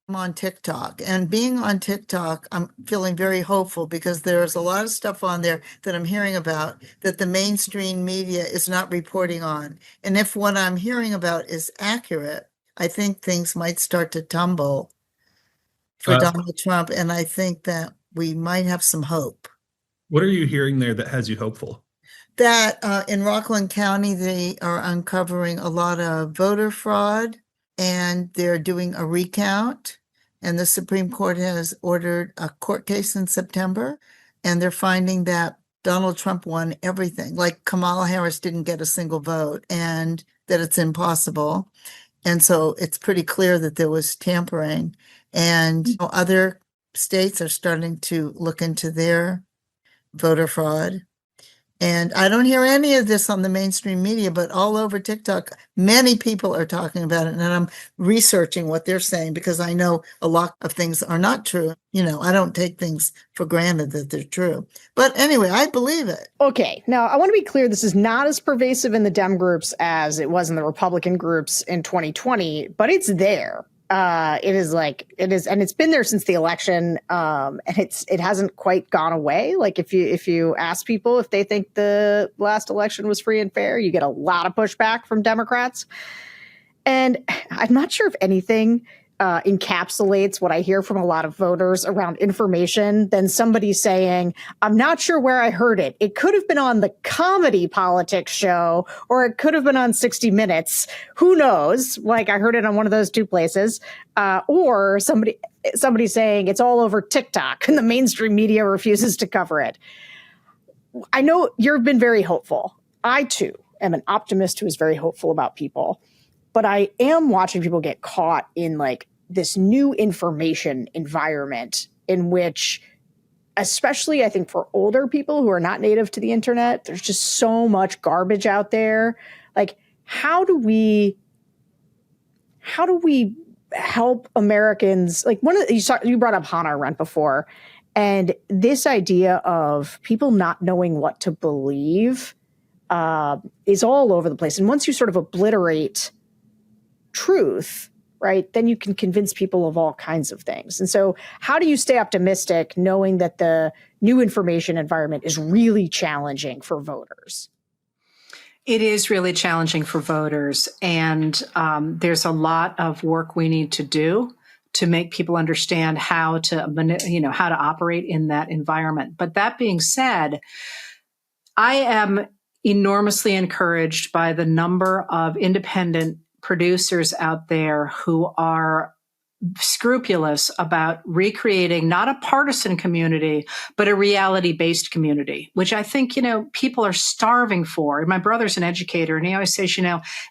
I'm on TikTok, and being on TikTok, I'm feeling very hopeful because there's a lot of stuff on there that I'm hearing about that the mainstream media is not reporting on. And if what I'm hearing about is accurate, I think things might start to tumble for Donald Trump. And I think that we might have some hope. What are you hearing there that has you hopeful? That in Rockland County, they are uncovering a lot of voter fraud. And they're doing a recount, And the Supreme Court has ordered a court case in September, and they're finding that Donald Trump won everything. Like Kamala Harris didn't get a single vote, and that it's impossible. And so it's pretty clear that there was tampering. And other states are starting to look into their voter fraud. And I don't hear any of this on the mainstream media, but all over TikTok, many people are talking about it. And I'm researching what they're saying because I know a lot of things are not true. I don't take things for granted that they're true. But anyway, I believe it. Okay. Now, I want to be clear. This is not as pervasive in the Dem groups as it was in the Republican groups in 2020, but it's there. It is, and it's been there since the election. And it hasn't quite gone away. Like if you ask people if they think the last election was free and fair, you get a lot of pushback from Democrats. And I'm not sure if anything encapsulates what I hear from a lot of voters around information than somebody saying, I'm not sure where I heard it. It could have been on the comedy politics show, or it could have been on 60 Minutes. Who knows? Like I heard it on one of those two places. Or somebody saying it's all over TikTok and the mainstream media refuses to cover it. I know you've been very hopeful. I too am an optimist who is very hopeful about people. But I am watching people get caught in like this new information environment in which, especially I think for older people who are not native to the internet, there's just so much garbage out there. Like, how do we help Americans? Like you brought up Hannah Arendt before, and this idea of people not knowing what to believe is all over the place. And once you sort of obliterate truth, right, then you can convince people of all kinds of things. And so how do you stay optimistic knowing that the new information environment is really challenging for voters? It is really challenging for voters. And there's a lot of work we need to do to make people understand how to operate in that environment. But that being said, I am enormously encouraged by the number of independent producers out there who are scrupulous about recreating not a partisan community, but a reality-based community, which I think, people are starving for. My brother's an educator, and he always says,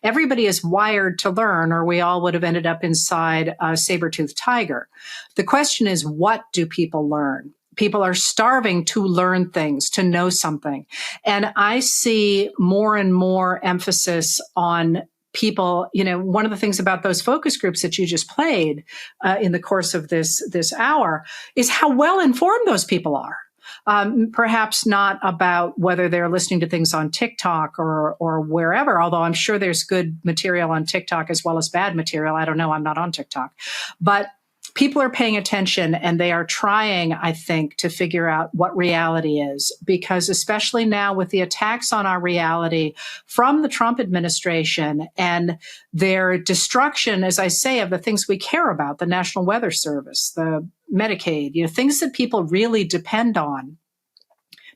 everybody is wired to learn, or we all would have ended up inside a saber-toothed tiger. The question is, what do people learn? People are starving to learn things, to know something. And I see more and more emphasis on people. One of the things about those focus groups that you just played in the course of this hour is how well informed those people are. Perhaps not about whether they're listening to things on TikTok or wherever, although I'm sure there's good material on TikTok as well as bad material. I don't know. I'm not on TikTok. But people are paying attention, and they are trying, I think, to figure out what reality is, because especially now with the attacks on our reality from the Trump administration and their destruction, as I say, of the things we care about, the National Weather Service, the Medicaid, things that people really depend on.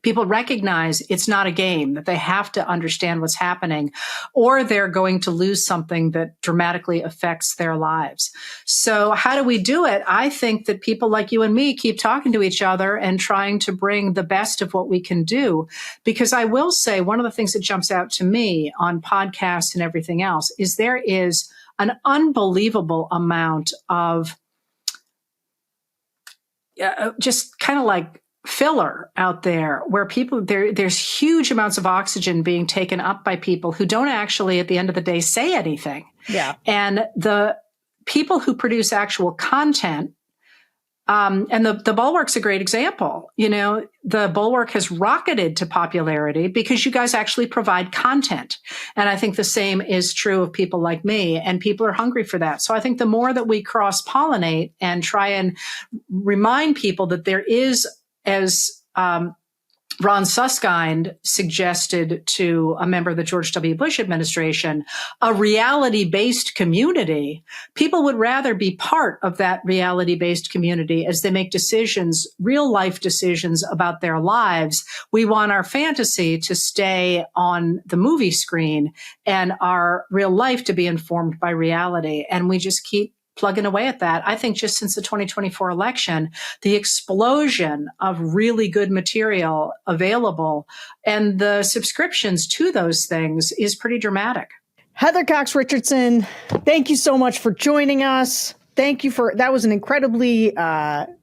People recognize it's not a game, that they have to understand what's happening, or they're going to lose something that dramatically affects their lives. So how do we do it? I think that people like you and me keep talking to each other and trying to bring the best of what we can do. Because I will say, one of the things that jumps out to me on podcasts and everything else is there is an unbelievable amount of just kind of like filler out there where people there's huge amounts of oxygen being taken up by people who don't actually at the end of the day say anything. Yeah. And the people who produce actual content, and the Bulwark's a great example. The Bulwark has rocketed to popularity because you guys actually provide content. And I think the same is true of people like me, and people are hungry for that. So I think the more that we cross-pollinate and try and remind people that there is, as Ron Suskind suggested to a member of the George W. Bush administration, a reality-based community, people would rather be part of that reality-based community as they make decisions, real-life decisions about their lives. We want our fantasy to stay on the movie screen and our real life to be informed by reality. And we just keep plugging away at that. I think just since the 2024 election, the explosion of really good material available and the subscriptions to those things is pretty dramatic. Heather Cox Richardson, thank you so much for joining us. Thank you that was an incredibly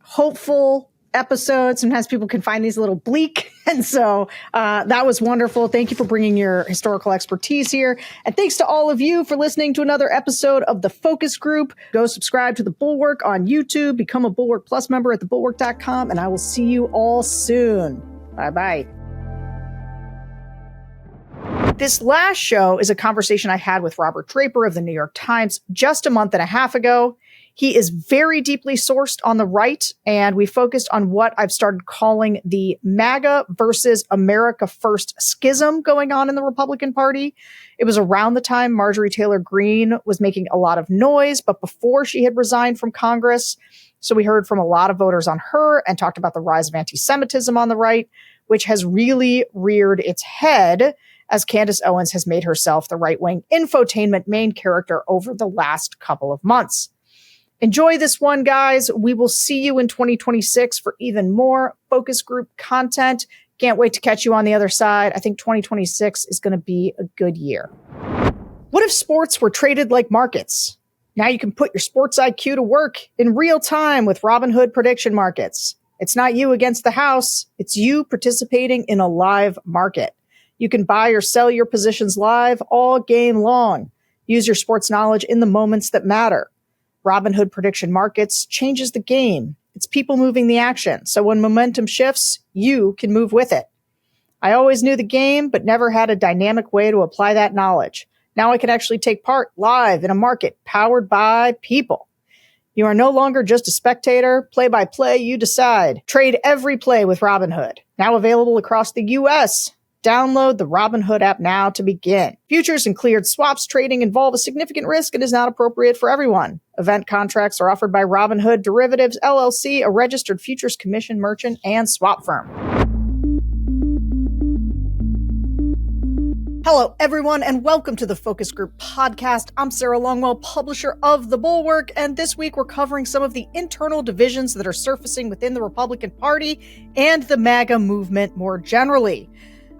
hopeful episode. Sometimes people can find these a little bleak. And so that was wonderful. Thank you for bringing your historical expertise here. And thanks to all of you for listening to another episode of The Focus Group. Go subscribe to The Bulwark on YouTube. Become a Bulwark Plus member at thebulwark.com. And I will see you all soon. Bye-bye. This last show is a conversation I had with Robert Draper of the New York Times just a month and a half ago. He is very deeply sourced on the right, and we focused on what I've started calling the MAGA versus America First schism going on in the Republican Party. It was around the time Marjorie Taylor Greene was making a lot of noise, but before she had resigned from Congress. So we heard from a lot of voters on her and talked about the rise of anti-Semitism on the right, which has really reared its head as Candace Owens has made herself the right-wing infotainment main character over the last couple of months. Enjoy this one, guys. We will see you in 2026 for even more focus group content. Can't wait to catch you on the other side. I think 2026 is going to be a good year. What if sports were traded like markets? Now you can put your sports IQ to work in real time with Robinhood prediction markets. It's not you against the house. It's you participating in a live market. You can buy or sell your positions live all game long. Use your sports knowledge in the moments that matter. Robinhood Prediction Markets changes the game. It's people moving the action. So when momentum shifts, you can move with it. I always knew the game, but never had a dynamic way to apply that knowledge. Now I can actually take part live in a market powered by people. You are no longer just a spectator. Play by play, you decide. Trade every play with Robinhood. Now available across the U.S. Download the Robinhood app now to begin. Futures and cleared swaps trading involve a significant risk and is not appropriate for everyone. Event contracts are offered by Robinhood Derivatives, LLC, a registered futures commission merchant and swap firm. Hello, everyone, and welcome to the Focus Group podcast. I'm Sarah Longwell, publisher of The Bulwark, and this week we're covering some of the internal divisions that are surfacing within the Republican Party and the MAGA movement more generally.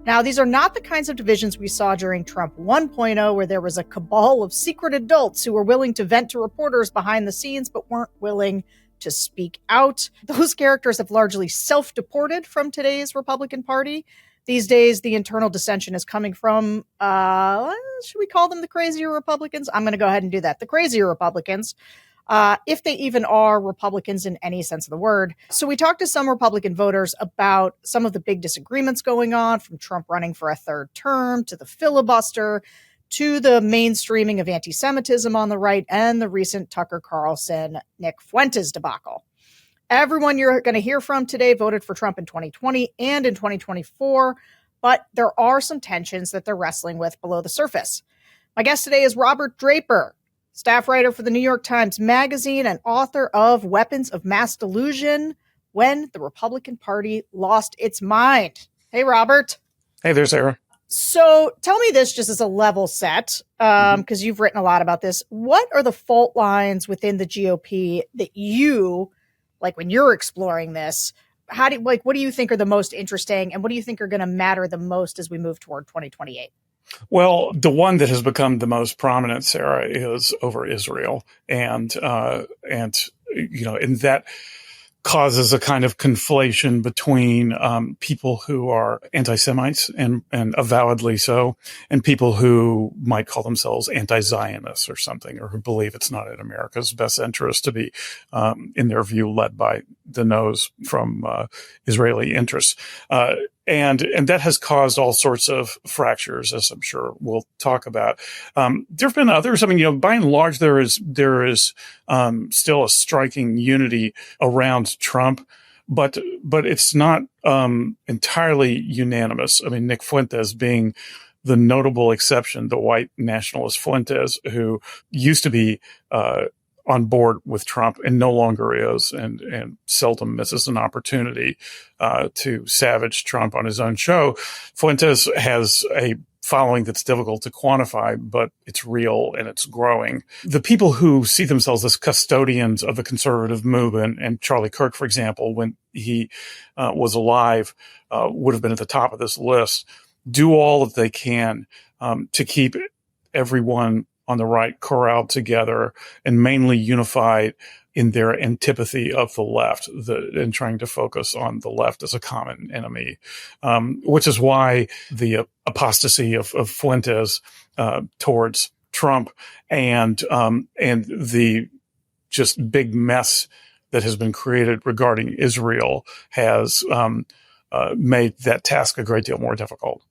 Now, these are not the kinds of divisions we saw during Trump 1.0, where there was a cabal of secret adults who were willing to vent to reporters behind the scenes, but weren't willing to speak out. Those characters have largely self-deported from today's Republican Party. These days, the internal dissension is coming from, should we call them the crazier Republicans? I'm going to go ahead and do that. The crazier Republicans. If they even are Republicans in any sense of the word. So we talked to some Republican voters about some of the big disagreements going on, from Trump running for a third term to the filibuster to the mainstreaming of anti-Semitism on the right and the recent Tucker Carlson, Nick Fuentes debacle. Everyone you're going to hear from today voted for Trump in 2020 and in 2024, but there are some tensions that they're wrestling with below the surface. My guest today is Robert Draper, staff writer for the New York Times Magazine and author of Weapons of Mass Delusion: When the Republican Party Lost Its Mind. Hey, Robert. Hey there, Sarah. So tell me this just as a level set, because you've written a lot about this. What are the fault lines within the GOP that you, like when you're exploring this, what do you think are the most interesting, and what do you think are going to matter the most as we move toward 2028? Well, the one that has become the most prominent, Sarah, is over Israel, and that causes a kind of conflation between people who are anti-Semites and avowedly so, and people who might call themselves anti-Zionists or something, or who believe it's not in America's best interest to be, in their view, led by the nose from Israeli interests. And that has caused all sorts of fractures, as I'm sure we'll talk about. There have been others. I mean, by and large, there is still a striking unity around Trump, but it's not entirely unanimous. I mean, Nick Fuentes being the notable exception, the white nationalist Fuentes, who used to be on board with Trump and no longer is, and seldom misses an opportunity to savage Trump on his own show. Fuentes has a following that's difficult to quantify, but it's real and it's growing. The people who see themselves as custodians of the conservative movement, and Charlie Kirk, for example, when he was alive, would have been at the top of this list, do all that they can to keep everyone on the right corralled together and mainly unified in their antipathy of the left and trying to focus on the left as a common enemy, which is why the apostasy of Fuentes towards Trump and the just big mess that has been created regarding Israel has made that task a great deal more difficult.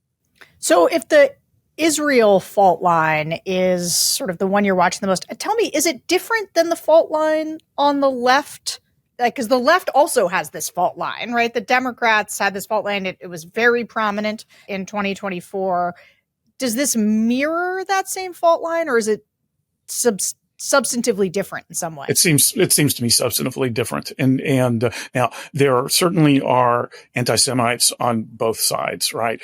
So if the Israel fault line is sort of the one you're watching the most, tell me, is it different than the fault line on the left? Because the left also has this fault line, right? The Democrats had this fault line. It was very prominent in 2024. Does this mirror that same fault line, or is it substantively different in some way? It seems to me substantively different. And now there certainly are anti-Semites on both sides, right?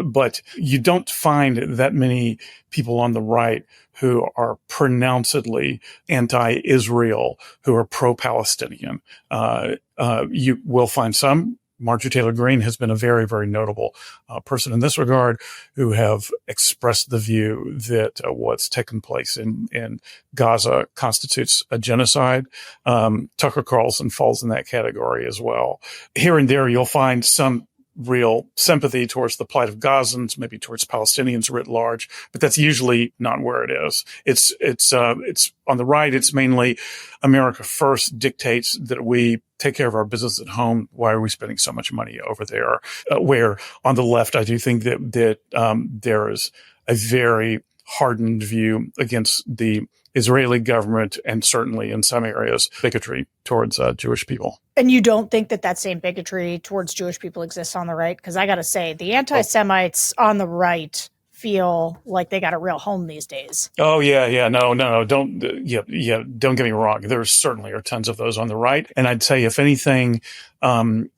But you don't find that many people on the right who are pronouncedly anti-Israel, who are pro-Palestinian. You will find some. Marjorie Taylor Greene has been a very, very notable person in this regard, who have expressed the view that what's taken place in Gaza constitutes a genocide. Tucker Carlson falls in that category as well. Here and there, you'll find some real sympathy towards the plight of Gazans, maybe towards Palestinians writ large, but that's usually not where it is. It's on the right. It's mainly America first dictates that we take care of our business at home. Why are we spending so much money over there? Where on the left, I do think that there is a very hardened view against the Israeli government, and certainly in some areas, bigotry towards Jewish people. And you don't think that same bigotry towards Jewish people exists on the right? Because I got to say, the anti-Semites on the right feel like they got a real home these days. Oh, yeah. No. Don't get me wrong. There certainly are tons of those on the right. And I'd say, if anything,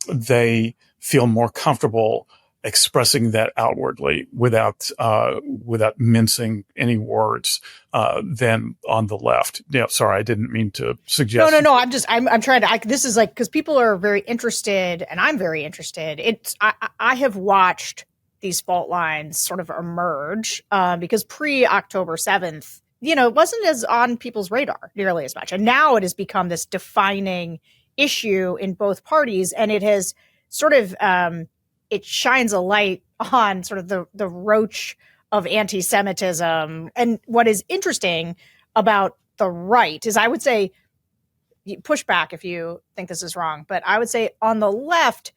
they feel more comfortable expressing that outwardly without mincing any words than on the left. Yeah, sorry, I didn't mean to suggest. No. I'm trying to. This is like, because people are very interested, and I'm very interested. I have watched these fault lines sort of emerge because pre-October 7th, it wasn't as on people's radar nearly as much, and now it has become this defining issue in both parties, and it has sort of it shines a light on sort of the roach of anti-Semitism. And what is interesting about the right is, I would say, push back if you think this is wrong, but I would say on the left,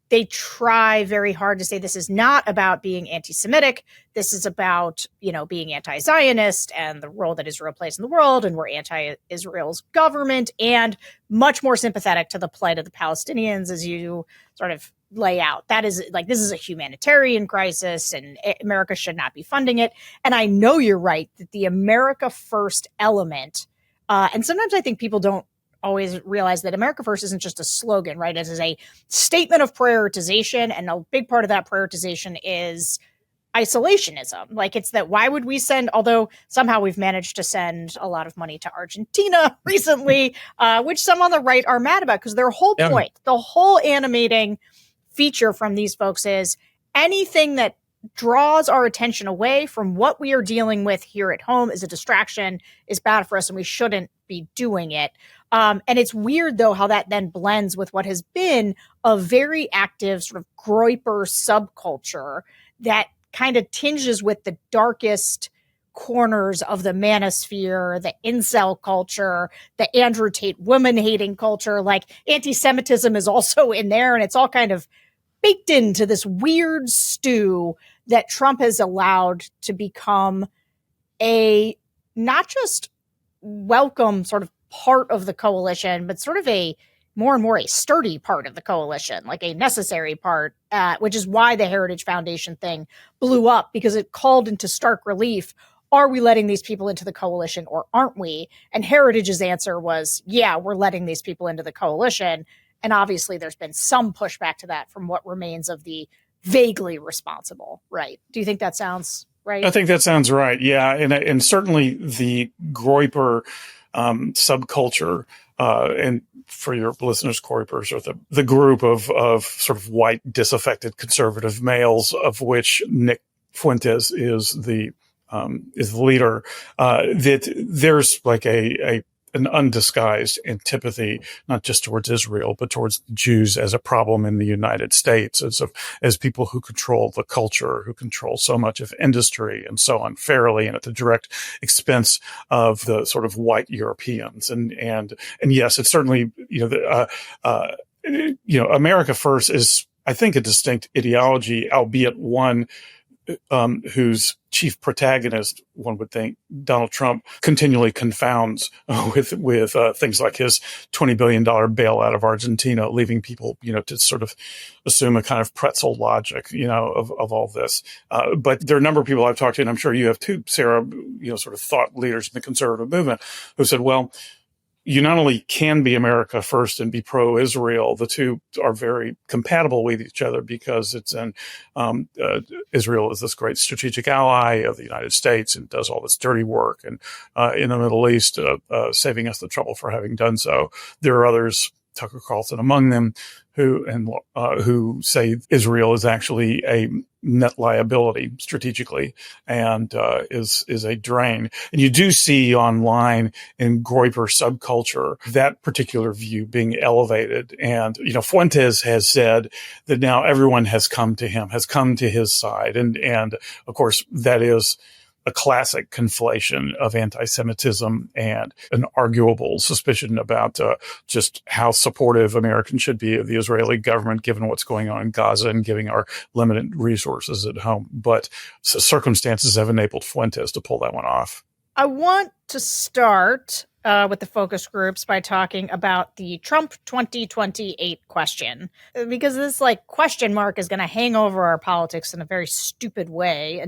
they try very hard to say this is not about being anti-Semitic. This is about, being anti-Zionist and the role that Israel plays in the world, and we're anti-Israel's government, and much more sympathetic to the plight of the Palestinians, as you sort of lay out. That is like, this is a humanitarian crisis and America should not be funding it. And I know you're right that the America First element, and sometimes I think people don't always realize that America First isn't just a slogan, right? It is a statement of prioritization. And a big part of that prioritization is isolationism. Like, it's that, why would we send, although somehow we've managed to send a lot of money to Argentina recently, which some on the right are mad about, because their whole point, the whole animating feature from these folks is anything that draws our attention away from what we are dealing with here at home is a distraction, is bad for us, and we shouldn't be doing it. And it's weird, though, how that then blends with what has been a very active sort of Groyper subculture that kind of tinges with the darkest corners of the manosphere, the incel culture, the Andrew Tate woman-hating culture. Like, anti-Semitism is also in there, and it's all kind of baked into this weird stew that Trump has allowed to become a not just welcome sort of part of the coalition, but sort of a more and more a sturdy part of the coalition, like a necessary part, which is why the Heritage Foundation thing blew up, because it called into stark relief, are we letting these people into the coalition or aren't we? And Heritage's answer was, yeah, we're letting these people into the coalition. And obviously there's been some pushback to that from what remains of the vaguely responsible right. Do you think that sounds right? I think that sounds right. Yeah, and certainly the Groyper subculture, and for your listeners, Groypers are the group of sort of white disaffected conservative males, of which Nick Fuentes is the leader. That there's like an undisguised antipathy, not just towards Israel, but towards Jews as a problem in the United States, as people who control the culture, who control so much of industry and so unfairly and at the direct expense of the sort of white Europeans. And yes, it's certainly, America First is, I think, a distinct ideology, albeit one whose chief protagonist, one would think, Donald Trump, continually confounds with things like his $20 billion bailout of Argentina, leaving people, to sort of assume a kind of pretzel logic, of all this. But there are a number of people I've talked to, and I'm sure you have too, Sarah, sort of thought leaders in the conservative movement who said, well, you not only can be America First and be pro-Israel, the two are very compatible with each other because it's Israel is this great strategic ally of the United States and does all this dirty work and in the Middle East, saving us the trouble for having done so. There are others, Tucker Carlson among them, who say Israel is actually a net liability strategically and is a drain. And you do see online in Groyper subculture that particular view being elevated. And Fuentes has said that now everyone has come to him, has come to his side, and of course that is a classic conflation of anti-Semitism and an arguable suspicion about just how supportive Americans should be of the Israeli government, given what's going on in Gaza and giving our limited resources at home. But circumstances have enabled Fuentes to pull that one off. I want to start with the focus groups by talking about the Trump 2028 question, because this question mark is going to hang over our politics in a very stupid way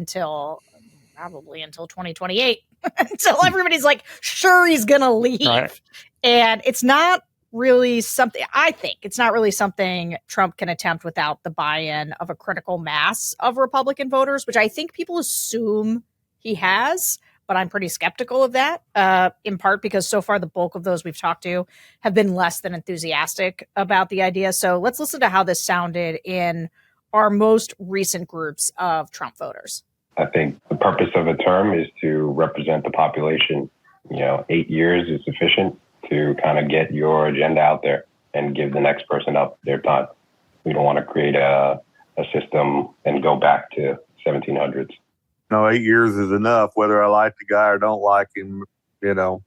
probably until 2028, until everybody's sure he's going to leave. Right. And it's not really something, I think, it's not really something Trump can attempt without the buy-in of a critical mass of Republican voters, which I think people assume he has, but I'm pretty skeptical of that, in part because so far the bulk of those we've talked to have been less than enthusiastic about the idea. So let's listen to how this sounded in our most recent groups of Trump voters. I think the purpose of a term is to represent the population. 8 years is sufficient to kind of get your agenda out there and give the next person up their time. We don't want to create a system and go back to 1700s. No, 8 years is enough, whether I like the guy or don't like him,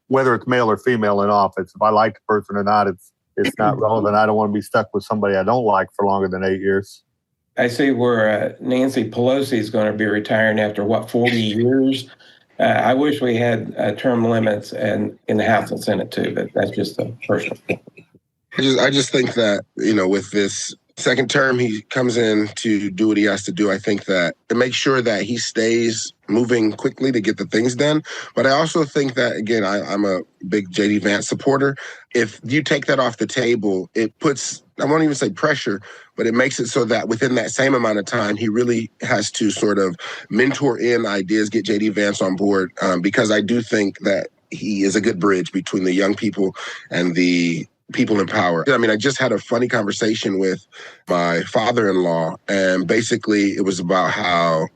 whether it's male or female in office. If I like the person or not, it's not relevant. I don't want to be stuck with somebody I don't like for longer than 8 years. I see where Nancy Pelosi is going to be retiring after 40 years. I wish we had term limits in the House and Senate too, but that's just a personal thing. I just think that, with this second term, he comes in to do what he has to do. I think that to make sure that he stays moving quickly to get the things done. But I also think that, again, I'm a big J.D. Vance supporter. If you take that off the table, it puts, I won't even say pressure, but it makes it so that within that same amount of time, he really has to sort of mentor in ideas, get J.D. Vance on board, because I do think that he is a good bridge between the young people and the people in power. I mean, I just had a funny conversation with my father-in-law, and basically it was about how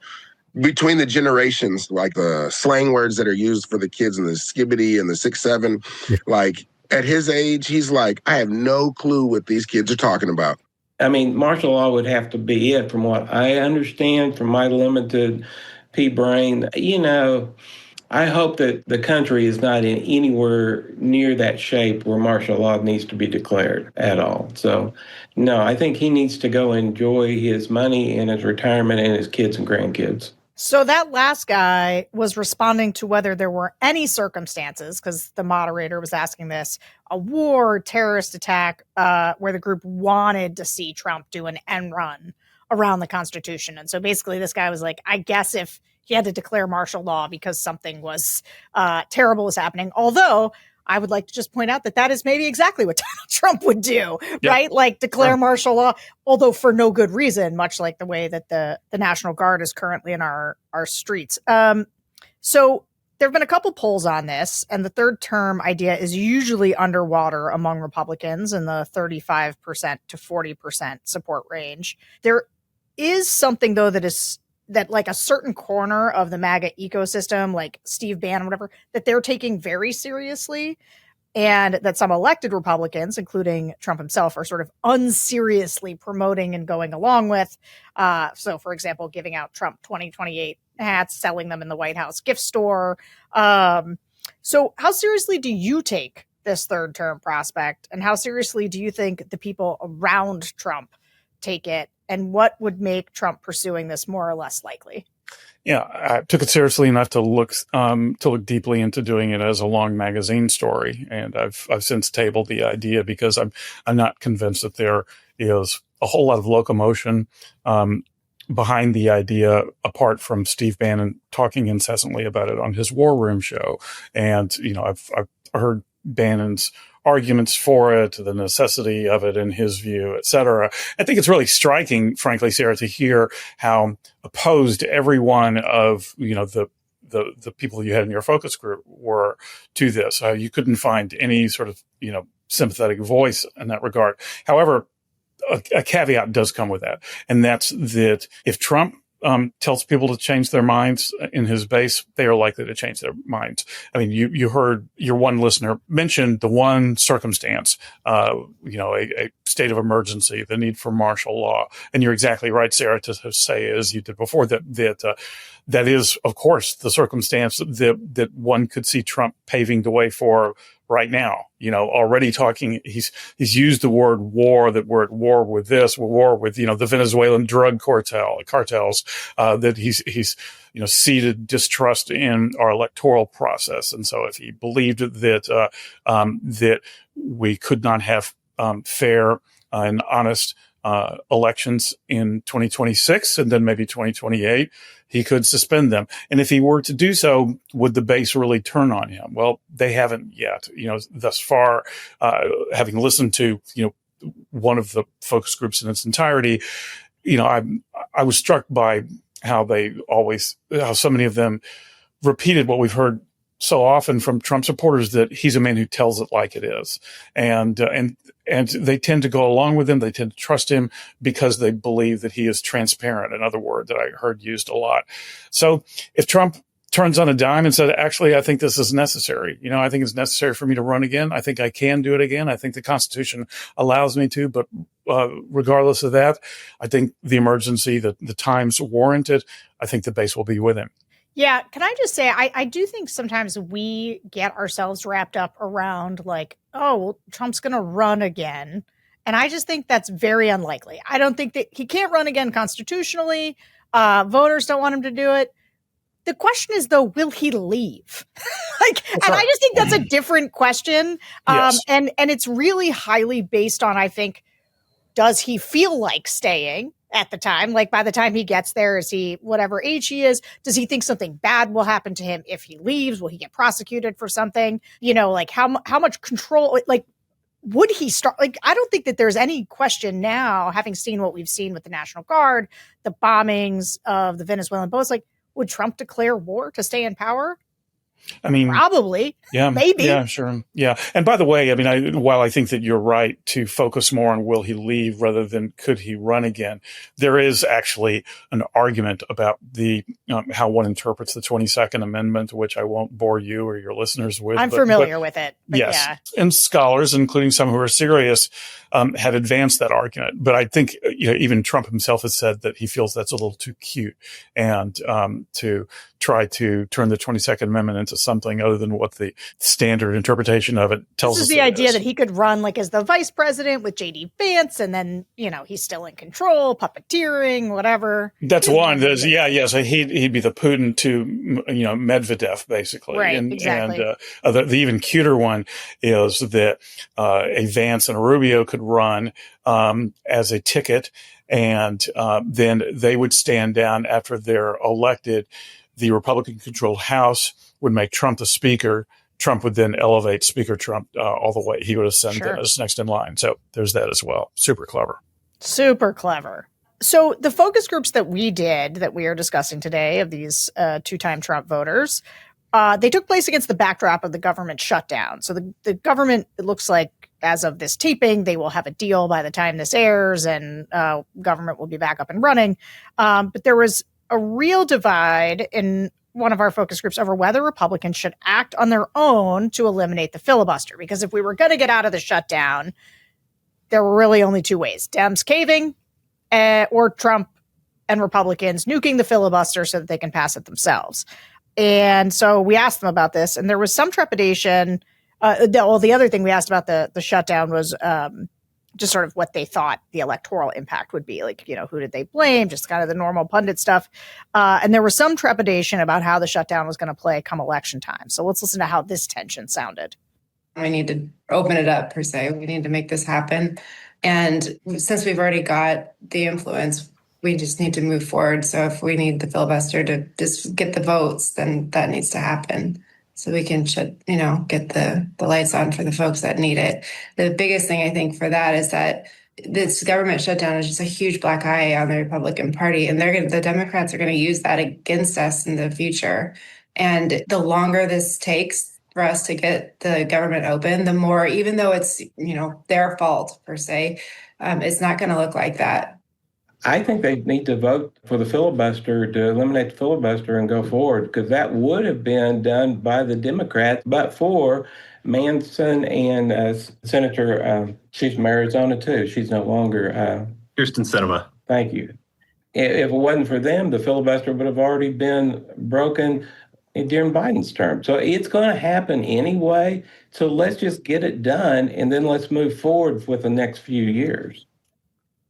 between the generations, like the slang words that are used for the kids and the skibbity and the 6'7", like at his age, he's like, I have no clue what these kids are talking about. I mean, martial law would have to be it from what I understand from my limited pea brain. I hope that the country is not in anywhere near that shape where martial law needs to be declared at all. So, no, I think he needs to go enjoy his money and his retirement and his kids and grandkids. So that last guy was responding to whether there were any circumstances, because the moderator was asking this, a war, terrorist attack, where the group wanted to see Trump do an end run around the Constitution. And so basically this guy was like, I guess if he had to declare martial law because something was terrible was happening. Although I would like to just point out that that is maybe exactly what Donald Trump would do, Yep. right? Like declare martial law, although for no good reason, much like the way that the National Guard is currently in our streets. So there have been a couple polls on this, and the third term idea is usually underwater among Republicans in the 35% to 40% support range. There is something, though, that like a certain corner of the MAGA ecosystem, like Steve Bannon, whatever, that they're taking very seriously, and that some elected Republicans, including Trump himself, are sort of unseriously promoting and going along with. So, for example, giving out Trump 2028 hats, selling them in the White House gift store. So how seriously do you take this third term prospect? And how seriously do you think the people around Trump take it? And what would make Trump pursuing this more or less likely? Yeah, I took it seriously enough to look deeply into doing it as a long magazine story, and I've since tabled the idea because I'm not convinced that there is a whole lot of locomotion behind the idea, apart from Steve Bannon talking incessantly about it on his War Room show. And I've heard Bannon's arguments for it, the necessity of it in his view, et cetera. I think it's really striking, frankly, Sarah, to hear how opposed every one of, the people you had in your focus group were to this. You couldn't find any sort of, sympathetic voice in that regard. However, a caveat does come with that. And that's that if Trump tells people to change their minds in his base, they are likely to change their minds. I mean, you heard your one listener mention the one circumstance, a state of emergency, the need for martial law. And you're exactly right, Sarah, to say, as you did before, that is, of course, the circumstance that one could see Trump paving the way for right now. Already talking, he's used the word war, that we're at war with this, we're at war with, the Venezuelan drug cartels, that he's seeded distrust in our electoral process. And so if he believed that we could not have fair and honest elections in 2026 and then maybe 2028, he could suspend them. And if he were to do so, would the base really turn on him? Well, they haven't yet. Thus far, having listened to, one of the focus groups in its entirety, I was struck by how so many of them repeated what we've heard so often from Trump supporters, that he's a man who tells it like it is. And they tend to go along with him. They tend to trust him because they believe that he is transparent. Another word that I heard used a lot. So if Trump turns on a dime and said, actually, I think this is necessary. I think it's necessary for me to run again. I think I can do it again. I think the Constitution allows me to, but regardless of that, I think the emergency, the times warrant it. I think the base will be with him. Yeah. Can I just say, I do think sometimes we get ourselves wrapped up around like, oh, well, Trump's going to run again. And I just think that's very unlikely. I don't think that he can't run again constitutionally. Voters don't want him to do it. The question is, though, will he leave? And I just think that's a different question. Yes. And it's really highly based on, I think, does he feel like staying at the time? Like by the time he gets there, is he whatever age he is? Does he think something bad will happen to him if he leaves? Will he get prosecuted for something? Like how much control, like would he start? Like, I don't think that there's any question now, having seen what we've seen with the National Guard, the bombings of the Venezuelan boats, like would Trump declare war to stay in power? I mean, probably. Yeah. Maybe. Yeah, sure. Yeah. And by the way, I mean, while I think that you're right to focus more on will he leave rather than could he run again, there is actually an argument about the how one interprets the 22nd Amendment, which I won't bore you or your listeners with. I'm familiar with it. But yes. Yeah. And scholars, including some who are serious, have advanced that argument. But I think even Trump himself has said that he feels that's a little too cute, and to try to turn the 22nd Amendment into something other than what the standard interpretation of it tells us. This is the idea that he could run like as the vice president with J.D. Vance, and then, he's still in control, puppeteering, whatever. That's one. So he'd be the Putin to, Medvedev, basically. Right, and, exactly. And the even cuter one is that a Vance and a Rubio could run as a ticket, and then they would stand down after they're elected. The Republican-controlled House would make Trump the Speaker. Trump would then elevate Speaker Trump all the way. He would ascend Sure. as next in line. So there's that as well. Super clever. Super clever. So the focus groups that we did, that we are discussing today, of these two-time Trump voters, they took place against the backdrop of the government shutdown. So the government, it looks like, as of this taping, they will have a deal by the time this airs, and government will be back up and running. But there was a real divide in one of our focus groups over whether Republicans should act on their own to eliminate the filibuster. Because if we were going to get out of the shutdown, there were really only two ways: Dems caving, or Trump and Republicans nuking the filibuster so that they can pass it themselves. And so we asked them about this, and there was some trepidation. The other thing we asked about the shutdown was just sort of what they thought the electoral impact would be. Like, who did they blame? Just kind of the normal pundit stuff. And there was some trepidation about how the shutdown was going to play come election time. So let's listen to how this tension sounded. We need to open it up, per se. We need to make this happen. And since we've already got the influence, we just need to move forward. So if we need the filibuster to just get the votes, then that needs to happen. So we can get the lights on for the folks that need it. The biggest thing I think for that is that this government shutdown is just a huge black eye on the Republican Party, and the Democrats are going to use that against us in the future. And the longer this takes for us to get the government open, the more, even though it's their fault per se, it's not going to look like that. I think they need to vote for the filibuster, to eliminate the filibuster and go forward, because that would have been done by the Democrats, but for Manson and Senator, she's from Arizona too. She's no longer. Kirsten Sinema. Thank you. If it wasn't for them, the filibuster would have already been broken during Biden's term. So it's going to happen anyway. So let's just get it done, and then let's move forward with the next few years.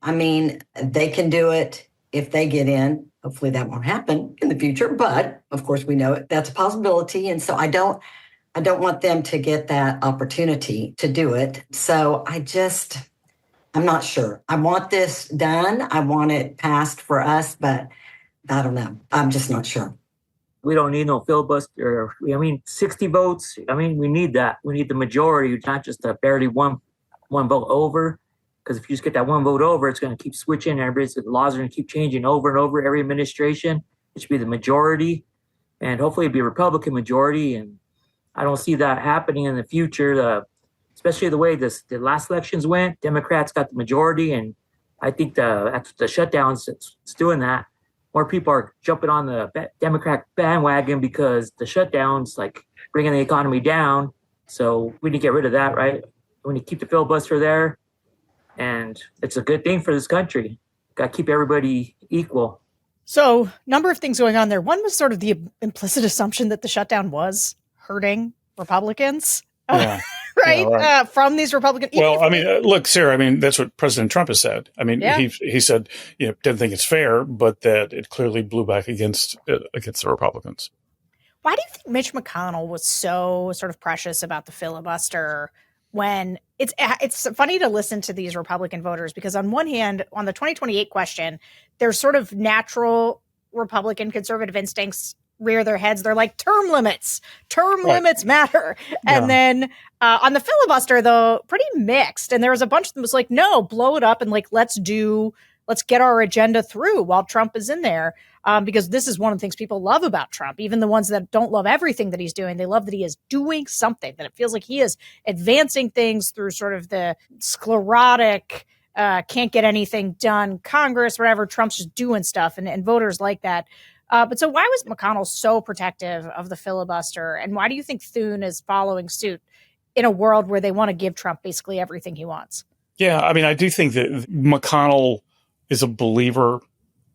I mean, they can do it if they get in. Hopefully that won't happen in the future, but of course we know that's a possibility. And so I don't want them to get that opportunity to do it. So I'm not sure. I want this done. I want it passed for us, but I don't know. I'm just not sure. We don't need no filibuster. 60 votes. We need that. We need the majority, not just barely one vote over. Because if you just get that one vote over, it's going to keep switching. The laws are going to keep changing over and over every administration. It should be the majority, and hopefully it'd be a Republican majority. And I don't see that happening in the future, especially the way the last elections went. Democrats got the majority, and I think the shutdowns, it's doing that. More people are jumping on the Democrat bandwagon because the shutdowns bringing the economy down. So we need to get rid of that, right? We need to keep the filibuster there. And it's a good thing for this country. Got to keep everybody equal. So, number of things going on there. One was sort of the implicit assumption that the shutdown was hurting Republicans, Yeah. right? Yeah, right. From these Republican. Well, look, Sarah, that's what President Trump has said. Yeah. He said, didn't think it's fair, but that it clearly blew back against the Republicans. Why do you think Mitch McConnell was so sort of precious about the filibuster? When it's funny to listen to these Republican voters, because on one hand, on the 2028 question, there's sort of natural Republican conservative instincts rear their heads. They're like, term limits matter. And then on the filibuster, though, pretty mixed. And there was a bunch of them was like, no, blow it up and let's get our agenda through while Trump is in there. Because this is one of the things people love about Trump. Even the ones that don't love everything that he's doing, they love that he is doing something, that it feels like he is advancing things through sort of the sclerotic, can't get anything done Congress, whatever. Trump's just doing stuff, and voters like that. But so why was McConnell so protective of the filibuster? And why do you think Thune is following suit in a world where they want to give Trump basically everything he wants? Yeah, I do think that McConnell is a believer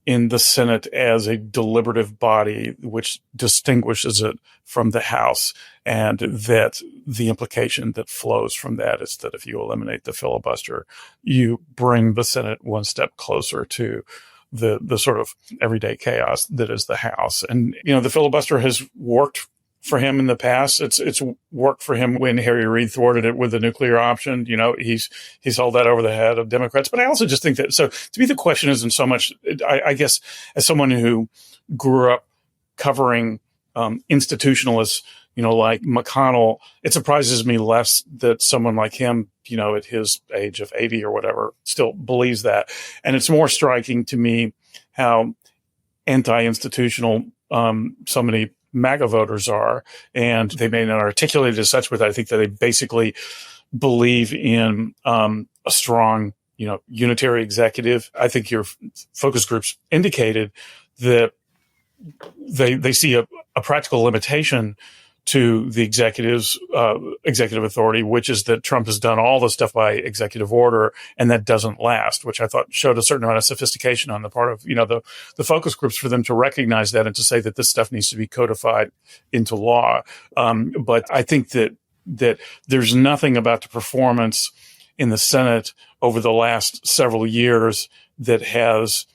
in the Senate as a deliberative body, which distinguishes it from the House, and that the implication that flows from that is that if you eliminate the filibuster, you bring the Senate one step closer to the sort of everyday chaos that is the House. And, the filibuster has worked for him in the past. It's worked for him when Harry Reid thwarted it with the nuclear option. He's held that over the head of Democrats. But I also just think that, so to me, the question isn't so much, I guess, as someone who grew up covering institutionalist like McConnell, it surprises me less that someone like him, at his age of 80 or whatever, still believes that. And it's more striking to me how anti-institutional so many MAGA voters are. And they may not articulate it as such, but I think that they basically believe in a strong, unitary executive. I think your focus groups indicated that they see a practical limitation to the executive's executive authority, which is that Trump has done all the stuff by executive order, and that doesn't last, which I thought showed a certain amount of sophistication on the part of, the focus groups for them to recognize that and to say that this stuff needs to be codified into law. But I think that there's nothing about the performance in the Senate over the last several years that has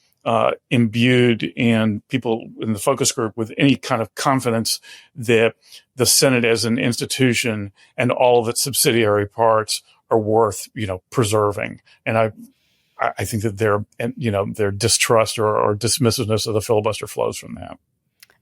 imbued in people in the focus group with any kind of confidence that the Senate as an institution and all of its subsidiary parts are worth, preserving. And I think that their distrust or dismissiveness of the filibuster flows from that.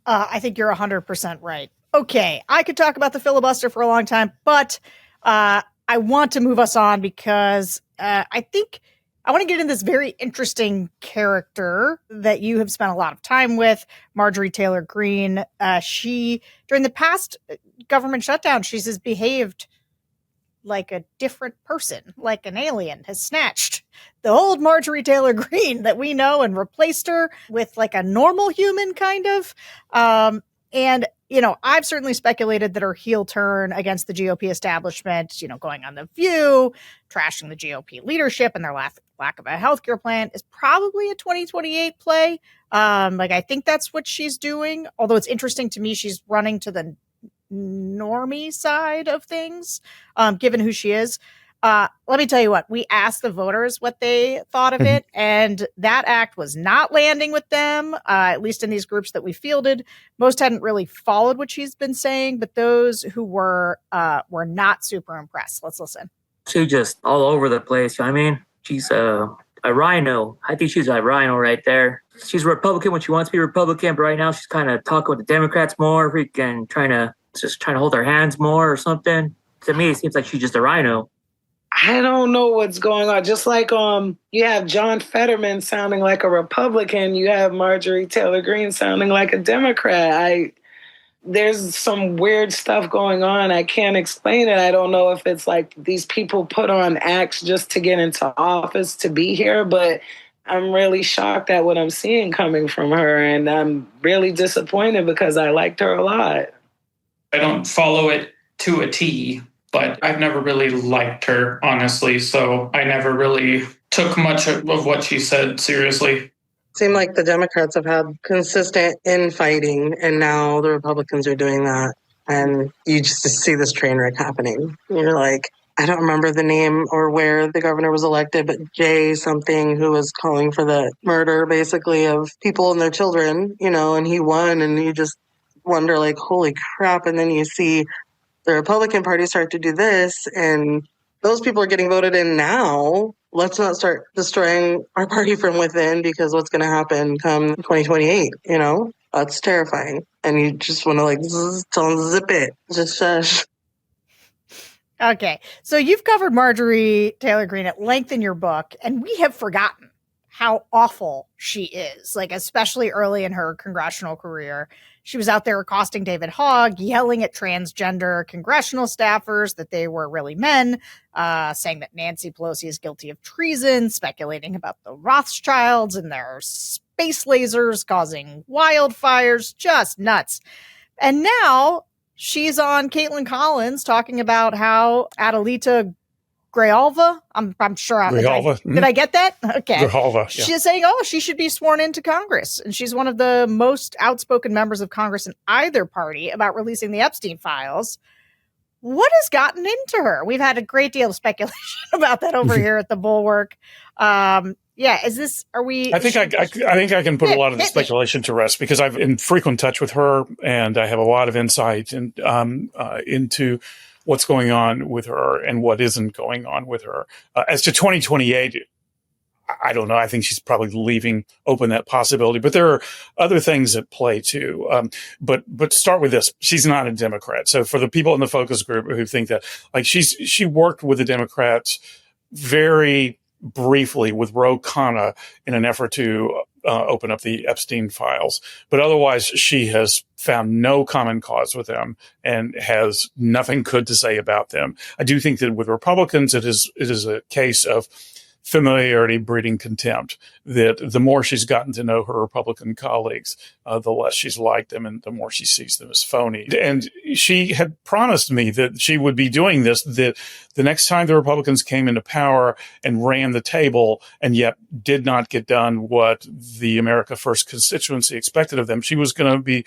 I think you're 100% right. Okay, I could talk about the filibuster for a long time, but I want to move us on because I think I want to get in this very interesting character that you have spent a lot of time with, Marjorie Taylor Greene. She, during the past government shutdown, she's has behaved like a different person, like an alien, has snatched the old Marjorie Taylor Greene that we know and replaced her with like a normal human kind of. And, I've certainly speculated that her heel turn against the GOP establishment, going on The View, trashing the GOP leadership and their lack of a healthcare plan is probably a 2028 play. I think that's what she's doing. Although it's interesting to me, she's running to the normie side of things, given who she is. Let me tell you what, we asked the voters what they thought of it, and that act was not landing with them, at least in these groups that we fielded. Most hadn't really followed what she's been saying, but those who were not super impressed. Let's listen. She's just all over the place. She's a rhino. I think she's a rhino right there. She's a Republican when she wants to be Republican, but right now she's kind of talking with the Democrats more, freaking trying to hold their hands more or something. To me, it seems like she's just a rhino. I don't know what's going on. Just like you have John Fetterman sounding like a Republican, you have Marjorie Taylor Greene sounding like a Democrat. There's some weird stuff going on. I can't explain it. I don't know if it's like these people put on acts just to get into office to be here, but I'm really shocked at what I'm seeing coming from her, and I'm really disappointed because I liked her a lot. I don't follow it to a T, but I've never really liked her, honestly, so I never really took much of what she said seriously. Seemed like the Democrats have had consistent infighting, and now the Republicans are doing that. And you just see this train wreck happening. You're like, I don't remember the name or where the governor was elected, but Jay something, who was calling for the murder, basically, of people and their children, and he won, and you just wonder, like, holy crap. And then you see the Republican Party start to do this, and those people are getting voted in now. Let's not start destroying our party from within, because what's going to happen come 2028, That's terrifying. And you just want to tell them, zip it. Just shush. Okay. So you've covered Marjorie Taylor Greene at length in your book, and we have forgotten how awful she is, especially early in her congressional career. She was out there accosting David Hogg, yelling at transgender congressional staffers that they were really men, saying that Nancy Pelosi is guilty of treason, speculating about the Rothschilds and their space lasers causing wildfires, just nuts. And now she's on Caitlin Collins talking about how Adelita Grijalva, I'm sure. Grijalva. Did I get that? Okay. Grijalva, yeah. She's saying, she should be sworn into Congress. And she's one of the most outspoken members of Congress in either party about releasing the Epstein files. What has gotten into her? We've had a great deal of speculation about that over here at the Bulwark. Is this, are we? I think I can put a lot of the speculation to rest, because I'm in frequent touch with her, and I have a lot of insight into what's going on with her and what isn't going on with her. As to 2028, I don't know. I think she's probably leaving open that possibility. But there are other things at play too. But to start with this, she's not a Democrat. So for the people in the focus group who think that, like, she worked with the Democrats very briefly with Ro Khanna in an effort to open up the Epstein files. But otherwise, she has found no common cause with them and has nothing good to say about them. I do think that with Republicans, it is a case of familiarity breeding contempt, that the more she's gotten to know her Republican colleagues, the less she's liked them and the more she sees them as phony. And she had promised me that she would be doing this, that the next time the Republicans came into power and ran the table and yet did not get done what the America First constituency expected of them, she was going to be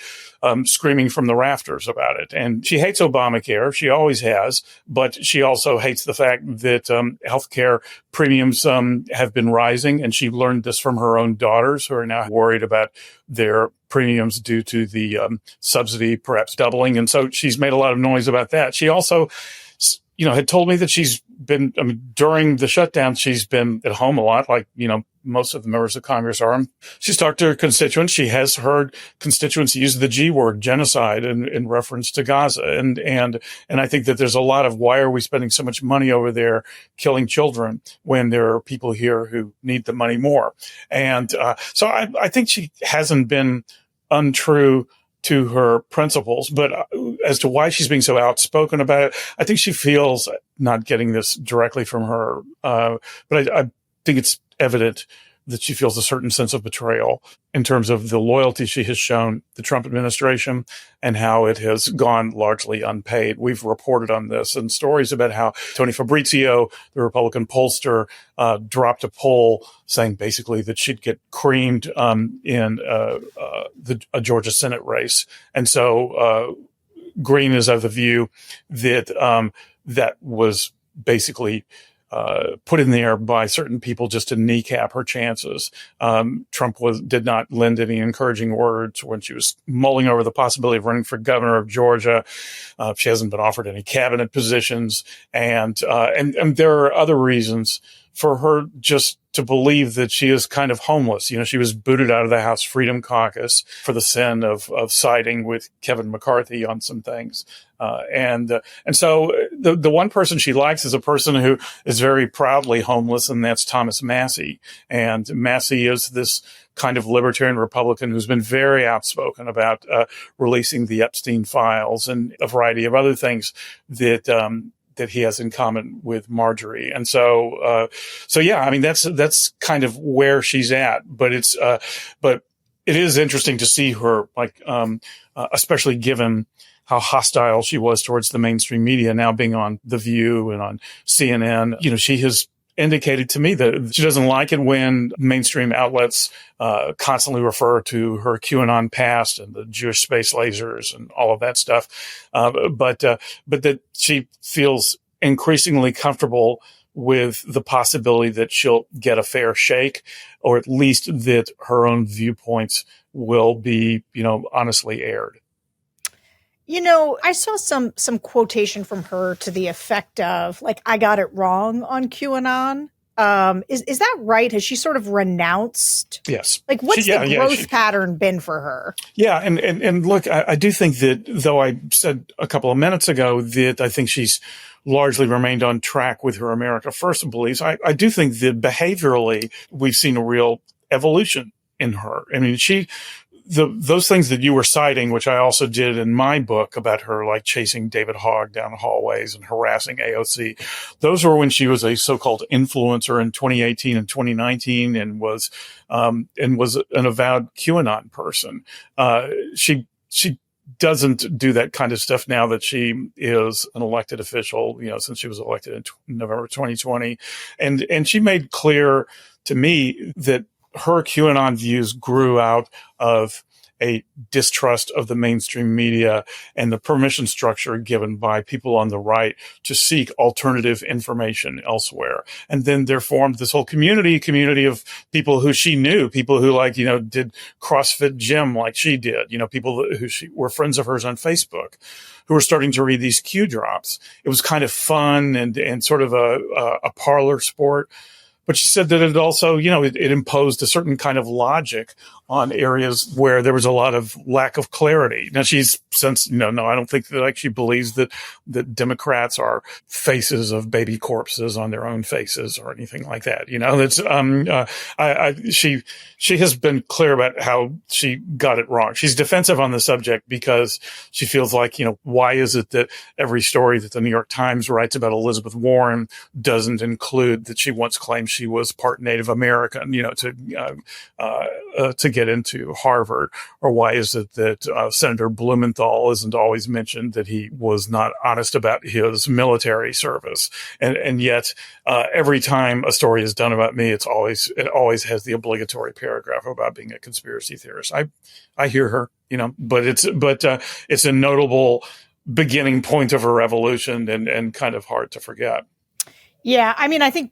screaming from the rafters about it. And she hates Obamacare. She always has. But she also hates the fact that healthcare premiums have been rising. And she learned this from her own daughters, who are now worried about their premiums due to the subsidy perhaps doubling. And so she's made a lot of noise about that. She also, had told me that she's been, during the shutdown, she's been at home a lot, like, most of the members of Congress are. She's talked to her constituents. She has heard constituents use the G word, genocide, in reference to Gaza. And I think that there's a lot of, why are we spending so much money over there killing children when there are people here who need the money more? And so I think she hasn't been untrue to her principles, but as to why she's being so outspoken about it, I think she feels, not getting this directly from her, but I think it's evident that she feels a certain sense of betrayal in terms of the loyalty she has shown the Trump administration and how it has gone largely unpaid. We've reported on this and stories about how Tony Fabrizio, the Republican pollster, dropped a poll saying basically that she'd get creamed in a Georgia Senate race. And so Green is of the view that that was basically put in there by certain people just to kneecap her chances. Trump did not lend any encouraging words when she was mulling over the possibility of running for governor of Georgia. She hasn't been offered any cabinet positions, and there are other reasons for her just to believe that she is kind of homeless. She was booted out of the House Freedom Caucus for the sin of siding with Kevin McCarthy on some things. And so the one person she likes is a person who is very proudly homeless, and that's Thomas Massie. And Massie is this kind of libertarian Republican who's been very outspoken about releasing the Epstein files and a variety of other things that he has in common with Marjorie. And so yeah, that's kind of where she's at, but but it is interesting to see her, especially given how hostile she was towards the mainstream media, now being on The View and on CNN. She has indicated to me that she doesn't like it when mainstream outlets constantly refer to her QAnon past and the Jewish space lasers and all of that stuff. But that she feels increasingly comfortable with the possibility that she'll get a fair shake, or at least that her own viewpoints will be, honestly aired. I saw some quotation from her to the effect of, I got it wrong on QAnon. Is that right? Has she sort of renounced? Yes. What's the growth pattern been for her? Yeah. And look, I do think that, though I said a couple of minutes ago that I think she's largely remained on track with her America First beliefs, I do think that behaviorally we've seen a real evolution in her. Those things that you were citing, which I also did in my book about her, like chasing David Hogg down hallways and harassing AOC, those were when she was a so-called influencer in 2018 and 2019 and was an avowed QAnon person. She doesn't do that kind of stuff now that she is an elected official, since she was elected in November 2020. And she made clear to me that her QAnon views grew out of a distrust of the mainstream media and the permission structure given by people on the right to seek alternative information elsewhere. And then there formed this whole community of people who she knew, people who did CrossFit gym like she did, people who were friends of hers on Facebook, who were starting to read these Q drops. It was kind of fun and sort of a parlor sport. But she said that it also, it imposed a certain kind of logic on areas where there was a lot of lack of clarity. Now she's since, no, I don't think that she believes that Democrats are faces of baby corpses on their own faces or anything like that. That's, she has been clear about how she got it wrong. She's defensive on the subject because she feels like, why is it that every story that the New York Times writes about Elizabeth Warren doesn't include that she once claimed she was part Native American, to get into Harvard? Or why is it that Senator Blumenthal isn't always mentioned that he was not honest about his military service? And yet every time a story is done about me, it always has the obligatory paragraph about being a conspiracy theorist. I hear her, but it's a notable beginning point of a revolution and kind of hard to forget. Yeah, I mean, I think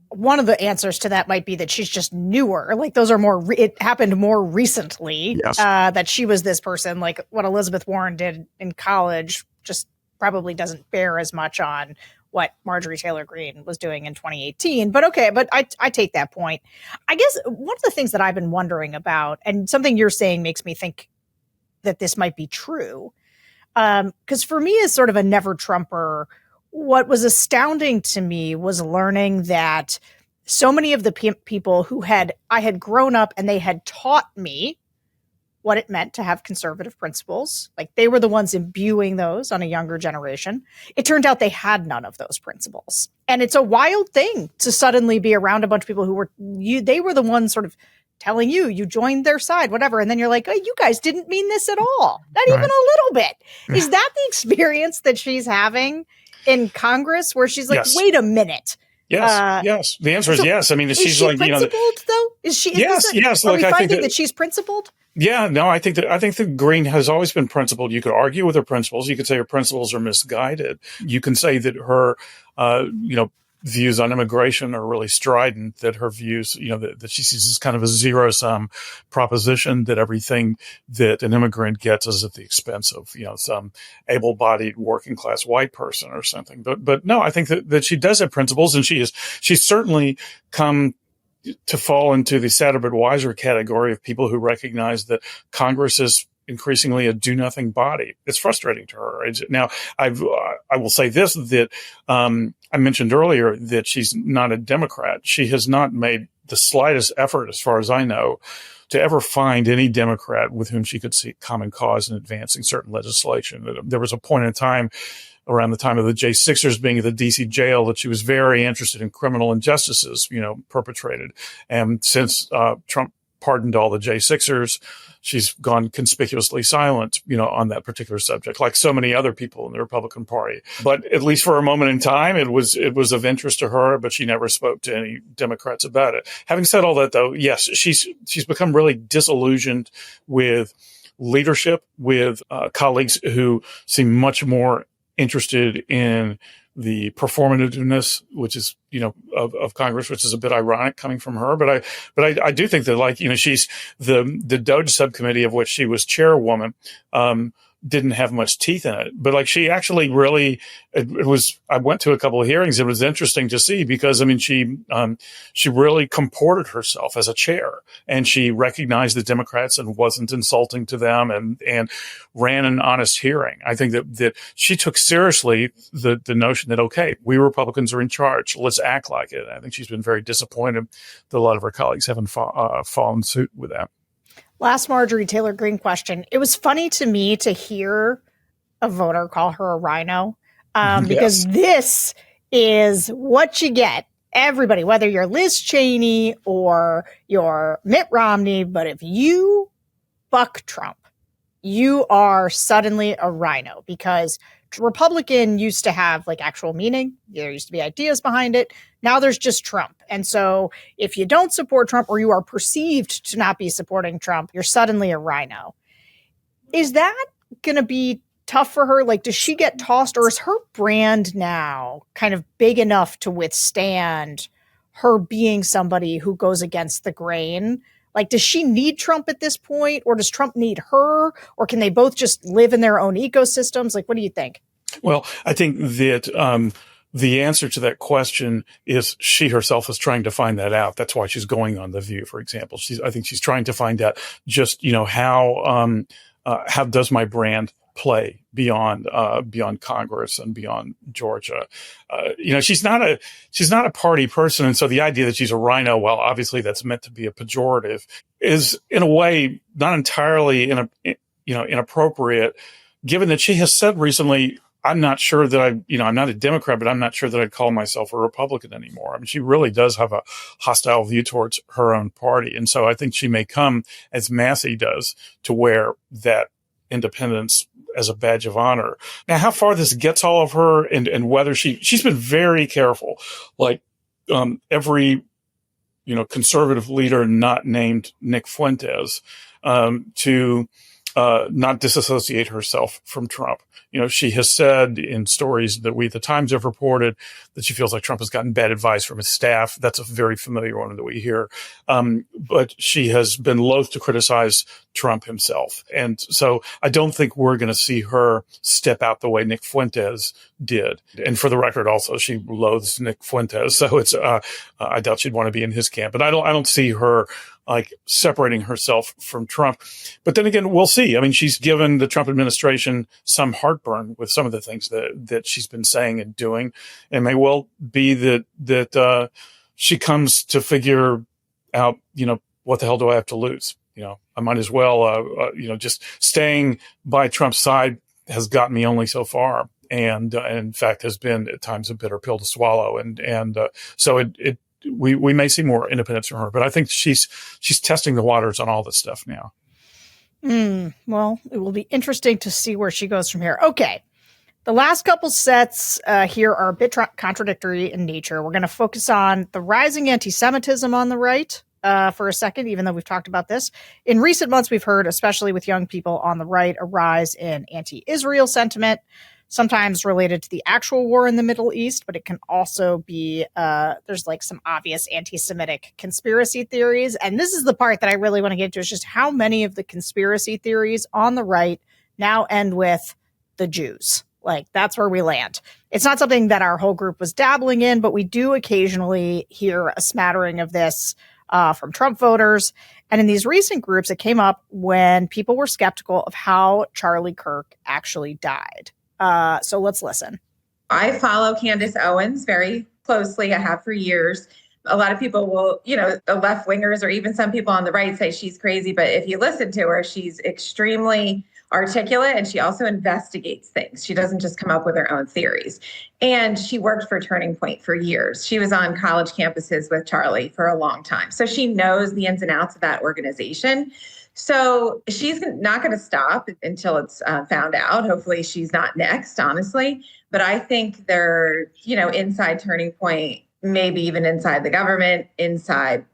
one of the answers to that might be that she's just newer. Like those are it happened more recently. Yes. That she was this person. Like what Elizabeth Warren did in college just probably doesn't bear as much on what Marjorie Taylor Greene was doing in 2018. But okay, but I take that point. I guess one of the things that I've been wondering about, and something you're saying makes me think that this might be true. Because for me as sort of a never Trumper, what was astounding to me was learning that so many of the people who I had grown up and they had taught me what it meant to have conservative principles, like they were the ones imbuing those on a younger generation. It turned out they had none of those principles. And it's a wild thing to suddenly be around a bunch of people who they were the ones sort of telling you joined their side, whatever. And then you're like, oh, you guys didn't mean this at all. Not even a little bit. Is that the experience that she's having in Congress where she's like, yes. Wait a minute. Yes, yes. The answer is yes. I mean, is she's she like, principled though? Is she? Yes. Are Look, we I finding think that she's principled? Yeah, no, I think that Greene has always been principled. You could argue with her principles. You could say her principles are misguided. You can say that her, views on immigration are really strident, that her views, that she sees as kind of a zero-sum proposition, that everything that an immigrant gets is at the expense of, some able-bodied working-class white person or something. But no, I think that she does have principles, and she's certainly come to fall into the sadder but wiser category of people who recognize that Congress is increasingly a do-nothing body. It's frustrating to her. Now, I will say this, that I mentioned earlier that she's not a Democrat. She has not made the slightest effort, as far as I know, to ever find any Democrat with whom she could see common cause in advancing certain legislation. There was a point in time around the time of the J6ers being at the DC jail that she was very interested in criminal injustices, perpetrated. And since Trump pardoned all the J6ers, she's gone conspicuously silent, on that particular subject, like so many other people in the Republican Party. But at least for a moment in time, it was of interest to her, but she never spoke to any Democrats about it. Having said all that, though, yes, she's become really disillusioned with leadership, with colleagues who seem much more interested in the performativeness, which is, of Congress, which is a bit ironic coming from her. But I do think that, she's the DOJ subcommittee of which she was chairwoman, didn't have much teeth in it. But she actually really, I went to a couple of hearings. It was interesting to see because, she really comported herself as a chair, and she recognized the Democrats and wasn't insulting to them and ran an honest hearing. I think that she took seriously the notion that, okay, we Republicans are in charge. Let's act like it. I think she's been very disappointed that a lot of her colleagues haven't fallen suit with that. Last Marjorie Taylor Greene question. It was funny to me to hear a voter call her a rhino, because this is what you get. Everybody, whether you're Liz Cheney or you're Mitt Romney, but if you buck Trump, you are suddenly a rhino, because Republican used to have actual meaning. There used to be ideas behind it. Now there's just Trump. And so if you don't support Trump, or you are perceived to not be supporting Trump, you're suddenly a rhino. Is that going to be tough for her? Does she get tossed, or is her brand now kind of big enough to withstand her being somebody who goes against the grain? Does she need Trump at this point, or does Trump need her, or can they both just live in their own ecosystems? What do you think? Well, I think that the answer to that question is she herself is trying to find that out. That's why she's going on The View, for example. I think she's trying to find out just, how does my brand play beyond Congress and beyond Georgia. She's not a party person. And so the idea that she's a rhino, well, obviously that's meant to be a pejorative, is in a way not entirely inappropriate, given that she has said recently, I'm not sure that I'm not a Democrat, but I'm not sure that I'd call myself a Republican anymore. I mean, she really does have a hostile view towards her own party. And so I think she may come, as Massey does, to wear that independence as a badge of honor. Now, how far this gets all of her and whether she's been very careful, like every, conservative leader not named Nick Fuentes, to not disassociate herself from Trump. She has said in stories that we, the Times, have reported that she feels like Trump has gotten bad advice from his staff. That's a very familiar one that we hear. But she has been loath to criticize Trump himself. And so I don't think we're going to see her step out the way Nick Fuentes did. And for the record, also, she loathes Nick Fuentes. So it's, I doubt she'd want to be in his camp. But I don't see her like separating herself from Trump. But then again, we'll see. I mean, she's given the Trump administration some heartburn with some of the things that she's been saying and doing. It may well be that she comes to figure out, what the hell do I have to lose? I might as well, just staying by Trump's side has gotten me only so far. And in fact, has been at times a bitter pill to swallow. And so we may see more independence from her, but I think she's testing the waters on all this stuff now. Well, it will be interesting to see where she goes from here. Okay. The last couple sets here are a bit contradictory in nature. We're going to focus on the rising anti-Semitism on the right for a second, even though we've talked about this. In recent months, we've heard, especially with young people on the right, a rise in anti-Israel sentiment, sometimes related to the actual war in the Middle East, but it can also be, there's like some obvious anti-Semitic conspiracy theories. And this is the part that I really want to get to, is just how many of the conspiracy theories on the right now end with the Jews. Like, that's where we land. It's not something that our whole group was dabbling in, but we do occasionally hear a smattering of this from Trump voters. And in these recent groups, it came up when people were skeptical of how Charlie Kirk actually died. So let's listen. I follow Candace Owens very closely. I have for years. A lot of people will, the left wingers or even some people on the right say she's crazy. But if you listen to her, she's extremely articulate, and she also investigates things. She doesn't just come up with her own theories. And she worked for Turning Point for years. She was on college campuses with Charlie for a long time. So she knows the ins and outs of that organization. So she's not going to stop until it's found out. Hopefully she's not next, honestly. But I think they're, inside Turning Point, maybe even inside the government, inside,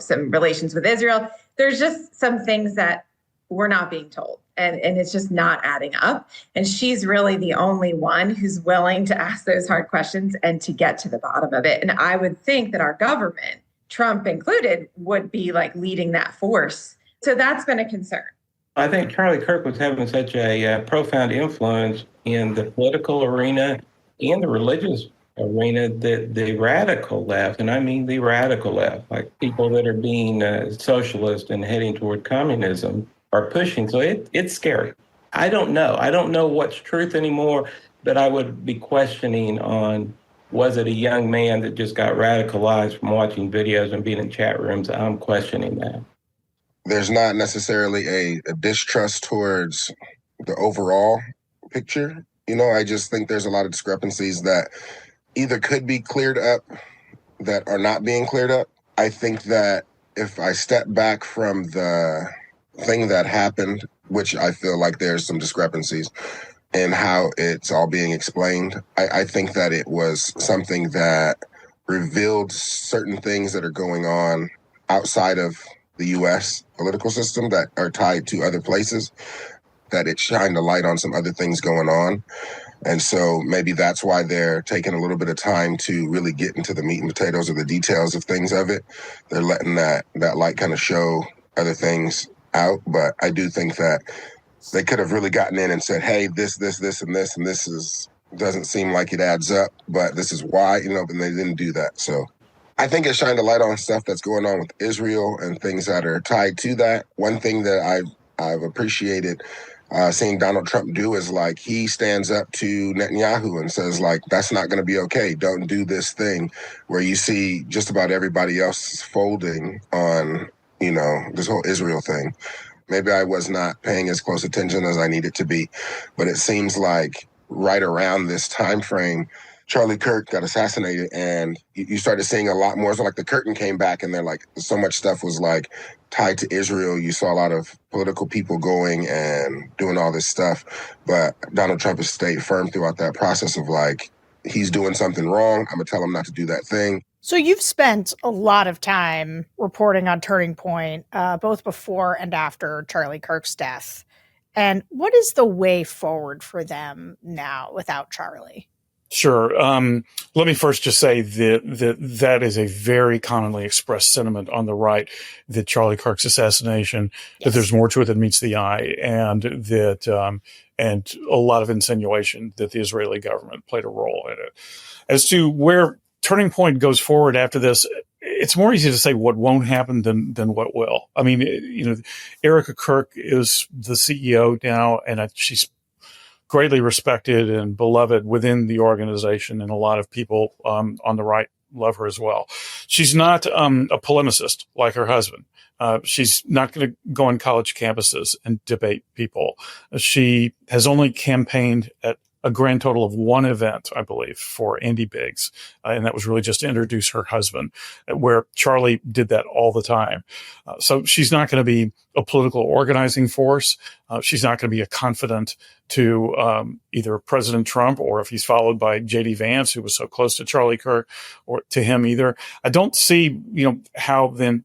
some relations with Israel. There's just some things that we're not being told. And it's just not adding up. And she's really the only one who's willing to ask those hard questions and to get to the bottom of it. And I would think that our government, Trump included, would be like leading that force. So that's been a concern. I think Charlie Kirk was having such a profound influence in the political arena and the religious arena that the radical left, and I mean the radical left, like people that are being socialist and heading toward communism, are pushing. So it's scary. I don't know. I don't know what's truth anymore, but I would be questioning on, was it a young man that just got radicalized from watching videos and being in chat rooms? I'm questioning that. There's not necessarily a distrust towards the overall picture. I just think there's a lot of discrepancies that either could be cleared up that are not being cleared up. I think that if I step back from the thing that happened, which I feel like there's some discrepancies in how it's all being explained, I think that it was something that revealed certain things that are going on outside of the U.S. political system that are tied to other places, that it shined a light on some other things going on. And so maybe that's why they're taking a little bit of time to really get into the meat and potatoes of the details of things of it. They're letting that light kind of show other things out. But I do think that they could have really gotten in and said, hey, this, and this is doesn't seem like it adds up, but this is why, and they didn't do that. So I think it shined a light on stuff that's going on with Israel and things that are tied to that. One thing that I've appreciated seeing Donald Trump do is like he stands up to Netanyahu and says like, that's not going to be okay. Don't do this thing, where you see just about everybody else folding on, this whole Israel thing. Maybe I was not paying as close attention as I needed to be, but it seems like right around this time frame, Charlie Kirk got assassinated, and you started seeing a lot more. So like the curtain came back, and then like so much stuff was like tied to Israel. You saw a lot of political people going and doing all this stuff, but Donald Trump has stayed firm throughout that process of like, he's doing something wrong, I'm gonna tell him not to do that thing. So you've spent a lot of time reporting on Turning Point, both before and after Charlie Kirk's death. And what is the way forward for them now without Charlie? Sure. Let me first just say that is a very commonly expressed sentiment on the right, that Charlie Kirk's assassination, that there's more to it than meets the eye, and that and a lot of insinuation that the Israeli government played a role in it. As to where Turning Point goes forward after this, it's more easy to say what won't happen than what will. I mean, Erica Kirk is the CEO now, and she's greatly respected and beloved within the organization, and a lot of people on the right love her as well. She's not a polemicist like her husband. She's not going to go on college campuses and debate people. She has only campaigned at a grand total of one event, I believe, for Andy Biggs. And that was really just to introduce her husband, where Charlie did that all the time. So she's not going to be a political organizing force. She's not going to be a confidant to either President Trump, or if he's followed by J.D. Vance, who was so close to Charlie Kirk, or to him either. I don't see, how then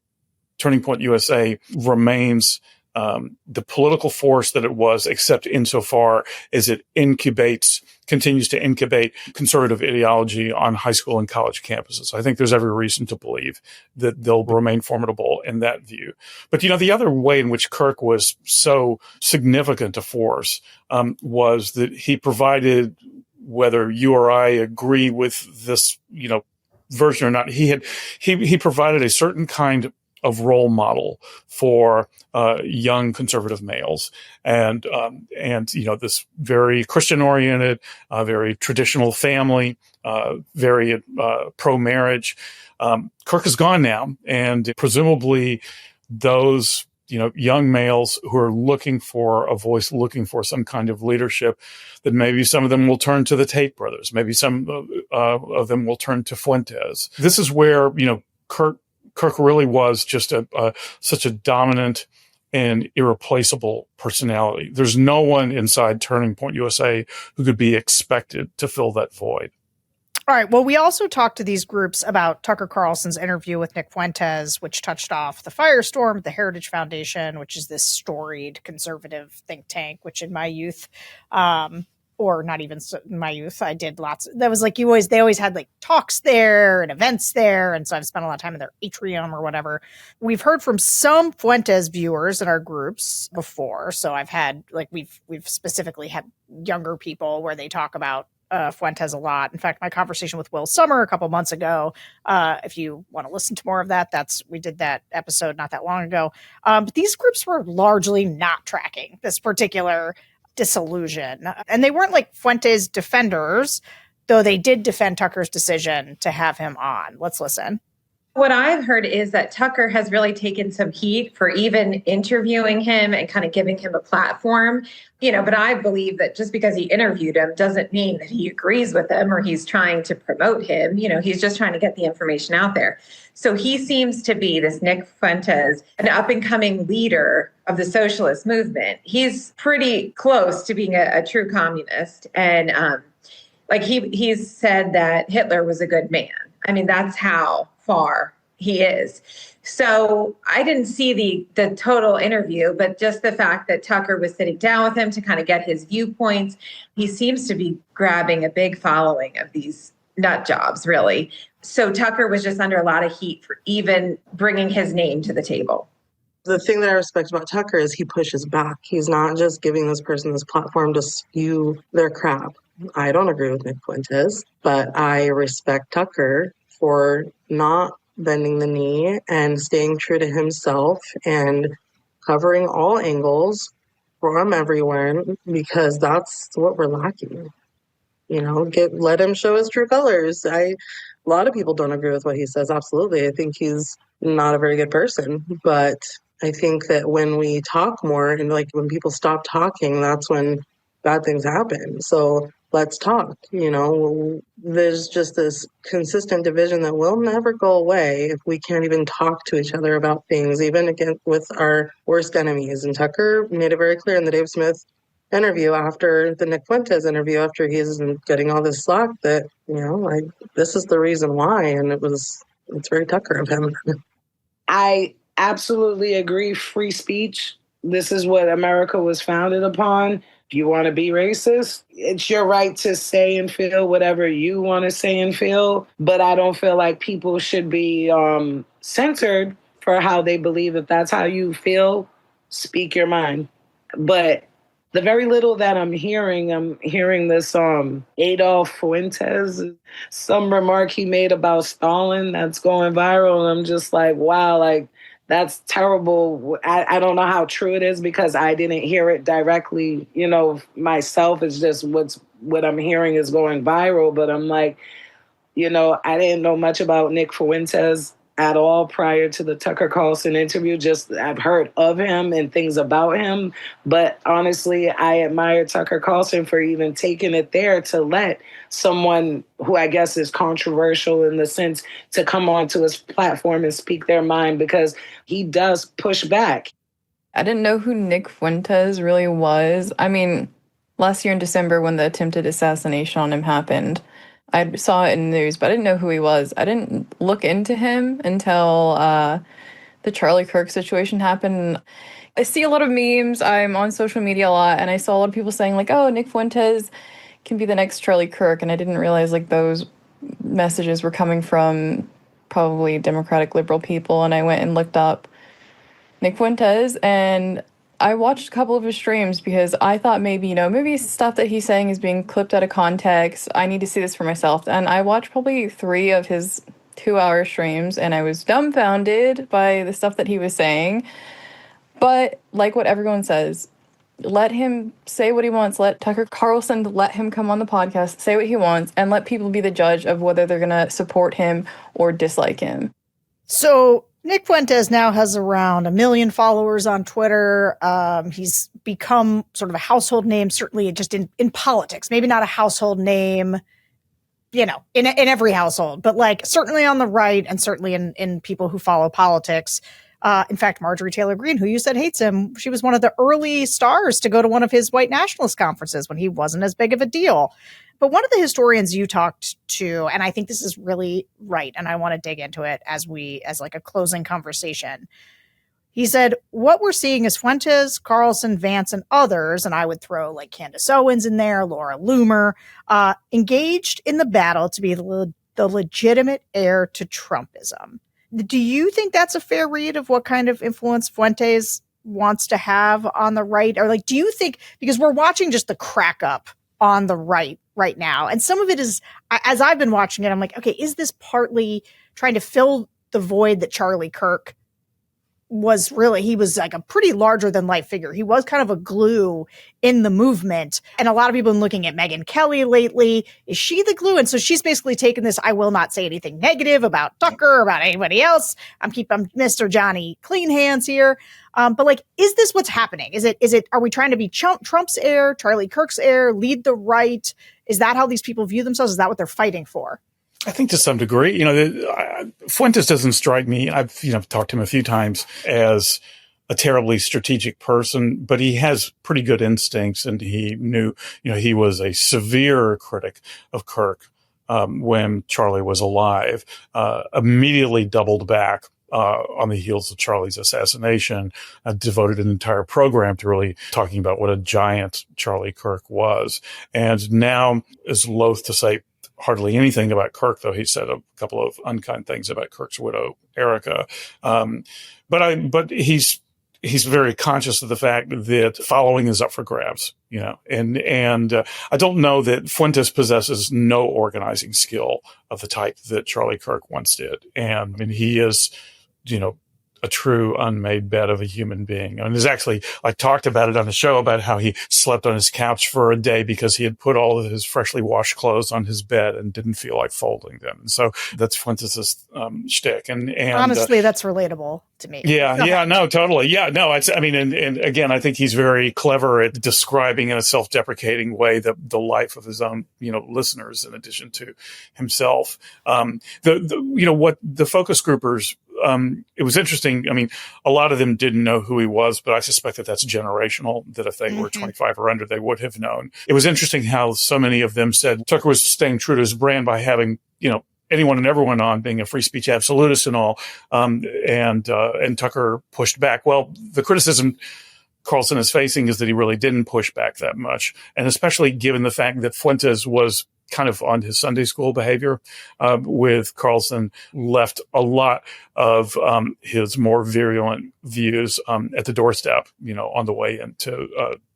Turning Point USA remains the political force that it was, except insofar as it continues to incubate conservative ideology on high school and college campuses. I think there's every reason to believe that they'll remain formidable in that view. But, the other way in which Kirk was so significant a force was that he provided, whether you or I agree with this, version or not, he provided a certain kind of role model for young conservative males, and this very Christian oriented, very traditional family, very pro marriage. Kirk is gone now, and presumably those young males who are looking for a voice, looking for some kind of leadership, that maybe some of them will turn to the Tate brothers, maybe some of them will turn to Fuentes. This is where Kirk really was just such a dominant and irreplaceable personality. There's no one inside Turning Point USA who could be expected to fill that void. All right. Well, we also talked to these groups about Tucker Carlson's interview with Nick Fuentes, which touched off the Firestorm, the Heritage Foundation, which is this storied conservative think tank, which in my youth, or not even in my youth, I did lots. That was like they always had like talks there and events there. And so I've spent a lot of time in their atrium or whatever. We've heard from some Fuentes viewers in our groups before. So I've had we've specifically had younger people where they talk about Fuentes a lot. In fact, my conversation with Will Sommer a couple months ago, if you want to listen to more of that, we did that episode not that long ago. But these groups were largely not tracking this particular disillusion. And they weren't like Fuentes defenders, though they did defend Tucker's decision to have him on. Let's listen. What I've heard is that Tucker has really taken some heat for even interviewing him and kind of giving him a platform, but I believe that just because he interviewed him doesn't mean that he agrees with him or he's trying to promote him. He's just trying to get the information out there. So he seems to be, this Nick Fuentes, an up and coming leader of the socialist movement. He's pretty close to being a true communist. And he's said that Hitler was a good man. I mean, that's how far he is. So I didn't see the total interview, but just the fact that Tucker was sitting down with him to kind of get his viewpoints, he seems to be grabbing a big following of these nut jobs, really. So Tucker was just under a lot of heat for even bringing his name to the table. the thing that I respect about Tucker is he pushes back. He's not just giving this person this platform to spew their crap. I don't agree with Nick Fuentes, but I respect Tucker for not bending the knee and staying true to himself and covering all angles from everyone, because that's what we're lacking. Let him show his true colors. A lot of people don't agree with what he says. Absolutely. I think he's not a very good person, but I think that when we talk more and when people stop talking, that's when bad things happen. So let's talk. There's just this consistent division that will never go away if we can't even talk to each other about things, even again with our worst enemies. And Tucker made it very clear in the Dave Smith interview after the Nick Fuentes interview, after he's getting all this slack, that this is the reason why, and it's very Tucker of him. I absolutely agree. Free speech. This is what America was founded upon. If you want to be racist, it's your right to say and feel whatever you want to say and feel. But I don't feel like people should be censored for how they believe. If that's how you feel, speak your mind. But the very little that I'm hearing this Adolf Fuentes, some remark he made about Stalin that's going viral. And I'm just like, wow, that's terrible. I don't know how true it is because I didn't hear it directly, myself. It's just what I'm hearing is going viral. But I'm like, I didn't know much about Nick Fuentes at all prior to the Tucker Carlson interview. Just I've heard of him and things about him. But honestly, I admire Tucker Carlson for even taking it there to let someone who I guess is controversial in the sense to come onto his platform and speak their mind, because he does push back. I didn't know who Nick Fuentes really was. I mean, last year in December when the attempted assassination on him happened, I saw it in the news, but I didn't know who he was. I didn't look into him until the Charlie Kirk situation happened. I see a lot of memes. I'm on social media a lot, and I saw a lot of people saying, oh, Nick Fuentes can be the next Charlie Kirk, and I didn't realize, those messages were coming from probably Democratic liberal people, and I went and looked up Nick Fuentes, and I watched a couple of his streams because I thought maybe stuff that he's saying is being clipped out of context. I need to see this for myself. And I watched probably 3 of his 2-hour streams, and I was dumbfounded by the stuff that he was saying. But like what everyone says, let him say what he wants. Let Tucker Carlson let him come on the podcast, say what he wants, and let people be the judge of whether they're going to support him or dislike him. So Nick Fuentes now has around 1 million followers on Twitter. He's become sort of a household name, certainly just in politics. Maybe not a household name, in every household, but certainly on the right and certainly in people who follow politics. In fact, Marjorie Taylor Greene, who you said hates him, she was one of the early stars to go to one of his white nationalist conferences when he wasn't as big of a deal. But one of the historians you talked to, and I think this is really right, and I want to dig into it as a closing conversation. He said, what we're seeing is Fuentes, Carlson, Vance, and others, and I would throw Candace Owens in there, Laura Loomer, engaged in the battle to be the legitimate heir to Trumpism. Do you think that's a fair read of what kind of influence Fuentes wants to have on the right? Or do you think, because we're watching just the crack up on the right now, and some of it is, as I've been watching it, I'm like, okay, is this partly trying to fill the void that Charlie Kirk was really, he was like a pretty larger than life figure. He was kind of a glue in the movement. And a lot of people have been looking at Megyn Kelly lately. Is she the glue? And so she's basically taken this, I will not say anything negative about Tucker or about anybody else. I'm Mr. Johnny Clean Hands here. But is this what's happening? Is it, are we trying to be Trump's heir, Charlie Kirk's heir, lead the right? Is that how these people view themselves? Is that what they're fighting for? I think to some degree, Fuentes doesn't strike me. I've, talked to him a few times as a terribly strategic person, but he has pretty good instincts, and he knew, he was a severe critic of Kirk when Charlie was alive, immediately doubled back on the heels of Charlie's assassination, devoted an entire program to really talking about what a giant Charlie Kirk was. And now is loath to say hardly anything about Kirk, though he said a couple of unkind things about Kirk's widow, Erica. But he's he's very conscious of the fact that following is up for grabs, and I don't know that Fuentes possesses no organizing skill of the type that Charlie Kirk once did. And I mean, he is, a true unmade bed of a human being. And there's actually, I talked about it on the show about how he slept on his couch for a day because he had put all of his freshly washed clothes on his bed and didn't feel like folding them. And so that's Fuentes' shtick. And honestly, that's relatable to me. Yeah, no, totally. Yeah, no, and again, I think he's very clever at describing in a self-deprecating way the life of his own, listeners in addition to himself. What the focus groupers, it was interesting. I mean, a lot of them didn't know who he was, but I suspect that that's generational, that if they were 25 or under, they would have known. It was interesting how so many of them said Tucker was staying true to his brand by having, anyone and everyone on, being a free speech absolutist and all. And Tucker pushed back. Well, the criticism Carlson is facing is that he really didn't push back that much. And especially given the fact that Fuentes was kind of on his Sunday school behavior, with Carlson left a lot of his more virulent views at the doorstep, on the way into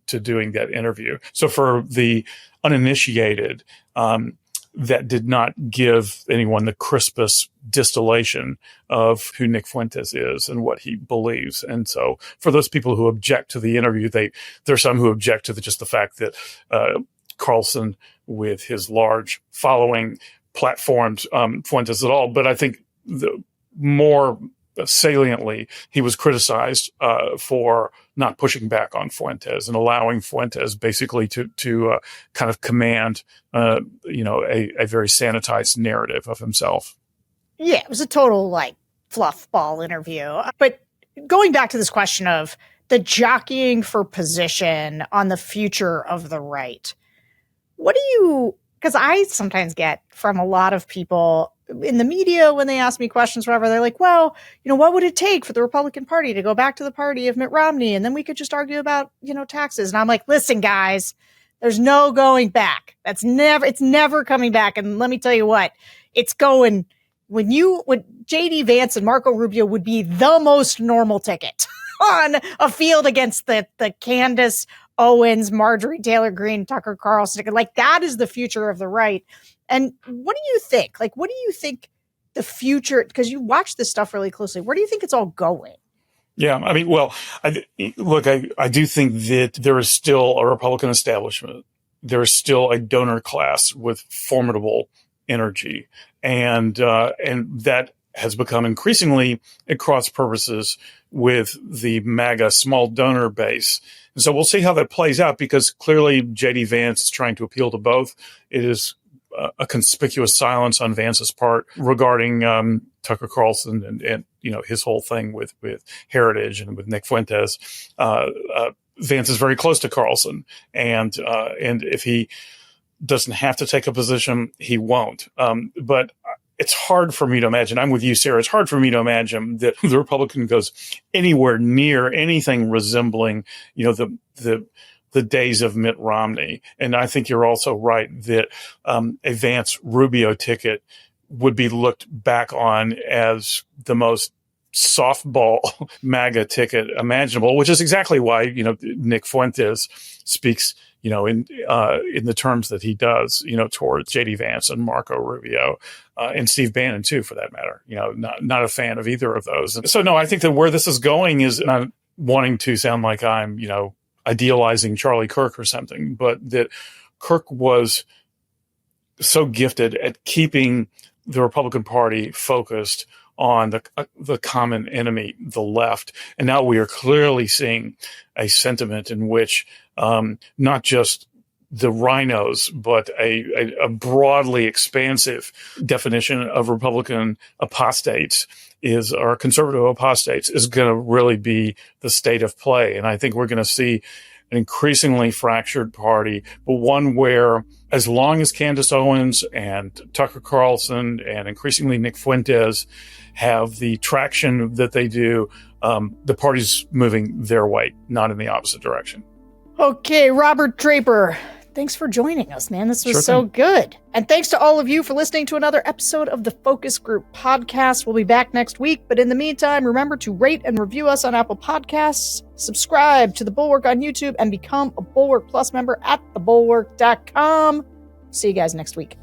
to doing that interview. So for the uninitiated, that did not give anyone the crispest distillation of who Nick Fuentes is and what he believes. And so for those people who object to the interview, there's some who object to just the fact that Carlson, with his large following, platformed Fuentes at all. But I think the more saliently, he was criticized for not pushing back on Fuentes and allowing Fuentes basically to kind of command, a very sanitized narrative of himself. Yeah, it was a total fluff ball interview. But going back to this question of the jockeying for position on the future of the right, because I sometimes get from a lot of people in the media when they ask me questions, whatever, they're like, well, what would it take for the Republican Party to go back to the party of Mitt Romney? And then we could just argue about, taxes. And I'm like, listen, guys, there's no going back. It's never coming back. And let me tell you what, it's going when JD Vance and Marco Rubio would be the most normal ticket on a field against the Candace Owens, Marjorie Taylor Greene, Tucker Carlson. That is the future of the right. And what do you think? What do you think the future, because you watch this stuff really closely, where do you think it's all going? Yeah, I mean, well, I do think that there is still a Republican establishment. There is still a donor class with formidable energy. And that has become increasingly at cross purposes with the MAGA small donor base. And so we'll see how that plays out, because clearly J.D. Vance is trying to appeal to both. It is a conspicuous silence on Vance's part regarding Tucker Carlson and his whole thing with Heritage and with Nick Fuentes. Vance is very close to Carlson, and if he doesn't have to take a position, he won't. But it's hard for me to imagine. I'm with you, Sarah. It's hard for me to imagine that the Republican goes anywhere near anything resembling, the days of Mitt Romney. And I think you're also right that a Vance Rubio ticket would be looked back on as the most softball MAGA ticket imaginable, which is exactly why, Nick Fuentes speaks, in the terms that he does, towards J.D. Vance and Marco Rubio, and Steve Bannon too, for that matter. Not a fan of either of those. And so, no, I think that where this is going is not wanting to sound like I'm, idealizing Charlie Kirk or something, but that Kirk was so gifted at keeping the Republican Party focused on the common enemy, the left. And now we are clearly seeing a sentiment in which not just the rhinos, but a broadly expansive definition of Republican apostates or conservative apostates is going to really be the state of play. And I think we're going to see an increasingly fractured party, but one where as long as Candace Owens and Tucker Carlson and increasingly Nick Fuentes have the traction that they do, the party's moving their way, not in the opposite direction. Okay, Robert Draper, Thanks for joining us, man. This was Sure so thing. good. And thanks to all of you for listening to another episode of the Focus Group Podcast. We'll be back next week, but in the meantime, remember to rate and review us on Apple Podcasts, subscribe to The Bulwark on YouTube, and become a Bulwark Plus member at thebulwark.com. See you guys next week.